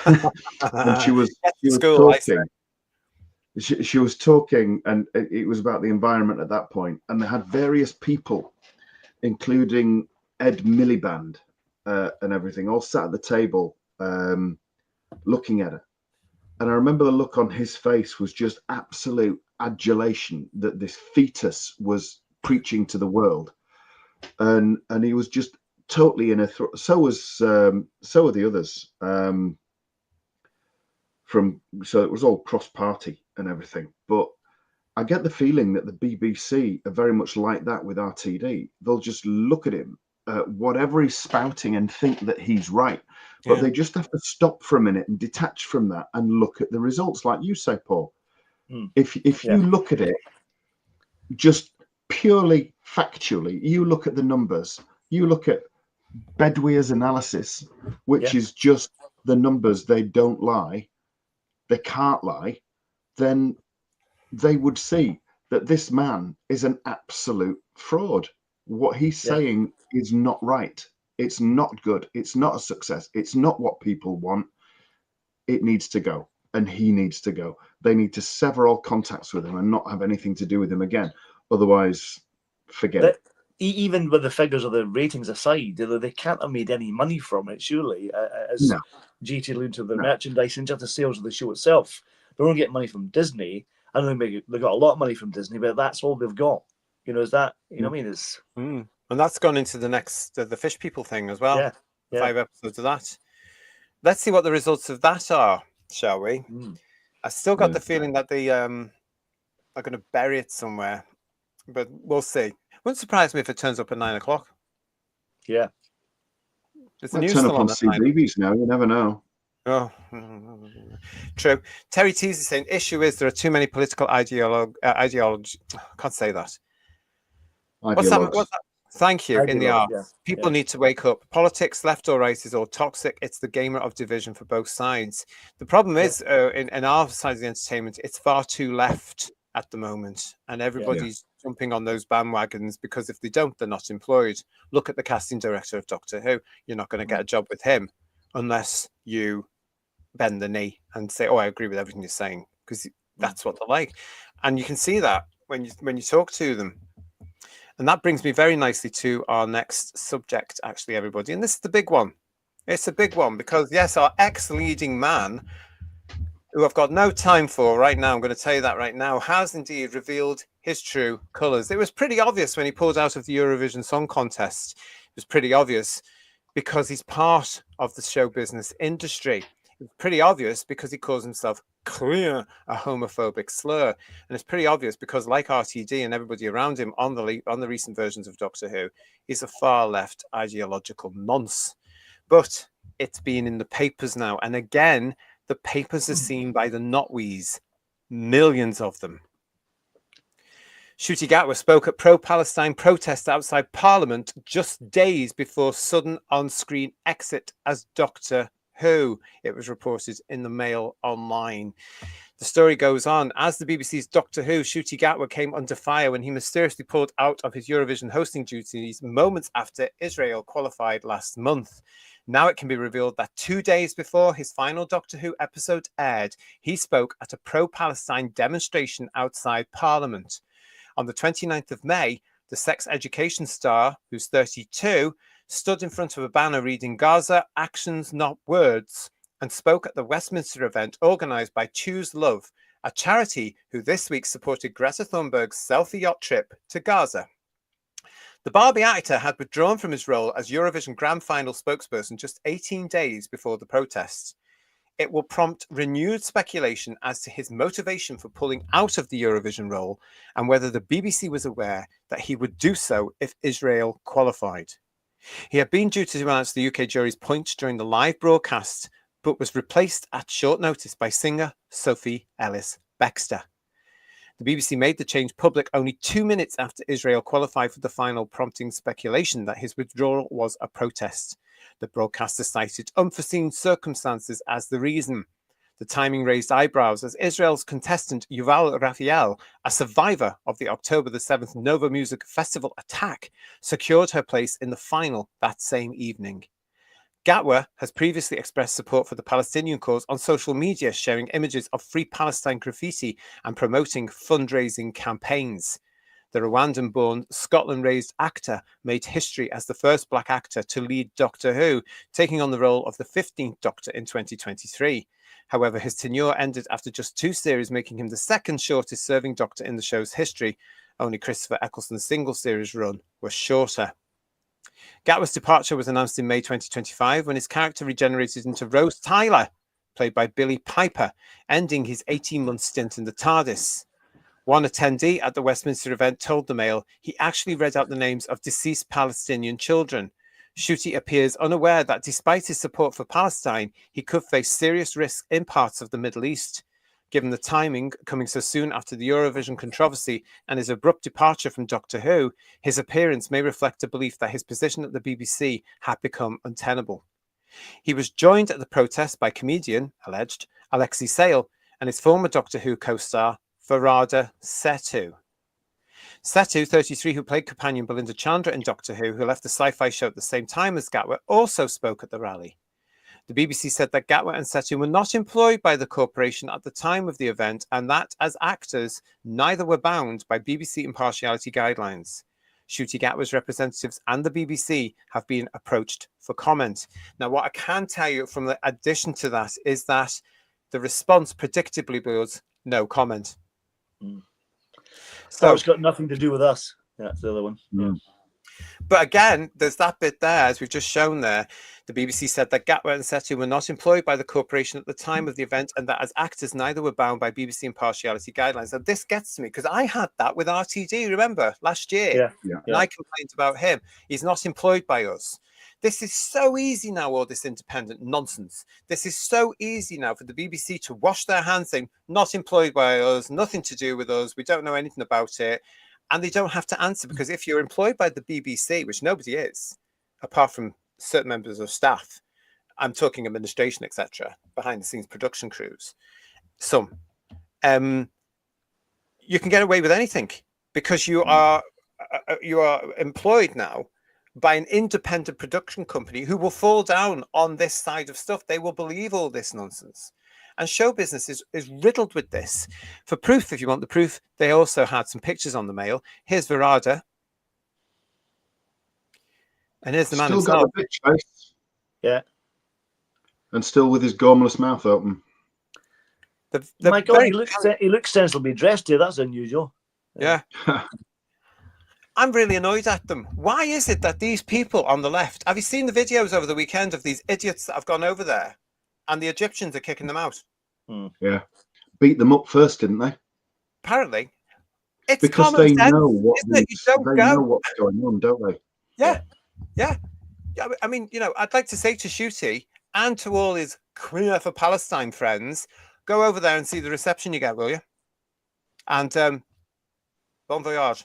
And she was talking. She was talking, and it was about the environment at that point. And they had various people, including Ed Miliband and everything, all sat at the table. Looking at her, and I remember the look on his face was just absolute adulation that this fetus was preaching to the world, and he was just totally in a so were the others so it was all cross-party and everything. But I get the feeling that the BBC are very much like that with RTD. They'll just look at him, whatever he's spouting, and think that he's right. But they just have to stop for a minute and detach from that and look at the results, like you say, Paul. If you look at it just purely factually, you look at the numbers, you look at Bedware's analysis, which is just the numbers, they don't lie, they can't lie, then they would see that this man is an absolute fraud. What he's saying is not right. It's not good. It's not a success. It's not what people want. It needs to go, and he needs to go. They need to sever all contacts with him and not have anything to do with him again. Otherwise, forget it. Even with the figures of the ratings aside, they can't have made any money from it, surely. GT alluded to the merchandise and just the sales of the show itself. They don't get money from Disney. I know they got a lot of money from Disney, but that's all they've got. You know, is that, you know what I mean? It's And that's gone into the next, the Fish People thing as well. yeah, yeah. 5 episodes of that. Let's see what the results of that are, shall we? I still got the feeling that they are going to bury it somewhere, but we'll see. Wouldn't surprise me if it turns up at 9 o'clock. Yeah. Is the Might news turn still up on at 9? CBeebies now. You never know. Oh, true. Terry Tease is saying, issue is there are too many political ideology. Can't say that. What's that? Thank you. In the arts, yeah. people need to wake up. Politics, left or right, is all toxic. It's the gamer of division for both sides. The problem is, in our side of the entertainment, it's far too left at the moment, and everybody's jumping on those bandwagons because if they don't, they're not employed. Look at the casting director of Doctor Who. You're not going to get a job with him unless you bend the knee and say, "Oh, I agree with everything you're saying," because that's what they're like, and you can see that when you talk to them. And that brings me very nicely to our next subject, actually, everybody. And this is the big one. It's a big one because, yes, our ex-leading man, who I've got no time for right now, I'm going to tell you that right now, has indeed revealed his true colours. It was pretty obvious when he pulled out of the Eurovision Song Contest. It was pretty obvious because he's part of the show business industry. It was pretty obvious because he calls himself clear a homophobic slur, and it's pretty obvious because, like RTD and everybody around him on the recent versions of Doctor Who, he's a far left ideological nonce. But it's been in the papers now, and again, the papers are seen by the Notwees, millions of them. Shooty Gatwa spoke at pro-Palestine protests outside Parliament just days before sudden on-screen exit as Doctor Who, it was reported in the Mail Online. The story goes on. As the BBC's Doctor Who, Shooty Gatwa came under fire when he mysteriously pulled out of his Eurovision hosting duties moments after Israel qualified last month. Now it can be revealed that 2 days before his final Doctor Who episode aired, he spoke at a pro-Palestine demonstration outside Parliament. On the 29th of May, the sex education star, who's 32, stood in front of a banner reading Gaza, Actions Not Words, and spoke at the Westminster event organised by Choose Love, a charity who this week supported Greta Thunberg's selfie yacht trip to Gaza. The Barbie actor had withdrawn from his role as Eurovision Grand Final spokesperson just 18 days before the protests. It will prompt renewed speculation as to his motivation for pulling out of the Eurovision role and whether the BBC was aware that he would do so if Israel qualified. He had been due to announce the UK jury's point during the live broadcast, but was replaced at short notice by singer Sophie Ellis-Bextor. The BBC made the change public only 2 minutes after Israel qualified for the final, prompting speculation that his withdrawal was a protest. The broadcaster cited unforeseen circumstances as the reason. The timing raised eyebrows as Israel's contestant Yuval Raphael, a survivor of the October the 7th Nova Music Festival attack, secured her place in the final that same evening. Gatwa has previously expressed support for the Palestinian cause on social media, sharing images of Free Palestine graffiti and promoting fundraising campaigns. The Rwandan-born, Scotland-raised actor made history as the first black actor to lead Doctor Who, taking on the role of the 15th Doctor in 2023. However, his tenure ended after just 2 series, making him the second shortest serving Doctor in the show's history. Only Christopher Eccleston's single series run was shorter. Gatwa's departure was announced in May 2025 when his character regenerated into Rose Tyler, played by Billy Piper, ending his 18-month stint in the TARDIS. One attendee at the Westminster event told the Mail he actually read out the names of deceased Palestinian children. Shooty appears unaware that despite his support for Palestine, he could face serious risks in parts of the Middle East. Given the timing coming so soon after the Eurovision controversy and his abrupt departure from Doctor Who, his appearance may reflect a belief that his position at the BBC had become untenable. He was joined at the protest by comedian, alleged, Alexei Sale and his former Doctor Who co-star, Farada Setu. Setu, 33, who played companion Belinda Chandra in Doctor Who left the sci-fi show at the same time as Gatwa, also spoke at the rally. The BBC said that Gatwa and Setu were not employed by the corporation at the time of the event and that, as actors, neither were bound by BBC impartiality guidelines. Shooty Gatwa's representatives and the BBC have been approached for comment. Now, what I can tell you from the addition to that is that the response predictably was no comment. So it's got nothing to do with us. Yeah, that's the other one. Yeah. But again, there's that bit there, as we've just shown there. The BBC said that Gatwa and Ncuti were not employed by the corporation at the time of the event, and that as actors, neither were bound by BBC impartiality guidelines. And this gets to me because I had that with RTD, remember, last year. And I complained about him. He's not employed by us. This is so easy now, all this independent nonsense. This is so easy now for the BBC to wash their hands saying, not employed by us, nothing to do with us, we don't know anything about it. And they don't have to answer, because if you're employed by the BBC, which nobody is, apart from certain members of staff, I'm talking administration, etc., behind the scenes production crews, some, you can get away with anything because you are employed now by an independent production company who will fall down on this side of stuff. They will believe all this nonsense. And show business is riddled with this. For proof, if you want the proof, they also had some pictures on the mail. Here's Verada. And here's the man still himself. Got the bitch face. Yeah. And still with his gormless mouth open. My God, he looks sensibly dressed here. That's unusual. Yeah. I'm really annoyed at them. Why is it that these people on the left, have you seen the videos over the weekend of these idiots that have gone over there? And the Egyptians are kicking them out. Yeah. Beat them up first, didn't they? Apparently. It's because they know what's going on, don't they? Yeah. I mean, I'd like to say to Shooty and to all his Queer for Palestine friends, go over there and see the reception you get, will you? And bon voyage.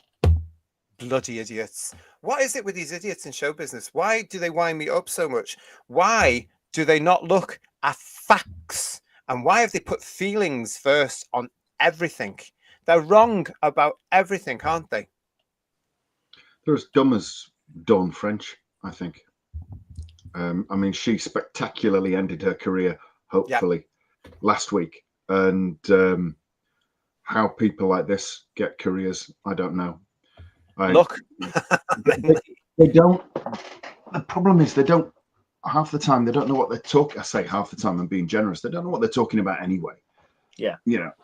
Bloody idiots. What is it with these idiots in show business? Why do they wind me up so much? Why do they not look at facts? And why have they put feelings first on everything? They're wrong about everything, aren't they? They're as dumb as Dawn French, I think. I mean, she spectacularly ended her career, hopefully, last week. And how people like this get careers, I don't know. Look. they don't. The problem is they don't. Half the time, they don't know what they're talking. I say half the time, I'm being generous. They don't know what they're talking about anyway. Yeah.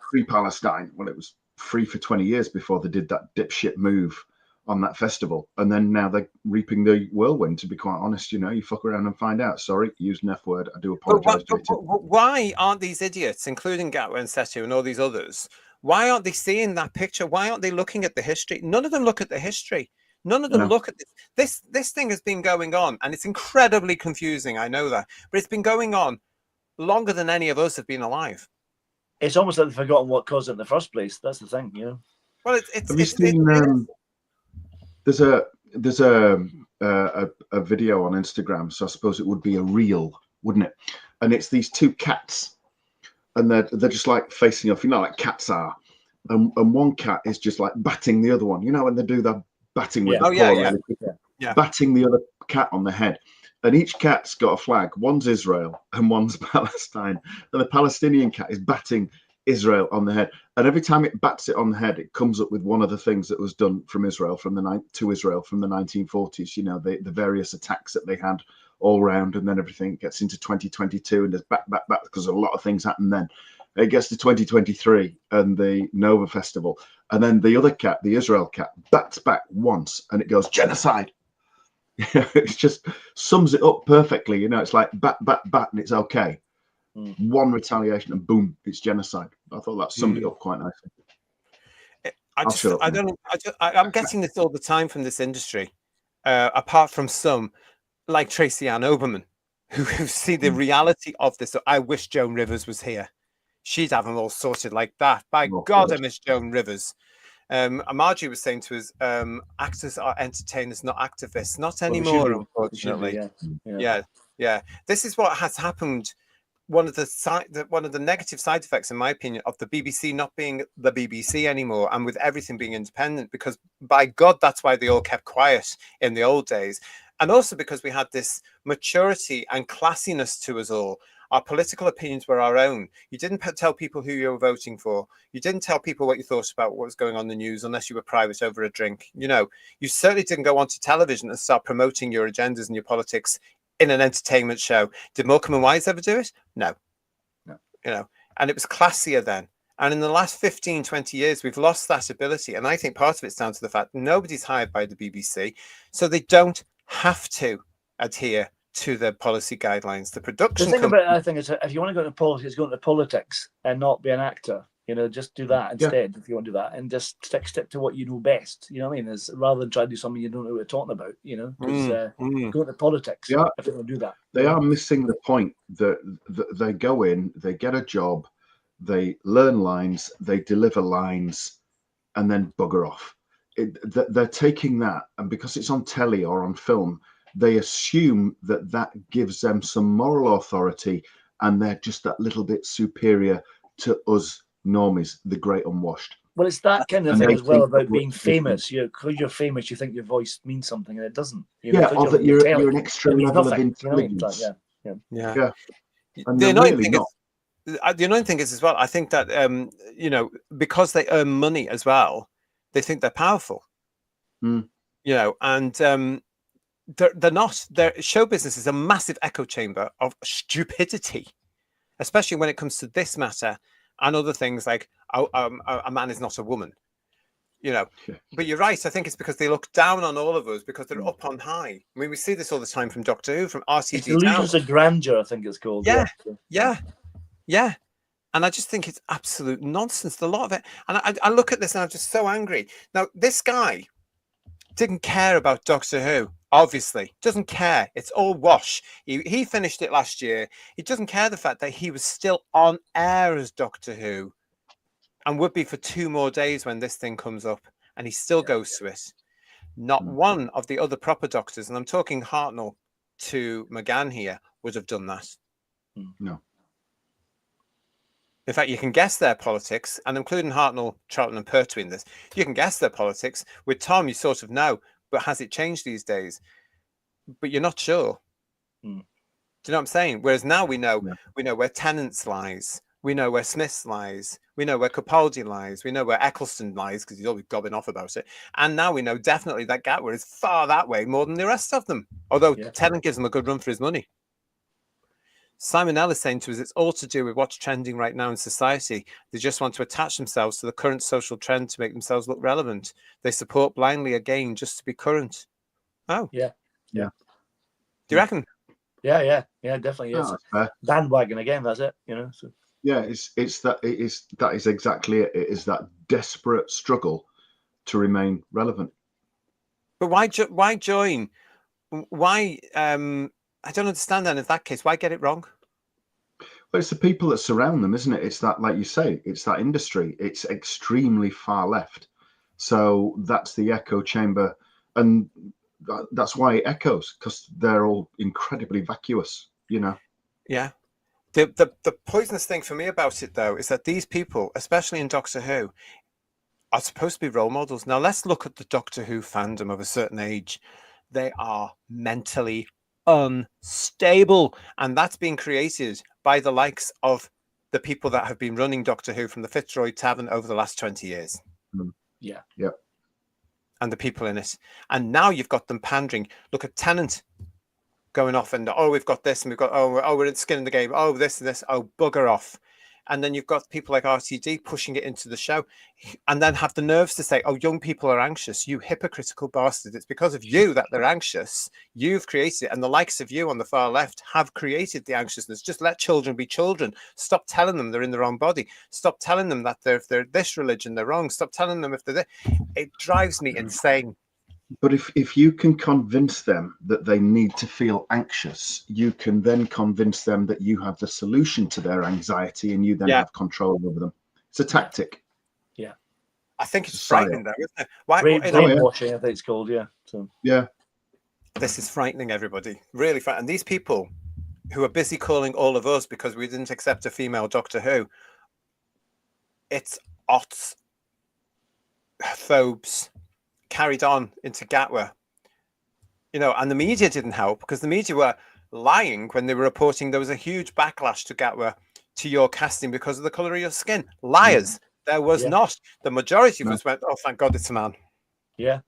Free Palestine. Well, it was free for 20 years before they did that dipshit move on that festival. And then now they're reaping the whirlwind, to be quite honest. You fuck around and find out. Sorry, use an F word. I do apologize. Why aren't these idiots, including Gatwa and Ncuti and all these others, why aren't they seeing that picture? Why aren't they looking at the history? None of them look at the history. None of them look at this. This thing has been going on, and it's incredibly confusing. I know that, but it's been going on longer than any of us have been alive. It's almost like they've forgotten what caused it in the first place. That's the thing, Well, have you seen? There's a video on Instagram, so I suppose it would be a reel, wouldn't it? And it's these two cats, and they're just like facing off, like cats are, and one cat is just like batting the other one, and they do that batting with the paw, batting the other cat on the head. And each cat's got a flag. One's Israel and one's Palestine. And the Palestinian cat is batting Israel on the head. And every time it bats it on the head, it comes up with one of the things that was done from Israel, to Israel from the 1940s. The various attacks that they had all round, and then everything gets into 2022, and there's back, because a lot of things happen then. It gets to 2023 and the Nova Festival. And then the other cat, the Israel cat, bats back once and it goes, genocide. It just sums it up perfectly. It's like bat, and it's okay. One retaliation and boom, it's genocide. I thought that summed it up quite nicely. I'm getting this all the time from this industry, apart from some like Tracy Ann Oberman, who see the reality of this. So I wish Joan Rivers was here. She'd have them all sorted like that. By God, I miss Joan Rivers. Margie was saying to us, actors are entertainers, not activists. Not anymore, unfortunately. Yeah. This is what has happened. One of the negative side effects, in my opinion, of the BBC not being the BBC anymore, and with everything being independent, because by God, that's why they all kept quiet in the old days. And also because we had this maturity and classiness to us all. Our political opinions were our own. You didn't tell people who you were voting for. You didn't tell people what you thought about what was going on in the news unless you were private over a drink. You certainly didn't go onto television and start promoting your agendas and your politics in an entertainment show. Did Morecambe and Wise ever do it? No. And it was classier then. And in the last 15, 20 years, we've lost that ability. And I think part of it's down to the fact nobody's hired by the BBC, so they don't have to adhere to the policy guidelines. The The production thing company, about it, I think, is if you want to go into politics, go into politics and not be an actor. You know, just do that instead if you want to do that, and just stick to what you know best. You know what I mean? Rather than try to do something you don't know what you're talking about. You know, because go into politics if they don't do that. They are missing the point that they go in, they get a job, they learn lines, they deliver lines, and then bugger off. They're taking that, and because it's on telly or on film, they assume that gives them some moral authority, and they're just that little bit superior to us normies, the great unwashed. Well, it's that kind of And thing they as well think about that being famous. Because you're famous, you think your voice means something, and it doesn't. You know, Yeah, 'cause or that you're telly, an extra it means level of nothing. You know what I mean? intelligence. It's like, yeah. And The they're annoying really thing not. the annoying thing is as well, I think that you know, because they earn money as well, they think they're powerful. Mm. You know, and they're not. Their show business is a massive echo chamber of stupidity, especially when it comes to this matter and other things like a man is not a woman. You know, but you're right. I think it's because they look down on all of us because they're up on high. I mean, we see this all the time from Doctor Who, from It's RTD illusions down. of grandeur, I think it's called. Yeah. And I just think it's absolute nonsense. A lot of it. And I look at this and I'm just so angry. Now, this guy didn't care about Doctor Who, obviously. Doesn't care. It's all wash. He finished it last year. He doesn't care the fact that he was still on air as Doctor Who and would be for 2 more days when this thing comes up. And he still goes to it. Not one of the other proper doctors, and I'm talking Hartnell to McGann here, would have done that. No. In fact, you can guess their politics, and including Hartnell, Charlton, and Pertwee in this, you can guess their politics. With Tom, you sort of know, but has it changed these days? But you're not sure. Do you know what I'm saying? Whereas now we know where Tennant's lies, we know where Smith's lies, we know where Capaldi lies, we know where Eccleston lies because he's always gobbing off about it, and now we know definitely that Gatwa is far that way more than the rest of them. Although Tennant gives him a good run for his money. Simon Ellis saying to us, it's all to do with what's trending right now in society. They just want to attach themselves to the current social trend to make themselves look relevant. They support blindly again just to be current. Oh. Yeah. Do you reckon? Yeah, definitely. Yes. Oh, bandwagon again, that's it, you know. So. Yeah, that is exactly it. It is that desperate struggle to remain relevant. But why join? Why I don't understand that in that case. Why get it wrong? Well, it's the people that surround them, isn't it? It's that, like you say, it's that industry. It's extremely far left. So that's the echo chamber. And that's why it echoes, because they're all incredibly vacuous, you know? Yeah. The poisonous thing for me about it, though, is that these people, especially in Doctor Who, are supposed to be role models. Now, let's look at the Doctor Who fandom of a certain age. They are mentally unstable, and that's being created by the likes of the people that have been running Doctor Who from the Fitzroy Tavern over the last 20 years. Yeah. And the people in it. And now you've got them pandering. Look at Tennant going off and, we've got this, and we've got, we're in skin in the game. Oh, this and this. Oh, bugger off. And then you've got people like RTD pushing it into the show and then have the nerves to say, oh, young people are anxious. You hypocritical bastard. It's because of you that they're anxious. You've created it. And the likes of you on the far left have created the anxiousness. Just let children be children. Stop telling them they're in the wrong body. Stop telling them that if they're this religion, they're wrong. Stop telling them if they're this. It drives me insane. But if you can convince them that they need to feel anxious, you can then convince them that you have the solution to their anxiety, and you then have control over them. It's a tactic. Yeah. I think it's frightening, though, isn't it? Brainwashing, I think it's called, So. Yeah. This is frightening, everybody. Really frightening. These people who are busy calling all of us because we didn't accept a female Doctor Who, it's Ots, phobes, carried on into Gatwa, and the media didn't help because the media were lying when they were reporting there was a huge backlash to Gatwa, to your casting because of the colour of your skin. Liars. There was not. The majority of us went, oh, thank God it's a man. Yeah.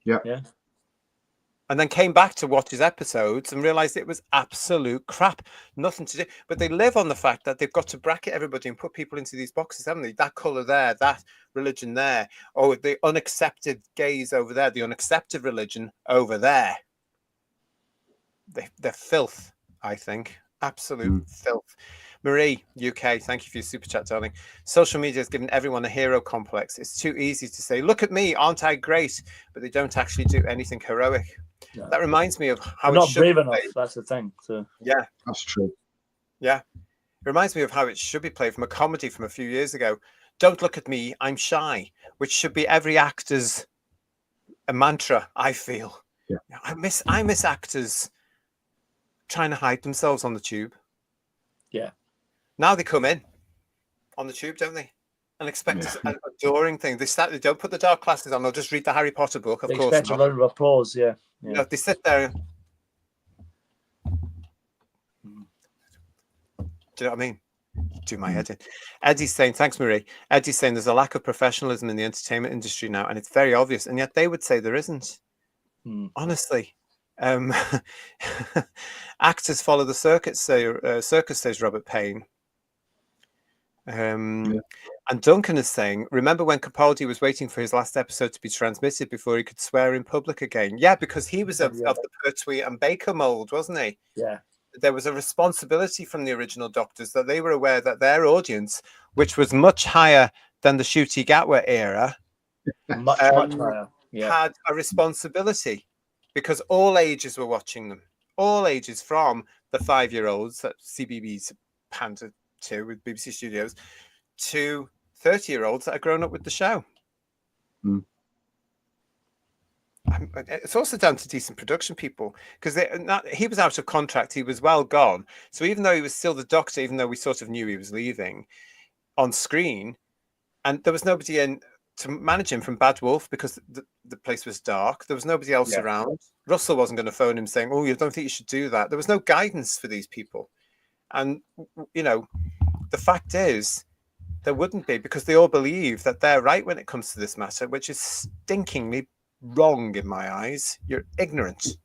and then came back to watch his episodes and realized it was absolute crap, nothing to do. But they live on the fact that they've got to bracket everybody and put people into these boxes, haven't they? That color there, that religion there, or the unaccepted gays over there, the unaccepted religion over there. They're filth, I think. Absolute filth. Marie, UK, thank you for your super chat, darling. Social media has given everyone a hero complex. It's too easy to say, look at me, aren't I great? But they don't actually do anything heroic. Yeah. That reminds me of how They're not brave enough. That's the thing. So yeah, That's true. yeah. It reminds me of how it should be played from a comedy from a few years ago. Don't look at me, I'm shy, which should be every actor's a mantra, I feel. Yeah. I miss actors trying to hide themselves on the tube. Yeah. Now they come in on the tube, don't they? And expect an adoring thing. They don't put the dark glasses on. They'll just read the Harry Potter book. Of they course, expect a lot of applause. Yeah. You know, they sit there. Do you know what I mean? Do my head in. Eddie's saying, thanks, Marie. Eddie's saying there's a lack of professionalism in the entertainment industry now, and it's very obvious. And yet they would say there isn't. Honestly. Actors follow the circuit, circus, says Robert Payne. And Duncan is saying, remember when Capaldi was waiting for his last episode to be transmitted before he could swear in public again? Yeah, because he was of the Pertwee and Baker mold, wasn't he? Yeah. There was a responsibility from the original Doctors that they were aware that their audience, which was much higher than the Shooty Gatwa era, much higher, had a responsibility, because all ages were watching them. All ages, from the 5-year-olds that CBBS pandered to with BBC Studios to 30-year-olds that are grown up with the show. It's also down to decent production people, because he was out of contract. He was well gone. So even though he was still the Doctor, even though we sort of knew he was leaving on screen, and there was nobody in to manage him from Bad Wolf because the place was dark. There was nobody else around. Russell wasn't going to phone him saying, oh, you don't think you should do that. There was no guidance for these people. And, you know, the fact is, there wouldn't be, because they all believe that they're right when it comes to this matter, which is stinkingly wrong in my eyes. You're ignorant.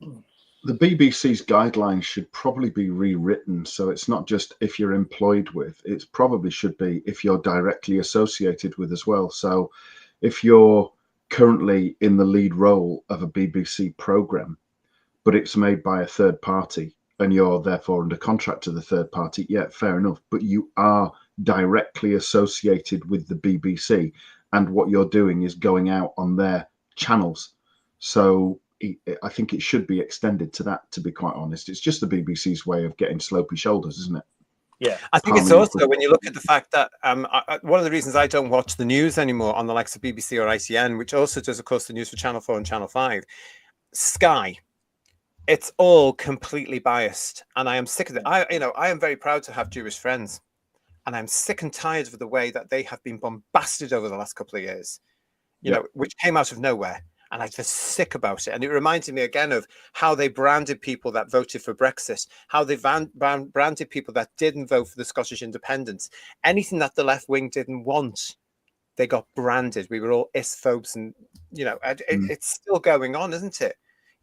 The BBC's guidelines should probably be rewritten, so it's not just if you're employed with, it probably should be if you're directly associated with as well. So if you're currently in the lead role of a BBC program, but it's made by a third party and you're therefore under contract to the third party, yeah, fair enough, but you are directly associated with the BBC, and what you're doing is going out on their channels. So I think it should be extended to that, to be quite honest. It's just the BBC's way of getting slopey shoulders, isn't it? Yeah. I think it's also, when you look at the fact that one of the reasons I don't watch the news anymore on the likes of BBC or ITN, which also does, of course, the news for Channel 4 and Channel 5, Sky, it's all completely biased. And I am sick of it. I am very proud to have Jewish friends. And I'm sick and tired of the way that they have been bombasted over the last couple of years, you know, which came out of nowhere. And I'm just sick about it. And it reminded me again of how they branded people that voted for Brexit, how they branded people that didn't vote for the Scottish independence. Anything that the left wing didn't want, they got branded. We were all isphobes, and, you know, it's still going on, isn't it?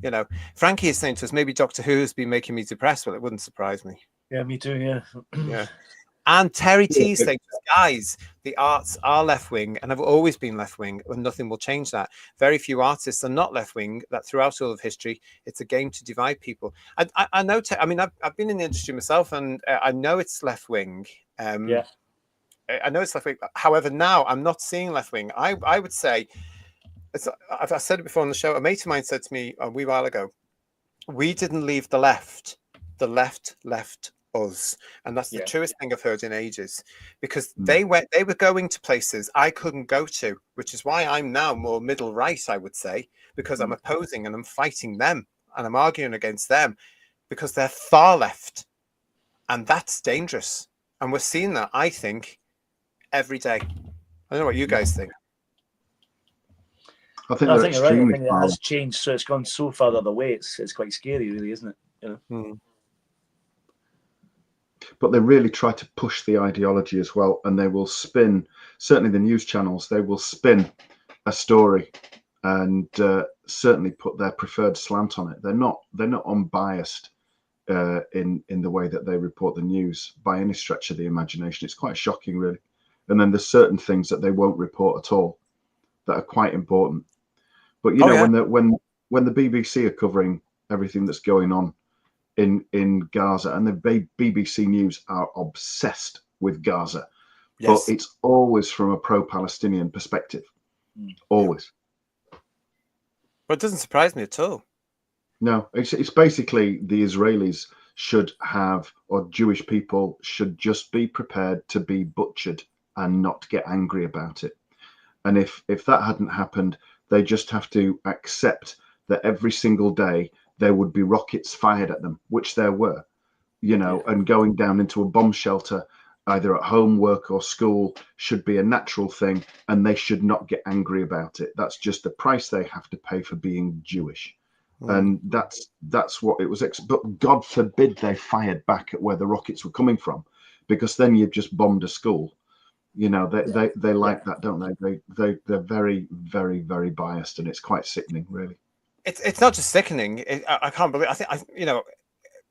You know, Frankie is saying to us, maybe Doctor Who has been making me depressed. Well, it wouldn't surprise me. Yeah, me too, yeah. Yeah. And Terry T saying, guys, the arts are left-wing and have always been left-wing, and nothing will change that. Very few artists are not left-wing, that throughout all of history, it's a game to divide people. I know, I mean, I've been in the industry myself, and I know it's left-wing. I know it's left-wing. However, now I'm not seeing left-wing. I would say, I've said it before on the show, a mate of mine said to me a wee while ago, we didn't leave the left left us. And that's the truest thing I've heard in ages, because they were going to places I couldn't go to, which is why I'm now more middle right, I would say, because I'm opposing and I'm fighting them and I'm arguing against them, because they're far left, and that's dangerous. And we're seeing that, I think, every day. I don't know what you guys think. I think you're right. I think it has changed, so it's gone so far the other way. It's quite scary, really, isn't it? You know. But they really try to push the ideology as well, and they will spin, certainly the news channels, they will spin a story and certainly put their preferred slant on it. They're not unbiased in the way that they report the news by any stretch of the imagination. It's quite shocking, really. And then there's certain things that they won't report at all that are quite important. But you know, when the BBC are covering everything that's going on in Gaza, and the BBC News are obsessed with Gaza, but it's always from a pro-Palestinian perspective, always. Well, it doesn't surprise me at all. No, it's basically the Israelis should have, or Jewish people should just be prepared to be butchered and not get angry about it. And if that hadn't happened, they just have to accept that every single day there would be rockets fired at them, which there were, you know, and going down into a bomb shelter, either at home, work, or school, should be a natural thing, and they should not get angry about it. That's just the price they have to pay for being Jewish. And that's what it was. But God forbid they fired back at where the rockets were coming from, because then you've just bombed a school. You know, they like that, don't they? They're very, very, very biased, and it's quite sickening, really. It's not just sickening. I can't believe. I think you know,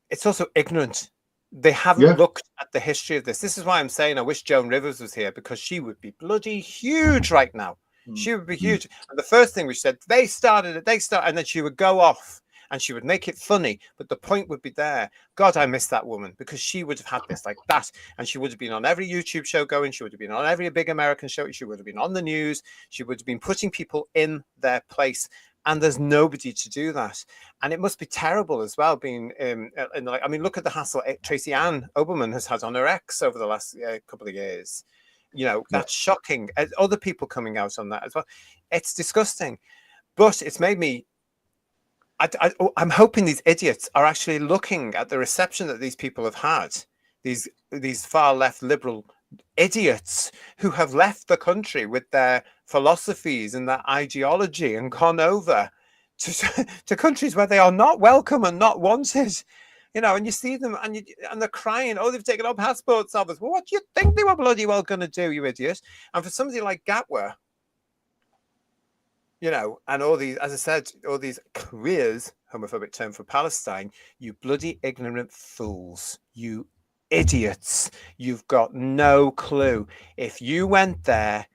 it's also ignorant. They haven't looked at the history of this. This is why I'm saying I wish Joan Rivers was here, because she would be bloody huge right now. She would be huge. And the first thing we said, they started it, and then she would go off and she would make it funny, but the point would be there. God, I miss that woman, because she would have had this like that, and she would have been on every YouTube show going. She would have been on every big American show. She would have been on the news. She would have been putting people in their place. And there's nobody to do that. And it must be terrible as well being I mean, look at the hassle Tracy Ann Oberman has had on her ex over the last couple of years. You know, that's shocking. Other people coming out on that as well. It's disgusting. But it's made me, I'm hoping these idiots are actually looking at the reception that these people have had. These far left liberal idiots who have left the country with their philosophies and their ideology and gone over to countries where they are not welcome and not wanted. You know, and you see them and they're crying, oh, they've taken our passports off us. Well, what do you think they were bloody well going to do, you idiot? And for somebody like Gatwa, you know, and all these, as I said, all these queers, homophobic term for Palestine, you bloody ignorant fools, you idiots, you've got no clue. If you went there,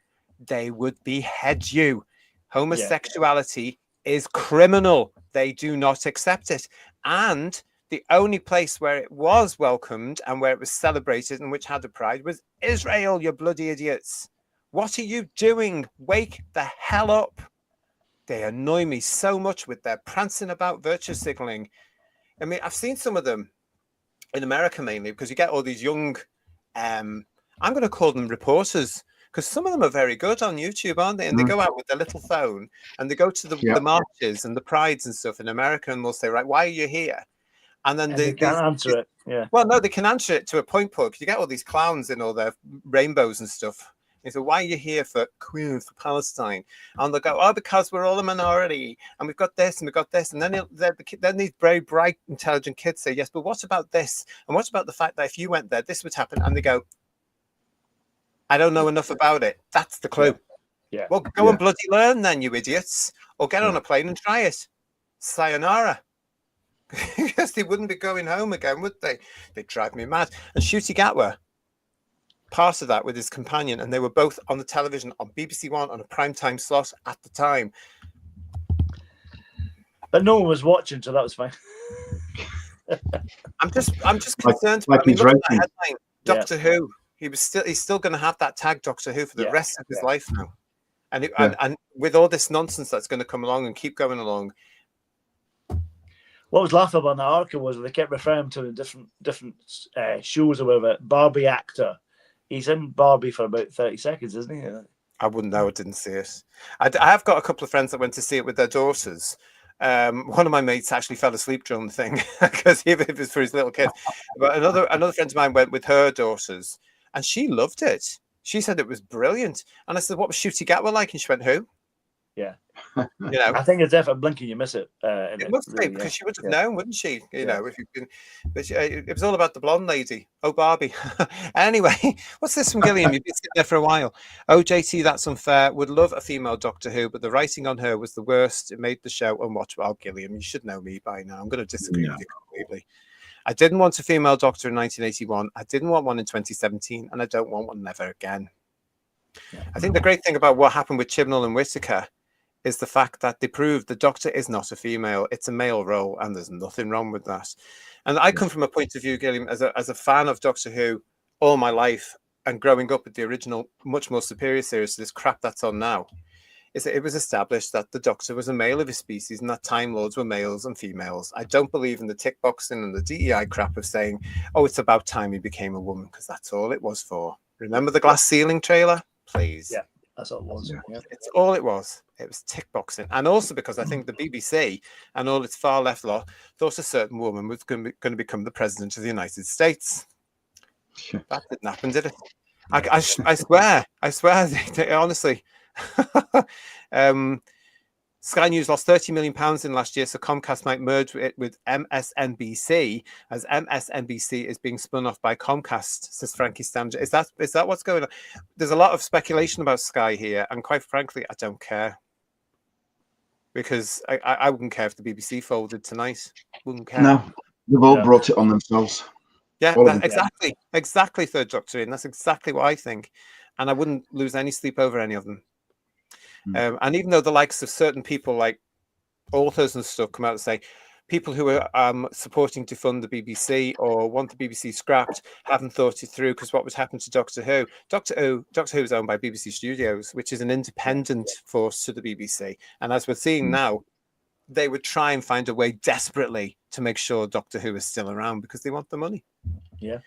they would behead you. Homosexuality is criminal. They do not accept it. And the only place where it was welcomed and where it was celebrated and which had a pride was Israel, you bloody idiots. What are you doing? Wake the hell up. They annoy me so much with their prancing about, virtue signaling. I mean, I've seen some of them in America mainly, because you get all these young, I'm going to call them reporters, because some of them are very good on YouTube, aren't they? And they go out with their little phone and they go to the marches and the prides and stuff in America, and they'll say, right, why are you here? And then they can't answer it. Yeah. Well, no, they can answer it to a point, Paul, because you get all these clowns in all their rainbows and stuff. They say, why are you here for queers, for Palestine? And they'll go, oh, because we're all a minority and we've got this and we've got this. And then these very bright, intelligent kids say, yes, but what about this? And what about the fact that if you went there, this would happen? And they go, I don't know enough about it. That's the clue. Yeah. Well, go and bloody learn then, you idiots. Or get on a plane and try it. Sayonara. Because they wouldn't be going home again, would they? They'd drive me mad. And Shooty Gatwa, part of that with his companion, and they were both on the television on BBC One on a primetime slot at the time. But no one was watching, so that was fine. I'm just concerned. Like I mean, he's look at that racing. headline, Doctor Who. He's still going to have that tag Doctor Who for the rest of his life now, and with all this nonsense that's going to come along and keep going along. What was laughable in the article was they kept referring to in different shows or whatever. Barbie actor. He's in Barbie for about 30 seconds, isn't he? I wouldn't know. I didn't see it. I have got a couple of friends that went to see it with their daughters. One of my mates actually fell asleep during the thing because it was for his little kid. But another friend of mine went with her daughters, and she loved it. She said it was brilliant. And I said, "What was Shooty Gatwa like?" And she went, "Who?" Yeah. You know, I think it's definitely blinking you miss it. it must be, really, because she would have yeah. known, wouldn't she? You know, if you've been, but it was all about the blonde lady. Oh, Barbie. Anyway, what's this from Gilliam? You've been sitting there for a while. Oh, JT, that's unfair. Would love a female Doctor Who, but the writing on her was the worst. It made the show unwatchable. Oh, Gilliam, you should know me by now. I'm going to disagree with you completely. I didn't want a female Doctor in 1981. I didn't want one in 2017, and I don't want one never again. Yeah. I think the great thing about what happened with Chibnall and Whittaker is the fact that they proved the Doctor is not a female, it's a male role, and there's nothing wrong with that. And I come from a point of view, Gilliam, as a fan of Doctor Who all my life, and growing up with the original, much more superior series to this crap that's on now, is that it was established that the Doctor was a male of his species and that Time Lords were males and females. I don't believe in the tick boxing and the DEI crap of saying, oh, it's about time he became a woman, because that's all it was for. Remember the glass ceiling trailer? Please. Yeah, that's all it was. Yeah. It's all it was. It was tick boxing. And also because I think the BBC and all its far left lot thought a certain woman was going to become the president of the United States. That didn't happen, did it? I swear, honestly. Sky News lost £30 million in last year, so Comcast might merge it with MSNBC, as MSNBC is being spun off by Comcast, says Frankie Stamger. Is that what's going on? There's a lot of speculation about Sky here, and quite frankly, I don't care. Because I wouldn't care if the BBC folded tonight. Wouldn't care. No, they've all brought it on themselves. Yeah, exactly, Third Doctor, and that's exactly what I think. And I wouldn't lose any sleep over any of them. And even though the likes of certain people, like authors and stuff, come out and say people who are supporting to fund the BBC or want the BBC scrapped haven't thought it through, because what would happen to Doctor Who? Doctor Who is owned by BBC Studios, which is an independent force to the BBC. And as we're seeing now, they would try and find a way desperately to make sure Doctor Who is still around because they want the money. Yeah.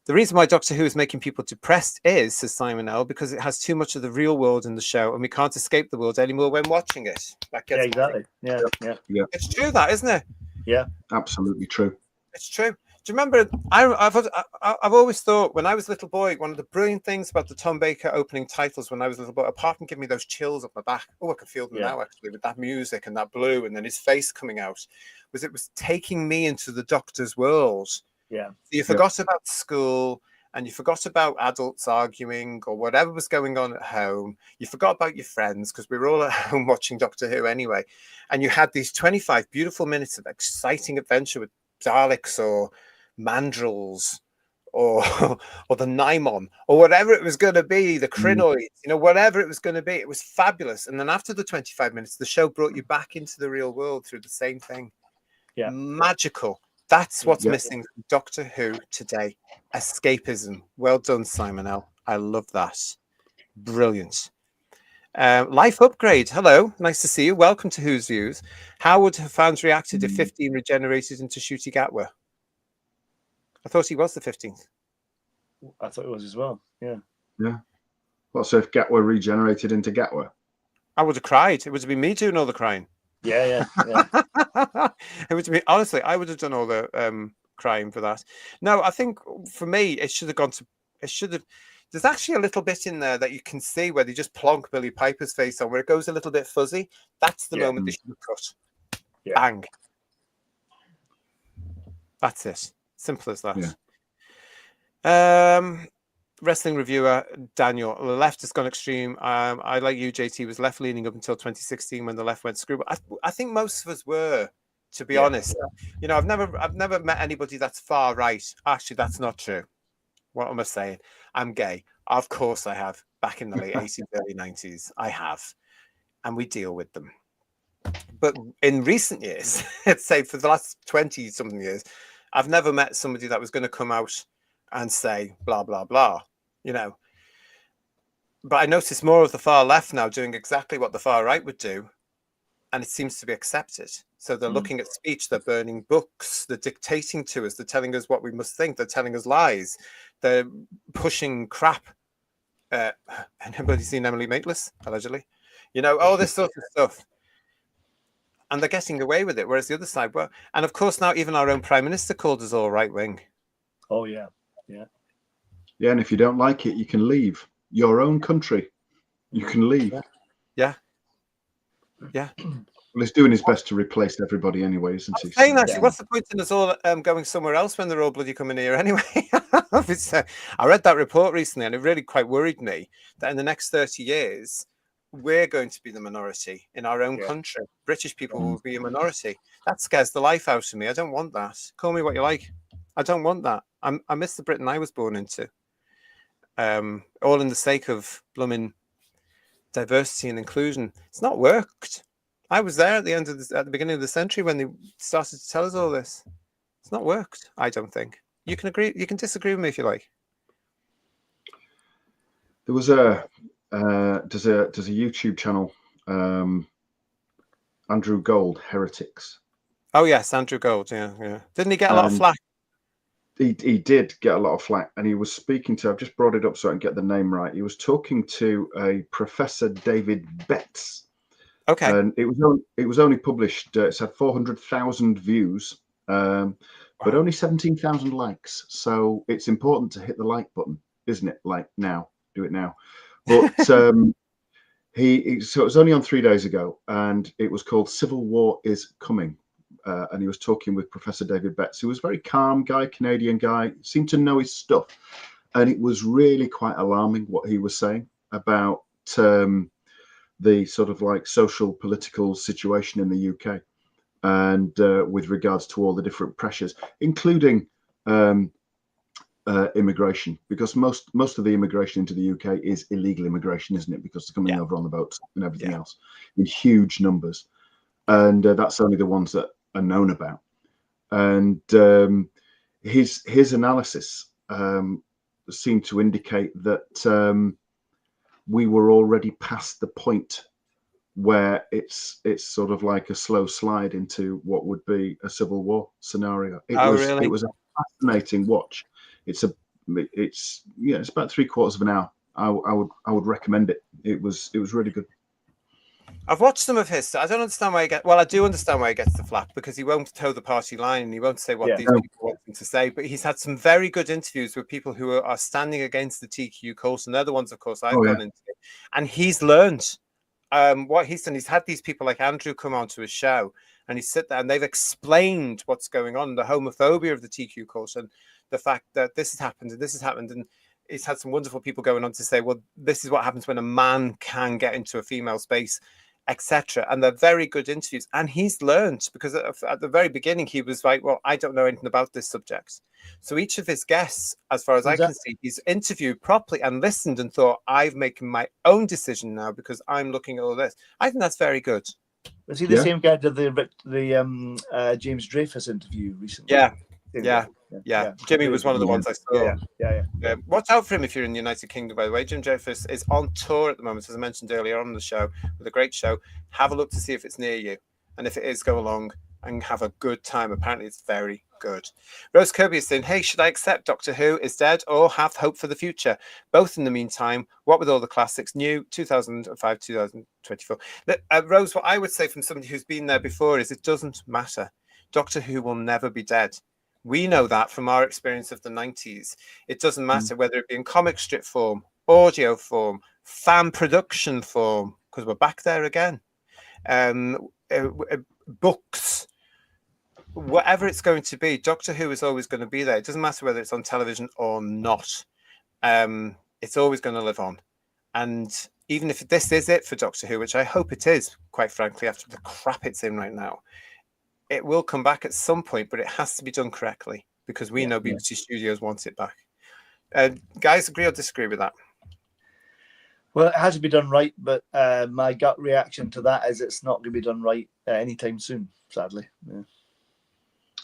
The reason why Doctor Who is making people depressed is, says Simon L., because it has too much of the real world in the show, and we can't escape the world anymore when watching it. That gets exactly. Yeah. It's true, that, isn't it? Yeah, absolutely true. It's true. Do you remember? I've always thought, when I was a little boy, one of the brilliant things about the Tom Baker opening titles when I was a little boy, apart from giving me those chills up my back, oh, I can feel them now actually, with that music and that blue, and then his face coming out, was it was taking me into the Doctor's world. Yeah. You forgot about school, and you forgot about adults arguing or whatever was going on at home. You forgot about your friends, because we were all at home watching Doctor Who anyway. And you had these 25 beautiful minutes of exciting adventure with Daleks or Mandrills or the Naimon or whatever it was going to be, the Crinoids, whatever it was going to be. It was fabulous. And then after the 25 minutes, the show brought you back into the real world through the same thing. Yeah. Magical. That's what's missing from Doctor Who today. Escapism. Well done, Simon L. I love that. Brilliant. Life Upgrade. Hello. Nice to see you. Welcome to Who's Views. How would fans reacted if 15 regenerated into Shooty Gatwa? I thought he was the 15th. I thought it was as well. Yeah. Yeah. Well, so if Gatwa regenerated into Gatwa? I would have cried. It would have been me doing all the crying. Yeah. It would be, honestly, I would have done all the crying for that. No, I think for me, it should have. There's actually a little bit in there that you can see where they just plonk Billy Piper's face on, where it goes a little bit fuzzy. That's the moment they should have cut. Yeah. Bang. That's it. Simple as that. Yeah. Wrestling reviewer Daniel, the left has gone extreme. I, like you, JT, was left leaning up until 2016 when the left went screw. But I think most of us were, to be honest. I've never met anybody that's far right. Actually, that's not true. What am I saying? I'm gay. Of course I have. Back in the late 80s, early 90s, I have. And we deal with them. But in recent years, let's say for the last 20-something years, I've never met somebody that was going to come out and say blah, blah, blah, But I notice more of the far left now doing exactly what the far right would do. And it seems to be accepted. So they're looking at speech, they're burning books, they're dictating to us, they're telling us what we must think, they're telling us lies, they're pushing crap. Anybody seen Emily Maitlis, allegedly? All this sort of stuff. And they're getting away with it, whereas the other side were. And of course, now even our own Prime Minister called us all right wing. Oh, yeah. Yeah. Yeah, and if you don't like it, you can leave your own country. You can leave. Yeah. Yeah. Well, he's doing his best to replace everybody anyway, isn't he? Saying actually, what's the point in us all going somewhere else when they're all bloody coming here anyway? I read that report recently, and it really quite worried me that in the next 30 years, we're going to be the minority in our own country. British people will be a minority. That scares the life out of me. I don't want that. Call me what you like. I don't want that. I miss the Britain I was born into. All in the sake of blooming diversity and inclusion. It's not worked. I was there at the beginning of the century when they started to tell us all this. It's not worked. I don't think. You can agree. You can disagree with me if you like. There was there's a YouTube channel, Andrew Gold, Heretics. Oh yes, Andrew Gold. Yeah. Didn't he get a lot of flack? He did get a lot of flack, and he was speaking to. I've just brought it up so I can get the name right. He was talking to a Professor David Betts. Okay. And it was only published. It's had 400,000 views, but only 17,000 likes. So it's important to hit the like button, isn't it? Like now, do it now. But so it was only on 3 days ago, and it was called "Civil War is Coming." And he was talking with Professor David Betts, who was a very calm guy, Canadian guy, seemed to know his stuff. And it was really quite alarming what he was saying about the sort of like social political situation in the UK, and with regards to all the different pressures, including immigration, because most of the immigration into the UK is illegal immigration, isn't it? Because they're coming over on the boats and everything else in huge numbers, and that's only the ones that are known about. And his analysis seemed to indicate that we were already past the point where it's sort of like a slow slide into what would be a civil war scenario. It was a fascinating watch. It's about 3/4 of an hour. I would recommend it. It was really good. I've watched some of his. I don't understand why he gets. Well, I do understand why he gets the flack, because he won't toe the party line and he won't say what these people want him to say. But he's had some very good interviews with people who are standing against the TQ course, and they're the ones, of course, I've gone into. And he's learned what he's done. He's had these people like Andrew come onto his show, and he's sit there and they've explained what's going on, the homophobia of the TQ course, and the fact that this has happened and this has happened. And he's had some wonderful people going on to say, well, this is what happens when a man can get into a female space, etc. And they're very good interviews. And he's learned, because at the very beginning he was like, well, I don't know anything about this subject. So each of his guests, as far as I can see, he's interviewed properly and listened and thought, I've making my own decision now because I'm looking at all this. I think that's very good. Was he the same guy that the James Dreyfus interview recently? Yeah. Jimmy was one of the ones I saw. Yeah. Watch out for him if you're in the United Kingdom, by the way. Jim Dreyfus is on tour at the moment, as I mentioned earlier on the show, with a great show. Have a look to see if it's near you. And if it is, go along and have a good time. Apparently, it's very good. Rose Kirby is saying, hey, should I accept Doctor Who is dead or have hope for the future? Both in the meantime. What with all the classics? New 2005, 2024. Rose, what I would say from somebody who's been there before is it doesn't matter. Doctor Who will never be dead. We know that from our experience of the 90s. It doesn't matter whether it be in comic strip form, audio form, fan production form, because we're back there again. Books, whatever it's going to be, Doctor Who is always going to be there. It doesn't matter whether it's on television or not. It's always going to live on. And even if this is it for Doctor Who, which I hope it is, quite frankly, after the crap it's in right now, it will come back at some point, but it has to be done correctly, because we know BBC Studios wants it back. Guys, agree or disagree with that? Well, it has to be done right, but my gut reaction to that is it's not going to be done right anytime soon, sadly. Yeah.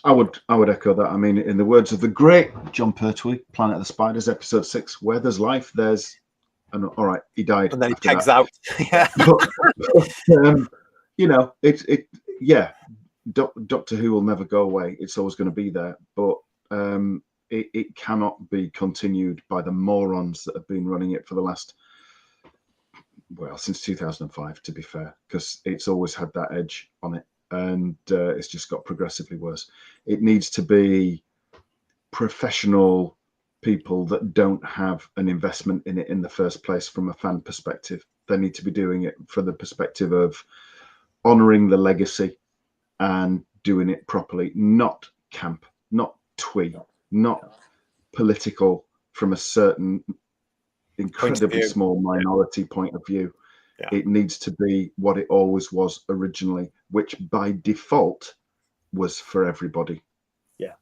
I would echo that. I mean, in the words of the great John Pertwee, Planet of the Spiders, episode 6, where there's life, there's... all right, he died. And then he pegs out. Doctor Who will never go away. It's always going to be there, but it cannot be continued by the morons that have been running it for the last, since 2005, to be fair, because it's always had that edge on it, and it's just got progressively worse. It needs to be professional people that don't have an investment in it in the first place from a fan perspective. They need to be doing it from the perspective of honouring the legacy and doing it properly, not camp, not twee, not political from a certain incredibly small minority point of view. Yeah. It needs to be what it always was originally, which by default was for everybody. Yeah.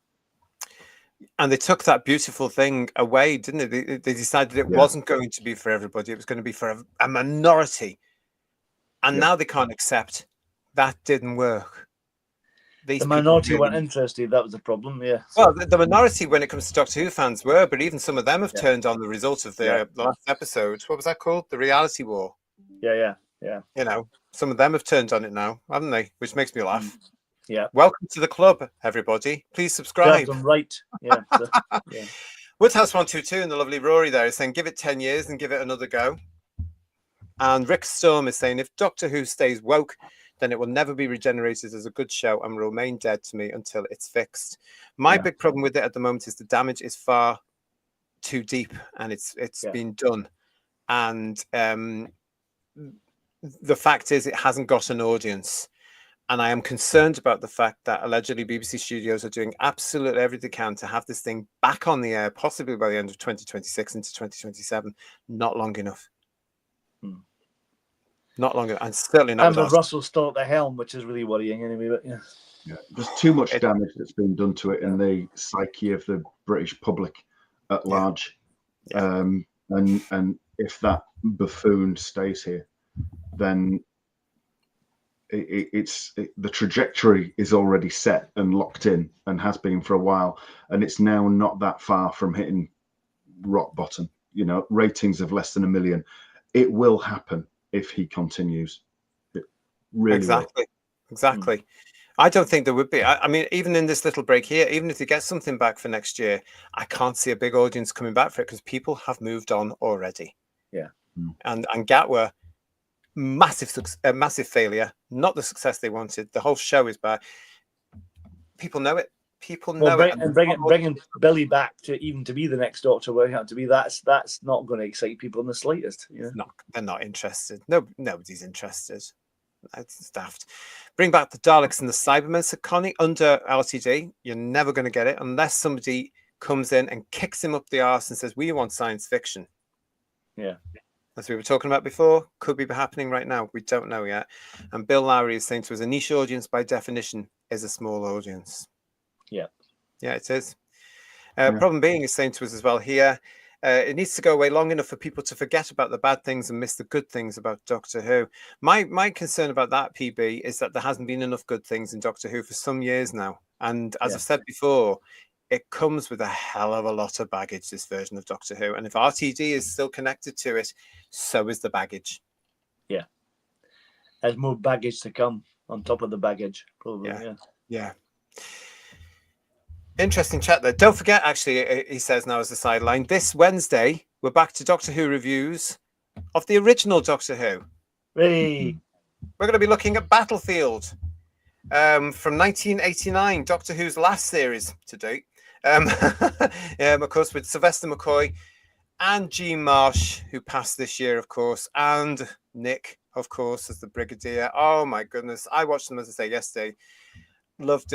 And they took that beautiful thing away, didn't they? They decided it wasn't going to be for everybody. It was going to be for a minority. And now they can't accept that didn't work. The minority weren't interested. That was the problem. Yeah. Well, the minority when it comes to Doctor Who fans were, but even some of them have turned on the result of the last episode. What was that called? The Reality War. Yeah. You know, some of them have turned on it now, haven't they? Which makes me laugh. Yeah. Welcome to the club, everybody. Please subscribe. Right. Yeah. Woodhouse 122 and the lovely Rory there is saying, give it 10 years and give it another go. And Rick Storm is saying, if Doctor Who stays woke, then it will never be regenerated as a good show and will remain dead to me until it's fixed. My big problem with it at the moment is the damage is far too deep and it's been done. And the fact is it hasn't got an audience. And I am concerned about the fact that allegedly BBC Studios are doing absolutely everything they can to have this thing back on the air, possibly by the end of 2026 into 2027. Not long enough. Not long enough. And certainly not. And with Russell still at the helm, which is really worrying anyway. But there's too much damage that's been done to it in the psyche of the British public at large. And if that buffoon stays here, then the trajectory is already set and locked in and has been for a while, and it's now not that far from hitting rock bottom. You know, ratings of less than 1 million. It will happen if he continues. It really will. Exactly. I don't think there would be. I mean, even in this little break here, even if they get something back for next year, I can't see a big audience coming back for it because people have moved on already. Yeah. And Gatwa, massive failure, not the success they wanted. The whole show is bad. People know it. People know it. And bringing Billy back to be the next Doctor, where he had to be, that's not going to excite people in the slightest. You know? They're not interested. Nobody's interested. It's daft. Bring back the Daleks and the Cybermen, said Connie, under LTD. You're never going to get it unless somebody comes in and kicks him up the arse and says, we want science fiction. Yeah. As we were talking about before, could be happening right now. We don't know yet. And Bill Lowry is saying to us, a niche audience by definition is a small audience. Yeah. Yeah, it is. Problem being is saying to us as well here, it needs to go away long enough for people to forget about the bad things and miss the good things about Doctor Who. My concern about that, PB, is that there hasn't been enough good things in Doctor Who for some years now. And as I've said before, it comes with a hell of a lot of baggage, this version of Doctor Who. And if RTD is still connected to it, so is the baggage. Yeah. There's more baggage to come on top of the baggage, probably. Yeah. Interesting chat there. Don't forget, actually, he says now as a sideline, this Wednesday, we're back to Doctor Who reviews of the original Doctor Who. Hey. We're going to be looking at Battlefield from 1989, Doctor Who's last series to date. Of course, with Sylvester McCoy and Jean Marsh, who passed this year, of course, and Nick, of course, as the Brigadier. Oh, my goodness. I watched them, as I say, yesterday. Loved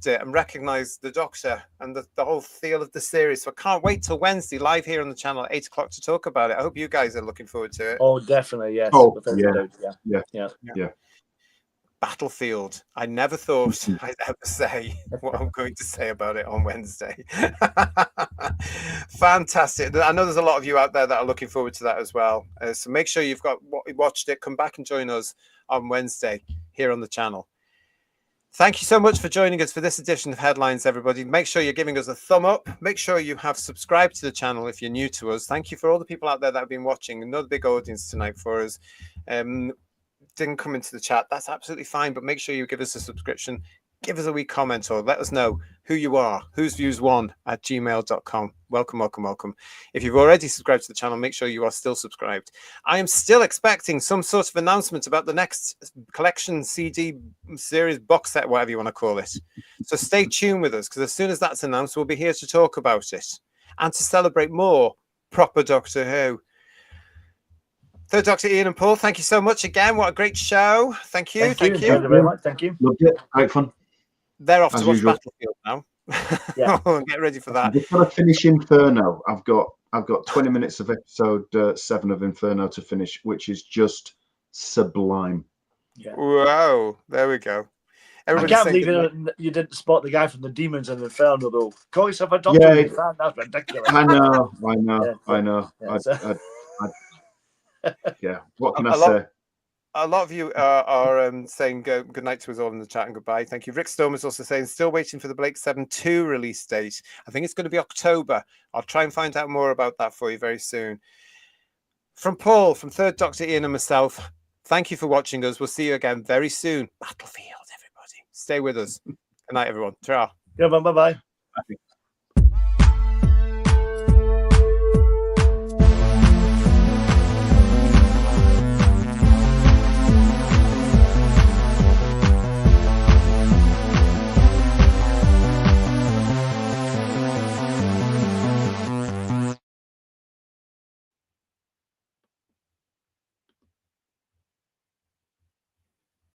it and recognized the Doctor and the whole feel of the series. So I can't wait till Wednesday live here on the channel at 8 o'clock to talk about it. I hope you guys are looking forward to it. Oh, definitely, yes. Yeah. Battlefield. I never thought I'd ever say what I'm going to say about it on Wednesday. Fantastic. I know there's a lot of you out there that are looking forward to that as well. So make sure you've watched it. Come back and join us on Wednesday here on the channel. Thank you so much for joining us for this edition of Headlines, everybody. Make sure you're giving us a thumb up. Make sure you have subscribed to the channel if you're new to us. Thank you for all the people out there that have been watching. Another big audience tonight for us. Didn't come into the chat. That's absolutely fine, but make sure you give us a subscription. Give us a wee comment or let us know who you are. whosviews1@gmail.com. Welcome. If you've already subscribed to the channel, make sure you are still subscribed. I am still expecting some sort of announcement about the next collection CD series box set, whatever you want to call it. So stay tuned with us, because as soon as that's announced, we'll be here to talk about it and to celebrate more proper Doctor Who. Third Doctor Ian and Paul, thank you so much again. What a great show. Thank you. Thank you very much. Thank you. Loved it. Great fun. They're off As to watch usual. Battlefield now. Yeah. Get ready for that. I've just got to finish Inferno. I've got 20 minutes of episode 7 of Inferno to finish, which is just sublime. Yeah. Wow. There we go. I Everybody's can't saying believe you didn't spot the guy from the Demons in Inferno, though. Call yourself a Doctor Who fan? That's ridiculous. I know. Yeah, so- Yeah. What can A I lot- say? A lot of you are saying good night to us all in the chat and goodbye. Thank you. Rick Storm is also saying, still waiting for the Blake 7-2 release date. I think it's going to be October. I'll try and find out more about that for you very soon. From Paul, from Third Doctor Ian and myself, thank you for watching us. We'll see you again very soon. Battlefield, everybody. Stay with us. Good night, everyone. Ta-ra. Yeah, bye-bye.